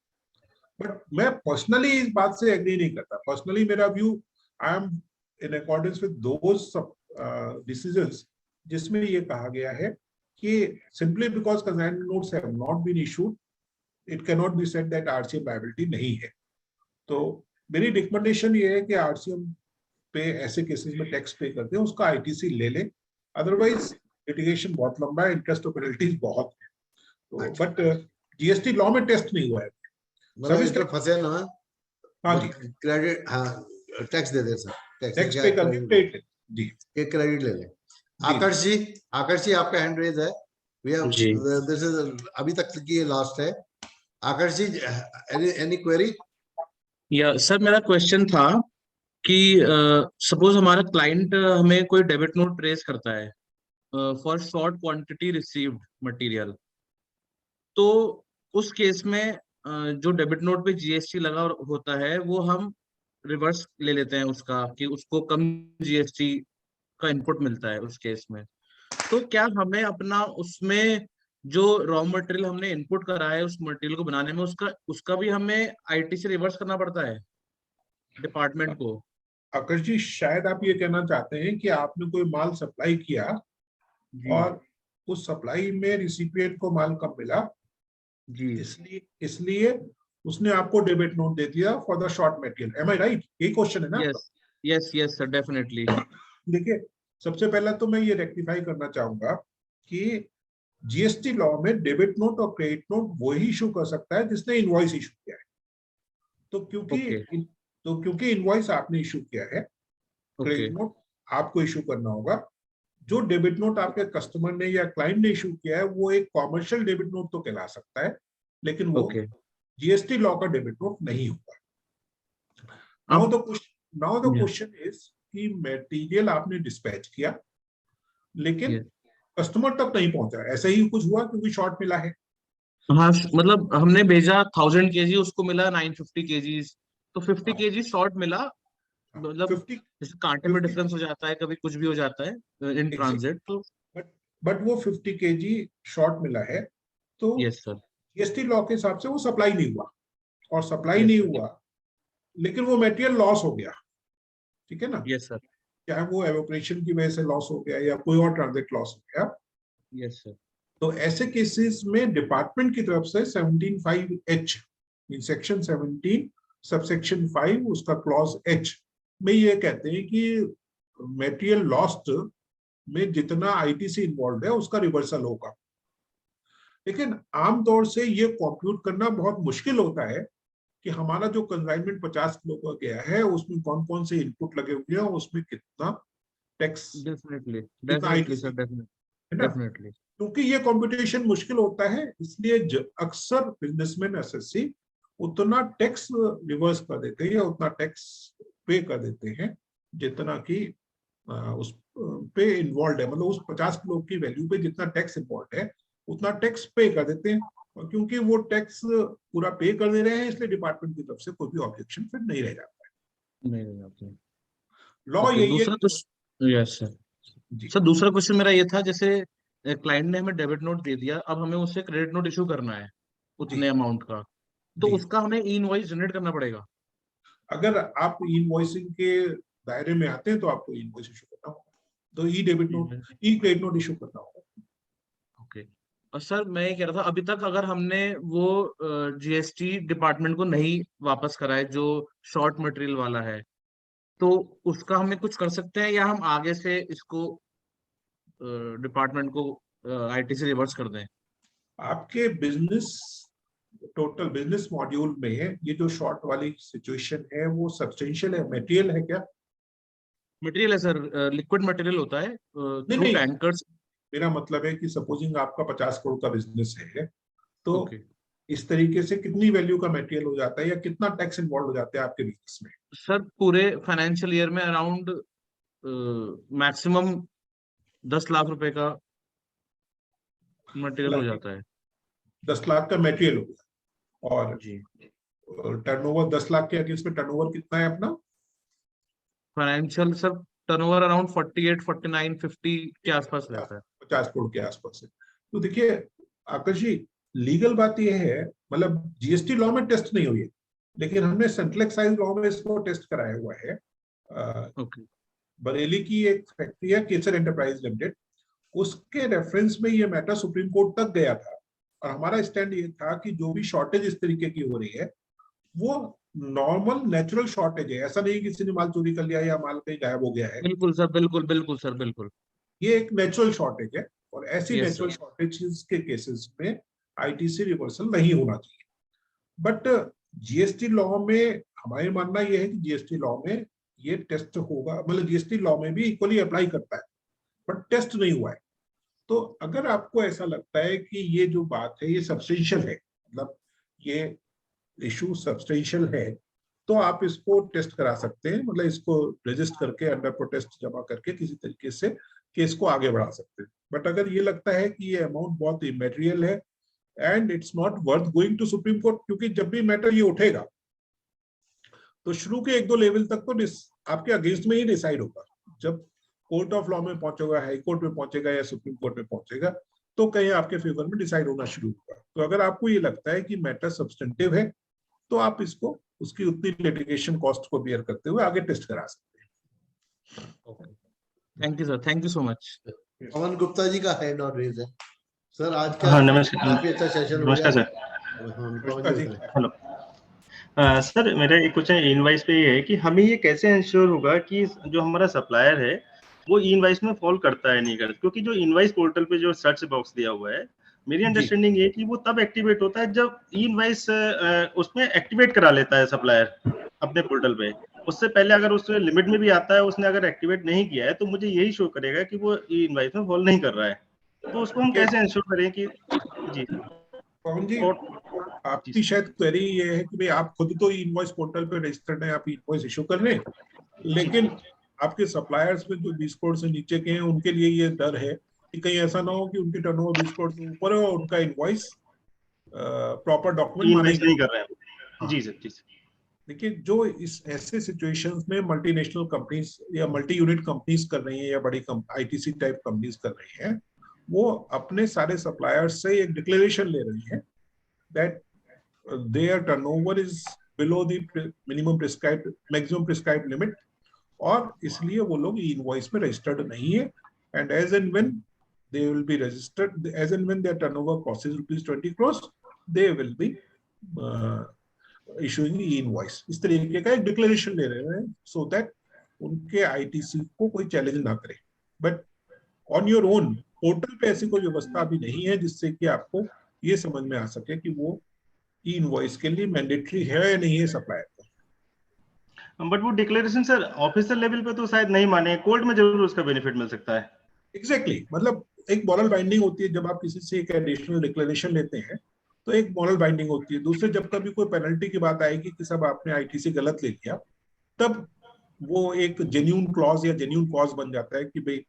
बट मैं पर्सनली इस बात से एग्री नहीं करता। पर्सनली मेरा view, I am in accordance with those decisions जिसमें ये कहा गया है कि simply because consignment notes have not been issued, it can not be said that RCM liability नहीं है। तो मेरी रिकमेंडेशन ये है कि आरसीएम पे ऐसे केसेस में टैक्स पे करते हैं उसका आईटीसी ले लें, अदरवाइज लिटिगेशन बहुत लंबा है, इंटरेस्ट और पेनल्टीज बहुत है। तो बट जीएसटी लॉ में टेस्ट नहीं हुआ है। सर्विस टैक्स फंसे ना। हाँ जी, क्रेडिट, हाँ टैक्स दे दे सर, टैक्स पे करके क्रेडिट जी, एक क्रेडिट ले लें। आकर्ष जी आपका हैंड रेज है। दिस इज अभी तक की ये लास्ट है। आकर्ष जी, एनी क्वेरी? या सर मेरा क्वेश्चन था कि सपोज हमारा क्लाइंट हमें कोई डेबिट नोट रेज करता है for short quantity received material, तो उस केस में जो डेबिट नोट पे जीएसटी लगा होता है वो हम रिवर्स ले लेते हैं उसका, कि उसको कम जीएसटी का इनपुट मिलता है उस केस में। तो क्या हमें अपना उसमें जो रॉ मटेरियल हमने इनपुट करा है उस मटेरियल को बनाने में उसका भी हमें आईटी से रिवर्स करना पड़ता है डिपार्टमेंट को? आकर्ष जी, शायद आप ये कहना चाहते हैं कि आपने कोई माल सप्लाई किया और उस सप्लाई में रिसिपिएंट को माल कम मिला जी, इसलिए उसने आपको डेबिट नोट दे दिया for the short material. Am I right? यही क्वेश्चन है ना? Yes sir, definitely. देखिए, सबसे पहला तो मैं ये रेक्टिफाई करना चाहूंगा कि जीएसटी लॉ में डेबिट नोट और क्रेडिट नोट वही इशू कर सकता है जिसने इनवॉइस इशू किया है। तो क्योंकि इनवॉइस आपने इशू किया है, क्रेडिट नोट आपको इशू करना होगा। जो डेबिट नोट आपके कस्टमर ने या क्लाइंट ने इशू किया है वो एक कॉमर्शियल डेबिट नोट तो कहला सकता है, लेकिन वो जीएसटी लॉ का डेबिट नोट नहीं होगा। नाउ द क्वेश्चन इज कि मटेरियल आपने डिस्पैच किया लेकिन कस्टमर तक नहीं पहुंचा, ऐसा ही कुछ हुआ क्योंकि शॉर्ट मिला है। हाँ, मतलब हमने भेजा 1000 kg, उसको मिला 950 kg, तो 50 kg शॉर्ट मिला। मतलब जैसे कांटे में डिफरेंस हो जाता है, कभी कुछ भी हो जाता है इन ट्रांजिट। तो बट वो 50 kg शॉर्ट मिला है, तो यस सर, जीएसटी लॉ के हिसाब से वो सप्लाई नहीं हुआ, और सप्लाई नहीं हुआ लेकिन वो मटेरियल लॉस हो गया, ठीक है ना? Yes sir. चाहे वो एवोपरेशन की वजह से लॉस हो गया या कोई और ट्रांजिट लॉस हो गया। Yes sir. तो ऐसे केसेस में डिपार्टमेंट की तरफ से 17(5)H सेक्शन 17 सबसेक्शन 5 उसका क्लॉज H में ये कहते हैं कि मटेरियल लॉस्ट में जितना आईटीसी इन्वॉल्व है उसका रिवर्सल होगा। लेकिन आमतौर से ये कंप्यूट करना बहुत मुश्किल होता है कि हमारा जो कंसाइनमेंट 50 किलो का गया है उसमें कौन कौन से इनपुट लगे हुए हैं और उसमें कितना टैक्स, डेफिनेटली सर, डेफिनेटली। क्योंकि ये कंप्यूटेशन मुश्किल होता है, इसलिए अक्सर बिजनेसमैन एसएससी उतना टैक्स रिवर्स कर देते हैं या उतना टैक्स पे कर देते हैं जितना कि उस पे इन्वॉल्व है। मतलब उस 50 किलो की वैल्यू पे जितना टैक्स इन्वॉल्व है उतना टैक्स पे कर देते हैं, और क्योंकि वो टैक्स पूरा पे कर दे रहे हैं इसलिए डिपार्टमेंट की तरफ से कोई भी ऑब्जेक्शन फिर नहीं रह जाता है। लॉ यही है। Yes sir. दूसरा क्वेश्चन मेरा ये था, जैसे क्लाइंट ने हमें डेबिट नोट दे दिया, अब हमें उससे क्रेडिट नोट इशू करना है उतने अमाउंट का, तो उसका हमें ई इनवॉइस जनरेट करना पड़ेगा? अगर आप इनवॉइसिंग के दायरे में आते हैं तो आपको इनवॉइस इशू करना होगा, तो ई डेबिट नोट, ई क्रेडिट नोट इशू करना होगा। ओके। और सर मैं ये कह रहा था, अभी तक अगर हमने वो जीएसटी डिपार्टमेंट को नहीं वापस कराए जो शॉर्ट मटेरियल वाला है, तो उसका हमें कुछ कर सकते हैं या हम आगे से इसको डिपार्टमेंट को आईटी से रिवर्स कर दें? आपके टोटल बिजनेस मॉड्यूल में ये जो शॉर्ट वाली सिचुएशन है वो सब्सटेंशियल है, मटेरियल है क्या? मटेरियल है सर, लिक्विड मटेरियल होता है थ्रू नहीं। टैंकर्स। मेरा मतलब है कि सपोजिंग आपका 50 करोड़ का बिजनेस है, तो ओके इस तरीके से कितनी वैल्यू का मटेरियल हो जाता है या कितना टैक्स इन्वॉल्व हो जाता है आपके बिजनेस में? सर, पूरे फाइनेंशियल ईयर में अराउंड मैक्सिमम 10 लाख रुपए का मटेरियल हो जाता है 10 लाख का मटेरियल हो गया, और जी। टर्नओवर 10 लाख के अगेंस्ट में टर्नओवर कितना है अपना? फाइनेंशियल सर टर्नओवर अराउंड 48, 49, 50 के आसपास रहता है। 50 करोड़ के आसपास है। तो देखिए आकाश जी, लीगल बात यह है, मतलब जीएसटी लॉ में टेस्ट नहीं हुई है, लेकिन हमने सेंट्रल एक्साइज लॉ में इसको टेस्ट कराया हुआ है। ओके। बरेली की एक फैक्ट्री है केसर एंटरप्राइज लिमिटेड, उसके रेफरेंस में ये मैटर सुप्रीम कोर्ट तक गया था, और हमारा स्टैंड ये था कि जो भी शॉर्टेज इस तरीके की हो रही है वो नॉर्मल नेचुरल शॉर्टेज है, ऐसा नहीं किसी ने माल चोरी कर लिया या माल कहीं गायब हो गया है। बिल्कुल सर, बिल्कुल बिल्कुल सर, बिल्कुल। ये एक नेचुरल शॉर्टेज है, और ऐसी Yes, नेचुरल sir. शॉर्टेज के केसेस में आईटीसी रिवर्सल नहीं होना चाहिए। बट जीएसटी लॉ में हमारा मानना यह है कि जीएसटी लॉ में ये टेस्ट होगा, मतलब जीएसटी लॉ में भी इक्वली अप्लाई करता है, बट टेस्ट नहीं हुआ है। तो अगर आपको ऐसा लगता है कि ये जो बात है ये सब्सटेंशियल है, मतलब ये इशू सब्सटेंशियल है, तो आप इसको टेस्ट करा सकते हैं, मतलब इसको रजिस्ट करके अंडर प्रोटेस्ट जमा करके किसी तरीके से केस को आगे बढ़ा सकते हैं। बट अगर ये लगता है कि ये अमाउंट बहुत इमेटेरियल है and it's not worth going to supreme court, क्योंकि जब भी मैटर ये उठेगा तो शुरू के 1-2 लेवल तक तो आपके अगेंस्ट में ही डिसाइड होगा। जब कोर्ट ऑफ लॉ में पहुंचेगा, हाई कोर्ट में पहुंचेगा या सुप्रीम कोर्ट में पहुंचेगा, तो कहीं आपके फेवर में डिसाइड होना शुरू होगा। तो अगर आपको ये लगता है कि मैटर सब्सटेंटिव है, तो आप इसको उसकी उतनी लिटिगेशन कॉस्ट को बियर करते हुए आगे टेस्ट करा सकते हैं। Thank you sir, thank you so much. Pawan Gupta ji का हैंड और रेज है सर। आज का हाँ, नमस्कार। काफी अच्छा सेशन हो नमस्कार गया। सर। पवन जी बताएं। हेलो सर, मेरा एक क्वेश्चन इनवाइस पे ये है कि हमें ये कैसे इंश्योर होगा कि जो हमारा सप्लायर है वो इनवाइस में फॉल करता है नहीं करता, क्योंकि जो इनवाइस पोर्टल पे जो सर्च बॉक्स दिया हुआ है, मेरी अंडरस्टैंडिंग ये है कि वो तब एक्टिवेट होता है जब इनवाइस उसमें एक्टिवेट करा लेता है सप्लायर अपने पोर्टल पे। उससे पहले अगर उस लिमिट में भी आता है, उसने अगर एक्टिवेट नहीं किया है, तो मुझे यही शो करेगा कि वो इनवाइस में फॉल नहीं कर रहा है। तो उसको हम कैसे इंश्योर करें कि जी पवन जी, और आपकी शायद क्वेरी ये है कि भाई आप खुद तो इनवॉइस पोर्टल पे रजिस्टर्ड हैं, आप इनवॉइस इशू कर रहे हैं, लेकिन आपके सप्लायर्स में जो 20 करोड़ से नीचे के हैं उनके लिए ये डर है कि कहीं ऐसा ना हो कि उनकी टर्नओवर 20 करोड़ से ऊपर है और उनका इनवॉइस प्रॉपर डॉक्यूमेंट माना नहीं कर रहे हैं। जी सर, जी सर। देखिए, जो इस ऐसे सिचुएशंस में मल्टीनेशनल कंपनीज या मल्टी यूनिट कंपनीज कर रही हैं या बड़ी आईटीसी टाइप कंपनीज कर रही हैं, वो अपने सारे सप्लायर्स से एक डिक्लेरेशन ले रही हैं that their turnover is below the minimum prescribed maximum prescribed limit, और इसलिए वो लोग इनवॉइस में रजिस्टर्ड नहीं है, and as and when they will be registered, as and when their turnover crosses ₹20 crores, they will be issuing e-invoice। इस तरीके का एक डिक्लेरेशन ले रहे हैं so that उनके आईटीसी को कोई चैलेंज ना करे। But on your own portal पे ऐसी कोई व्यवस्था अभी नहीं है जिससे कि आपको ये समझ में आ सके कि वो ई-इनवॉइस के लिए मैंडेटरी है या नहीं है सप्लायर को। बट वो डिक्लेरेशन सर ऑफिशियल लेवल पे तो शायद नहीं माने, कोर्ट में जरूर उसका बेनिफिट मिल सकता है। एग्जैक्टली, मतलब एक मॉरल बाइंडिंग होती है जब आप किसी से एक एडिशनल डिक्लेरेशन लेते हैं, तो एक मॉरल बाइंडिंग होती है। दूसरे, जब कभी कोई पेनल्टी की बात आएगी कि सब आपने आईटीसी गलत ले लिया, तब वो एक जेन्युइन क्लॉज या जेन्युइन कॉज बन जाता है कि भाई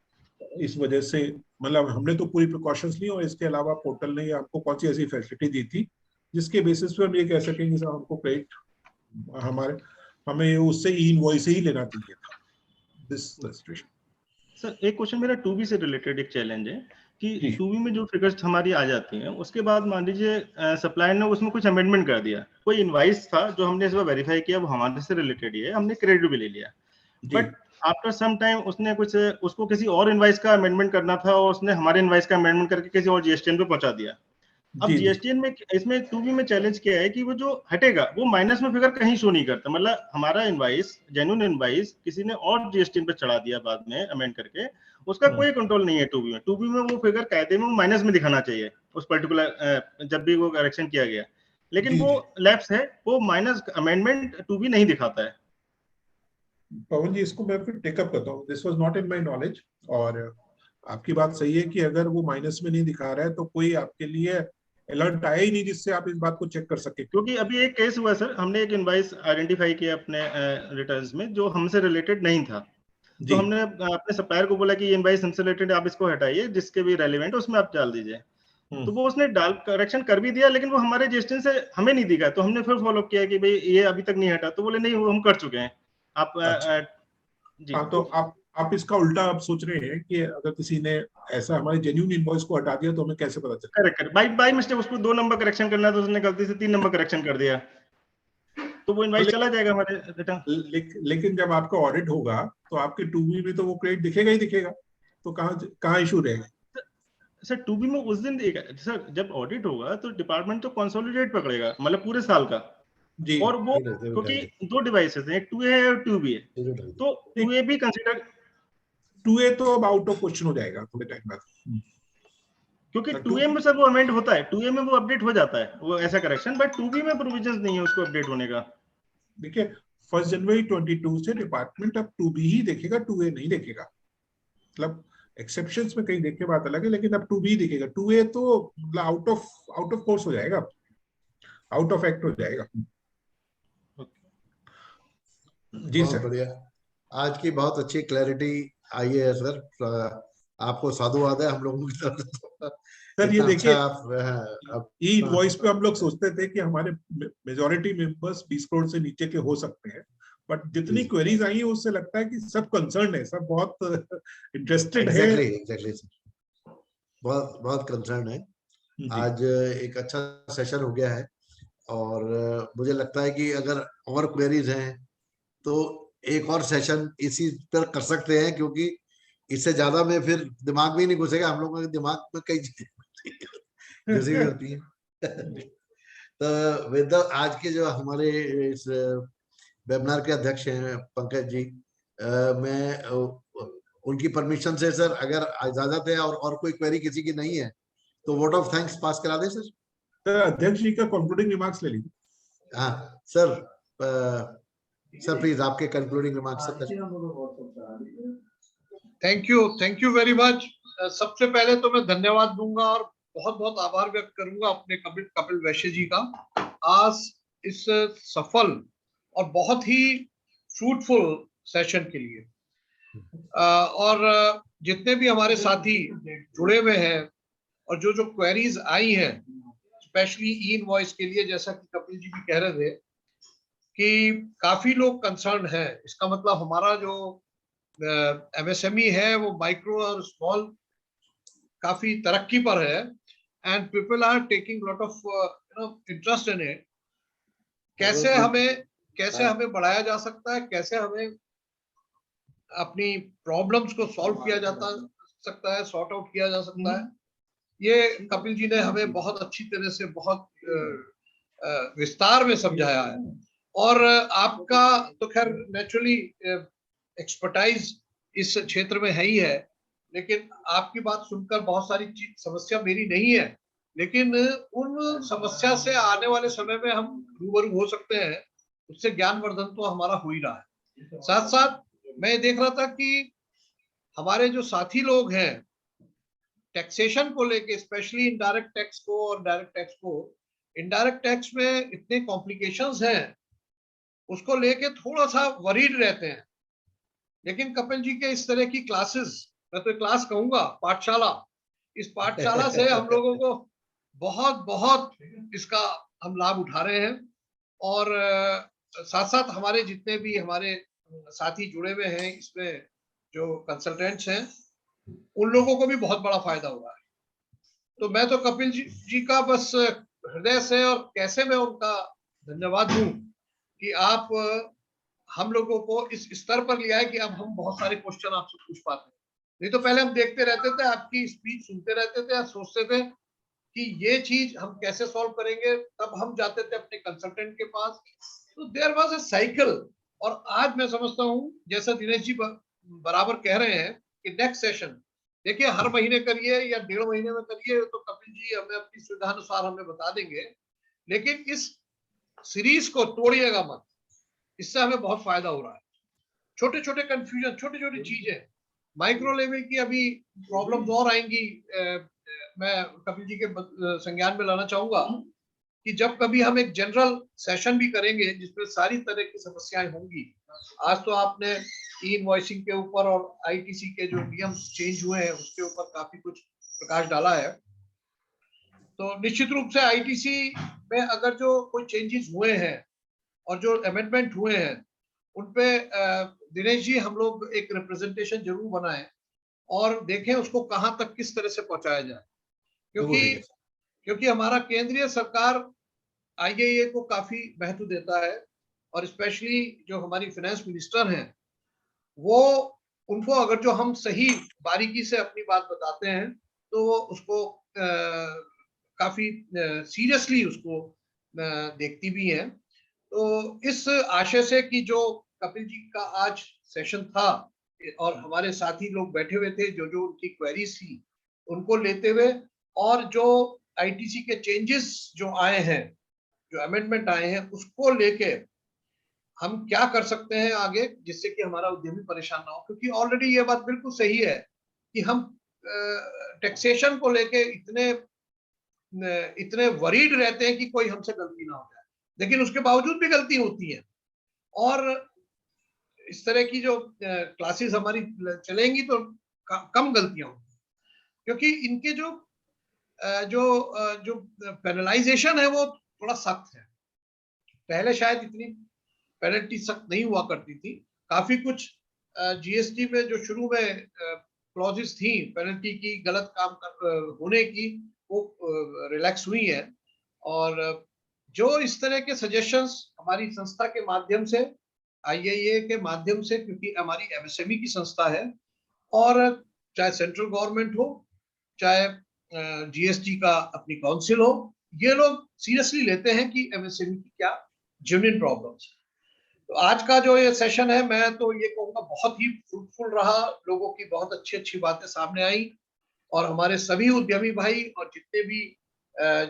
इस वजह से, मतलब हमने तो पूरी प्रिकॉशंस ली और इसके अलावा पोर्टल ने हमको कौन सी ऐसी फैसिलिटी दी थी जिसके बेसिस पे हम ये कह सकें कि सर हमको क्रेडिट हमें उससे इनवॉइस ही लेना चाहिए था। दिस सिचुएशन सर, एक क्वेश्चन मेरा 2B से रिलेटेड एक चैलेंज है कि 2B में जो फिगर्स हमारी आ जाती हैं, उसके बाद मान लीजिए सप्लायर ने उसमें कुछ अमेंडमेंट कर दिया, कोई इनवाइस था जो हमने इस बार वेरीफाई किया वो हमारे से रिलेटेड ही है, हमने क्रेडिट भी ले लिया, बट आफ्टर सम टाइम उसने कुछ उसको किसी और इनवाइस का अमेंडमेंट करना था और उसने हमारे इनवाइस का अमेंडमेंट करके किसी और जीएसटीएन पे पहुंचा दिया। अब जीएसटीएन में इसमें 2B में चैलेंज क्या है कि वो जो हटेगा वो माइनस में फिगर कहीं शो नहीं करता, मतलब हमारा इनवाइस जेन्युइन इनवाइस किसी ने और जीएसटीएन पे चढ़ा दिया बाद में अमेंड करके, उसका कोई कंट्रोल नहीं है 2B में। 2B में वो फिगर कायदे में माइनस में दिखाना चाहिए उस पर्टिकुलर जब भी वो करेक्शन किया गया, लेकिन वो लैप्स है, वो माइनस अमेंडमेंट 2B नहीं दिखाता है। पवन जी, इसको मैं फिर टेकअप करता हूँ, this was not in my knowledge. और आपकी बात सही है कि अगर वो माइनस में नहीं दिखा रहा है तो कोई आपके लिए अलर्ट आया ही नहीं जिससे आप इस बात को चेक कर सके। क्योंकि अभी एक केस हुआ सर, हमने एक इनवॉइस आइडेंटिफाई किया अपने रिटर्न्स में जो हमसे रिलेटेड नहीं था, तो जी। हमने अपने सप्लायर को बोला कि ये इनवॉइस हमसे रिलेटेड, आप इसको हटाइए, जिसके भी रेलेवेंट उसमें आप डाल दीजिए। तो वो उसने करेक्शन कर भी दिया, लेकिन वो हमारे रजिस्ट्रेशन से हमें नहीं दिखा, तो हमने फिर फॉलो किया कि भाई ये अभी तक नहीं हटा, तो बोले नहीं वो हम कर चुके हैं। आप अच्छा। जी। हाँ, तो आप इसका उल्टा आप सोच रहे हैं कि अगर किसी ने ऐसा हमारे जेन्युइन इनवॉइस को हटा दिया तो हमें कैसे पता चले? करेक्ट, बाई मिस्टेक उसको 2 नंबर करेक्शन करना था, तो उसने गलती से 3 नंबर करेक्शन कर दिया, तो वो इनवॉइस चला जाएगा हमारे रिटर्न। लेकिन जब आपका ऑडिट होगा तो आपके 2B में तो वो क्रेडिट दिखेगा ही दिखेगा, तो कहाँ इशू रहेगा? सर 2B में उस दिन सर जब ऑडिट होगा तो डिपार्टमेंट तो कंसोलिडेट पकड़ेगा, मतलब पूरे साल का। जी। और वो क्योंकि 2 डिवाइसेस हैं, एक 2A है और 2B है, तो 2A भी कंसीडर, 2A तो अब आउट ऑफ क्वेश्चन हो जाएगा थोड़े टाइम बाद, क्योंकि 2A में सर वो अमेंड होता है, 2A में वो अपडेट हो जाता है वो ऐसा करेक्शन, बट 2B में प्रोविजंस नहीं है उसको अपडेट होने का। देखिए 1 जनवरी 22 से डिपार्टमेंट अब 2B ही देखेगा, 2A नहीं देखेगा। मतलब एक्सेप्शंस में कहीं देखे बात अलग है, लेकिन अब 2B दिखेगा, 2A तो आउट ऑफ कोर्स हो जाएगा, आउट ऑफ एक्ट हो जाएगा। जी बहुत सर। बढ़िया, आज की बहुत अच्छी क्लैरिटी आई है सर, आपको साधुवाद है हम लोगों की तरफ से। सर ये इतना देखिए, अच्छा आप ई इनवॉइस पे हम लोग सोचते थे कि हमारे मेजॉरिटी मेंबर्स 20 करोड़ से नीचे के हो सकते हैं, बट जितनी क्वेरीज आई है उससे लगता है कि सब कंसर्न है, सब बहुत इंटरेस्टेड है। एग्जैक्टली सर, बहुत बहुत कंसर्न है। आज एक अच्छा सेशन हो गया है, और मुझे लगता है कि अगर और क्वेरीज हैं तो एक और सेशन इसी पर कर सकते हैं, क्योंकि इससे ज्यादा में फिर दिमाग में ही नहीं घुसेगा, हम लोगों के दिमाग में कई चीजें घुसी हुई होती हैं। तो विद आज के जो हमारे इस वेबिनार के अध्यक्ष हैं पंकज जी, मैं उनकी परमिशन से सर, अगर इजाजत है और कोई क्वेरी किसी की नहीं है तो वोट ऑफ थैंक्स पास करा दें सर। सर अध्यक्ष जी का कंक्लूडिंग रिमार्क्स ले लीजिए। हाँ सर, सर प्लीज आपके concluding remarks sir. Thank you very much. सबसे पहले तो मैं धन्यवाद दूंगा और बहुत बहुत आभार व्यक्त करूंगा अपने कपिल वैश्य जी का, आज इस सफल और बहुत ही फ्रूटफुल सेशन के लिए। और जितने भी हमारे साथी जुड़े हुए हैं और जो क्वेरीज आई हैं स्पेशली ई इनवॉइस के लिए, जैसा कि कपिल जी भी कह रहे थे कि काफी लोग कंसर्न है, इसका मतलब हमारा जो MSME है वो माइक्रो और स्मॉल काफी तरक्की पर है, and people are taking lot of interest in it. कैसे हमें बढ़ाया जा सकता है, कैसे हमें अपनी प्रॉब्लम्स को सॉल्व किया सकता है, सॉर्ट आउट किया जा सकता है, ये कपिल जी ने हमें बहुत अच्छी तरह से बहुत विस्तार में समझाया है। और आपका तो खैर नेचुरली एक्सपर्टाइज इस क्षेत्र में है ही है, लेकिन आपकी बात सुनकर बहुत सारी समस्या मेरी नहीं है, लेकिन उन समस्या से आने वाले समय में हम रूबरू हो सकते हैं, उससे ज्ञानवर्धन तो हमारा हो ही रहा है। साथ साथ मैं देख रहा था कि हमारे जो साथी लोग हैं टैक्सेशन को लेके, स्पेशली इनडायरेक्ट टैक्स को और डायरेक्ट टैक्स को, इनडायरेक्ट टैक्स में इतने कॉम्प्लिकेशंस हैं उसको लेके थोड़ा सा वरीड रहते हैं। लेकिन कपिल जी के इस तरह की क्लासेस, मैं तो क्लास कहूंगा पाठशाला, इस पाठशाला से हम लोगों को बहुत बहुत इसका हम लाभ उठा रहे हैं। और साथ साथ हमारे जितने भी हमारे साथी जुड़े हुए हैं इसमें, जो कंसल्टेंट्स हैं, उन लोगों को भी बहुत बड़ा फायदा हुआ है। तो मैं तो कपिल जी का बस हृदय से और कैसे मैं उनका धन्यवाद दूं कि आप हम लोगों को इस स्तर पर लिया है कि अब हम बहुत सारे क्वेश्चन आपसे पूछ पाते हैं। नहीं तो पहले हम देखते रहते थे, आपकी स्पीच सुनते रहते थे, सोचते थे कि ये चीज हम कैसे सॉल्व करेंगे, तब हम जाते थे अपने कंसल्टेंट के पास। तो देयर वाज अ साइकिल। और आज मैं समझता हूँ जैसा दिनेश जी बराबर कह रहे हैं कि नेक्स्ट सेशन देखिए हर महीने करिए या 1.5 महीने में करिए, तो कपिल जी हमें अपनी सुविधानुसार हमें बता देंगे, लेकिन इस सीरीज को तोड़िएगा मत, इससे हमें बहुत फायदा हो रहा है। छोटे छोटे कंफ्यूजन, छोटी छोटी चीजें, माइक्रो लेवल की अभी प्रॉब्लम्स और आएंगी। मैं कपिल जी के संज्ञान में लाना चाहूंगा कि जब कभी हम एक जनरल सेशन भी करेंगे जिसमें सारी तरह की समस्याएं होंगी। आज तो आपने ई इनवॉइसिंग के ऊपर और आईटीसी के जो नियम चेंज हुए हैं उसके ऊपर काफी कुछ प्रकाश डाला है। तो निश्चित रूप से आईटीसी में अगर जो कोई चेंजेस हुए हैं और जो अमेंडमेंट हुए हैं उन पे दिनेश जी हम लोग एक रिप्रेजेंटेशन जरूर बनाएं और देखें उसको कहां तक किस तरह से पहुंचाया जाए, क्योंकि हमारा केंद्रीय सरकार आईएए को काफी महत्व देता है और स्पेशली जो हमारी फाइनेंस मिनिस्टर हैं वो, उनको अगर जो हम सही बारीकी से अपनी बात बताते हैं तो वो उसको काफी सीरियसली उसको देखती भी हैं। तो इस आशय से कि जो कपिल जी का आज सेशन था और हमारे साथी लोग बैठे हुए थे, जो जो उनकी क्वेरीज थी उनको लेते हुए और जो आईटीसी के चेंजेस जो आए हैं, जो अमेंडमेंट आए हैं, उसको लेके हम क्या कर सकते हैं आगे जिससे कि हमारा उद्यमी परेशान ना हो। क्योंकि ऑलरेडी ये बात बिल्कुल सही है कि हम टैक्सेशन को लेके इतने वरीड रहते हैं कि कोई हमसे गलती ना हो जाए, लेकिन उसके बावजूद भी गलती होती है। और इस तरह की जो क्लासेस हमारी चलेंगी तो कम गलतियां होंगी, क्योंकि इनके जो पेनलाइजेशन है वो थोड़ा सख्त है। पहले शायद इतनी पेनल्टी सख्त नहीं हुआ करती थी। काफी कुछ जीएसटी में जो शुरू में क्लॉजेस थी पेनल्टी की, गलत काम होने की, वो रिलैक्स हुई है। और जो इस तरह के सजेशंस हमारी संस्था के माध्यम से, आईएए के माध्यम से, क्योंकि हमारी एमएसएमई की संस्था है और चाहे सेंट्रल गवर्नमेंट हो चाहे जीएसटी का अपनी काउंसिल हो, ये लोग सीरियसली लेते हैं कि एमएसएमई की क्या जेन्युइन प्रॉब्लम्स है। तो आज का जो ये सेशन है, मैं तो ये कहूँगा बहुत ही फ्रूटफुल रहा। लोगों की बहुत अच्छी अच्छी बातें सामने आई और हमारे सभी उद्यमी भाई और जितने भी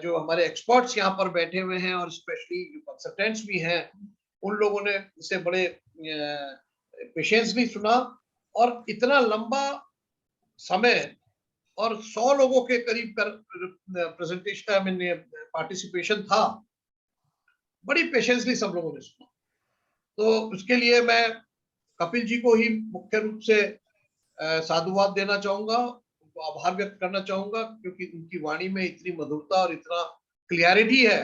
जो हमारे एक्सपर्ट्स यहाँ पर बैठे हुए हैं और स्पेशली जो कंसल्टेंट्स भी हैं, उन लोगों ने इसे बड़े पेशेंसली सुना और इतना लंबा समय और 100 लोगों के करीब प्रेजेंटेशन, आई मीन पार्टिसिपेशन था। बड़ी पेशेंसली सब लोगों ने सुना। तो उसके लिए मैं कपिल जी को ही मुख्य रूप से साधुवाद देना चाहूंगा, उनको आभार व्यक्त करना चाहूंगा, क्योंकि उनकी वाणी में इतनी मधुरता और इतना क्लियरिटी है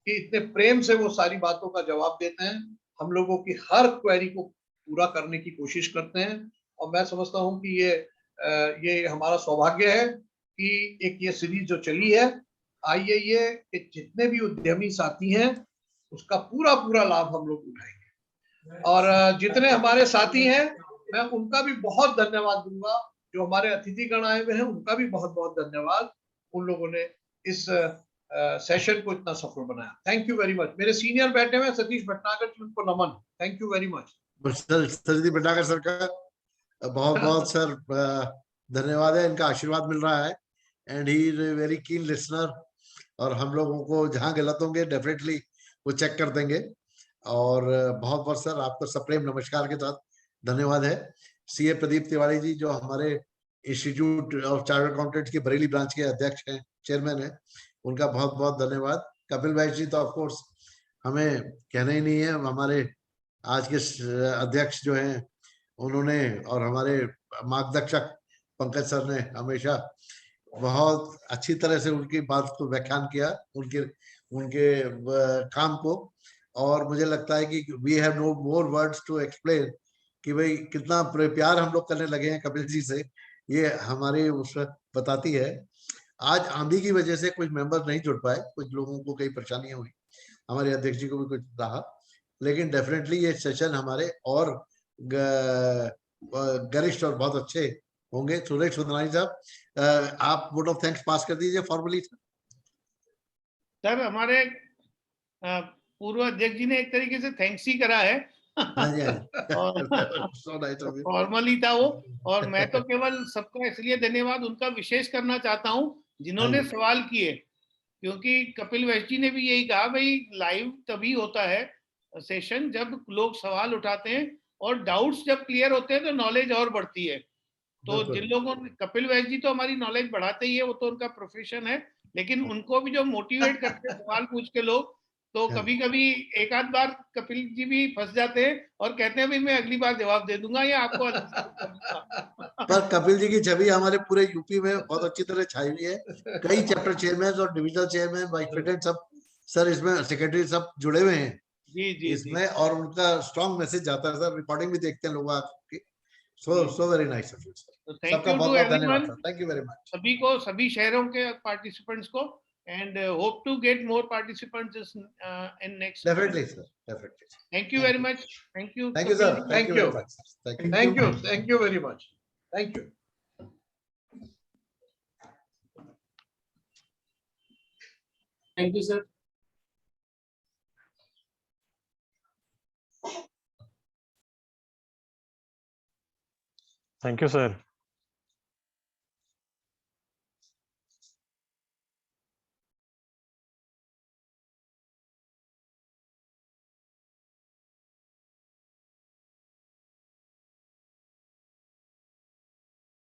कि इतने प्रेम से वो सारी बातों का जवाब देते हैं। हम लोगों की हर क्वेरी को पूरा करने की कोशिश करते हैं और मैं समझता हूं कि ये हमारा सौभाग्य है कि एक ये सीरीज जो चली है आईएए के जितने भी उद्यमी साथी हैं उसका पूरा पूरा लाभ हम लोग उठाएंगे। और जितने हमारे साथी हैं मैं उनका भी बहुत धन्यवाद दूंगा। जो हमारे अतिथिगण आए हुए हैं उनका भी बहुत बहुत धन्यवाद। उन लोगों ने इस सेशन को इतना सफल बनाया। Thank you very much. मेरे सीनियर बैठे हुए सतीश भटनागर जी, उनको नमन। Thank you very much. Satish Bhatnagar sir का बहुत बहुत सर धन्यवाद है। इनका आशीर्वाद मिल रहा है and he is a very keen listener और हम लोगों को जहां गलत होंगे डेफिनेटली वो चेक कर देंगे। और बहुत बहुत सर आपको सप्रेम नमस्कार के साथ धन्यवाद है। सीए प्रदीप तिवारी जी जो हमारे इंस्टीट्यूट ऑफ चार्टर्ड अकाउंटेंट्स के बरेली ब्रांच के अध्यक्ष हैं, चेयरमैन है, उनका बहुत बहुत धन्यवाद। कपिल भाई जी तो ऑफ कोर्स हमें कहना ही नहीं है, हमारे आज के अध्यक्ष जो हैं उन्होंने और हमारे मार्गदर्शक पंकज सर ने हमेशा बहुत अच्छी तरह से उनकी बात को व्याख्यान किया, उनके काम को। और मुझे लगता है कि we have no more words to explain कि भाई कितना प्यार हम लोग करने लगे हैं कपिल जी से, ये हमारी उस बताती है। आज आंधी की वजह से कुछ मेंबर नहीं जुड़ पाए, कुछ लोगों को कई परेशानियां हुई, हमारे अध्यक्ष जी को भी कुछ रहा, लेकिन डेफिनेटली ये सेशन हमारे और गरिष्ठ और बहुत अच्छे होंगे। सुरेश सुंदरानी साहब आप वोट ऑफ थैंक्स पास कर दीजिए फॉर्मली। सर हमारे पूर्व अध्यक्ष जी ने एक तरीके से थैंक्स ही करा है फॉर्मली था वो। और मैं तो केवल सबका इसलिए धन्यवाद उनका विशेष करना चाहता हूं जिन्होंने सवाल किए, क्योंकि कपिल वैश्य जी ने भी यही कहा भाई लाइव तभी होता है सेशन जब लोग सवाल उठाते हैं और डाउट्स जब क्लियर होते हैं तो नॉलेज और बढ़ती है। तो बिल्कुल। जिन लोगों ने, कपिल वैद्य जी तो हमारी नॉलेज बढ़ाते ही है, वो तो उनका प्रोफेशन है, लेकिन उनको भी जो मोटिवेट करते हैं सवाल पूछ के लोग, तो हाँ। कभी कभी एक आध बार कपिल जी भी फंस जाते हैं और कहते हैं भाई मैं अगली बार जवाब दे दूंगा या आपको पर कपिल जी की छवि हमारे पूरे यूपी में बहुत अच्छी तरह छाई हुई है। कई चैप्टर चेयरमैन और डिविजनल चेयरमैन, वाइस प्रेसिडेंट सब सर इसमें, सेक्रेटरी सब जुड़े हुए हैं जी जी इसमें, और उनका स्ट्रॉन्ग मैसेज जाता है सर। रिकॉर्डिंग भी देखते हैं लोग आपकी। So very nice of you sir. तो थैंक सबका यू बहुत टू बहुत धन्यवाद everyone, sir. Thank you very much. सभी को, सभी शहरों के पार्टिसिपेंट्स को, and hope to get more participants in next. Definitely sir, definitely. Thank you very much. Thank you thank you sir. Thank you you. Very much sir. Thank you. Thank you very much. Thank you. Thank you sir. Thank you, sir.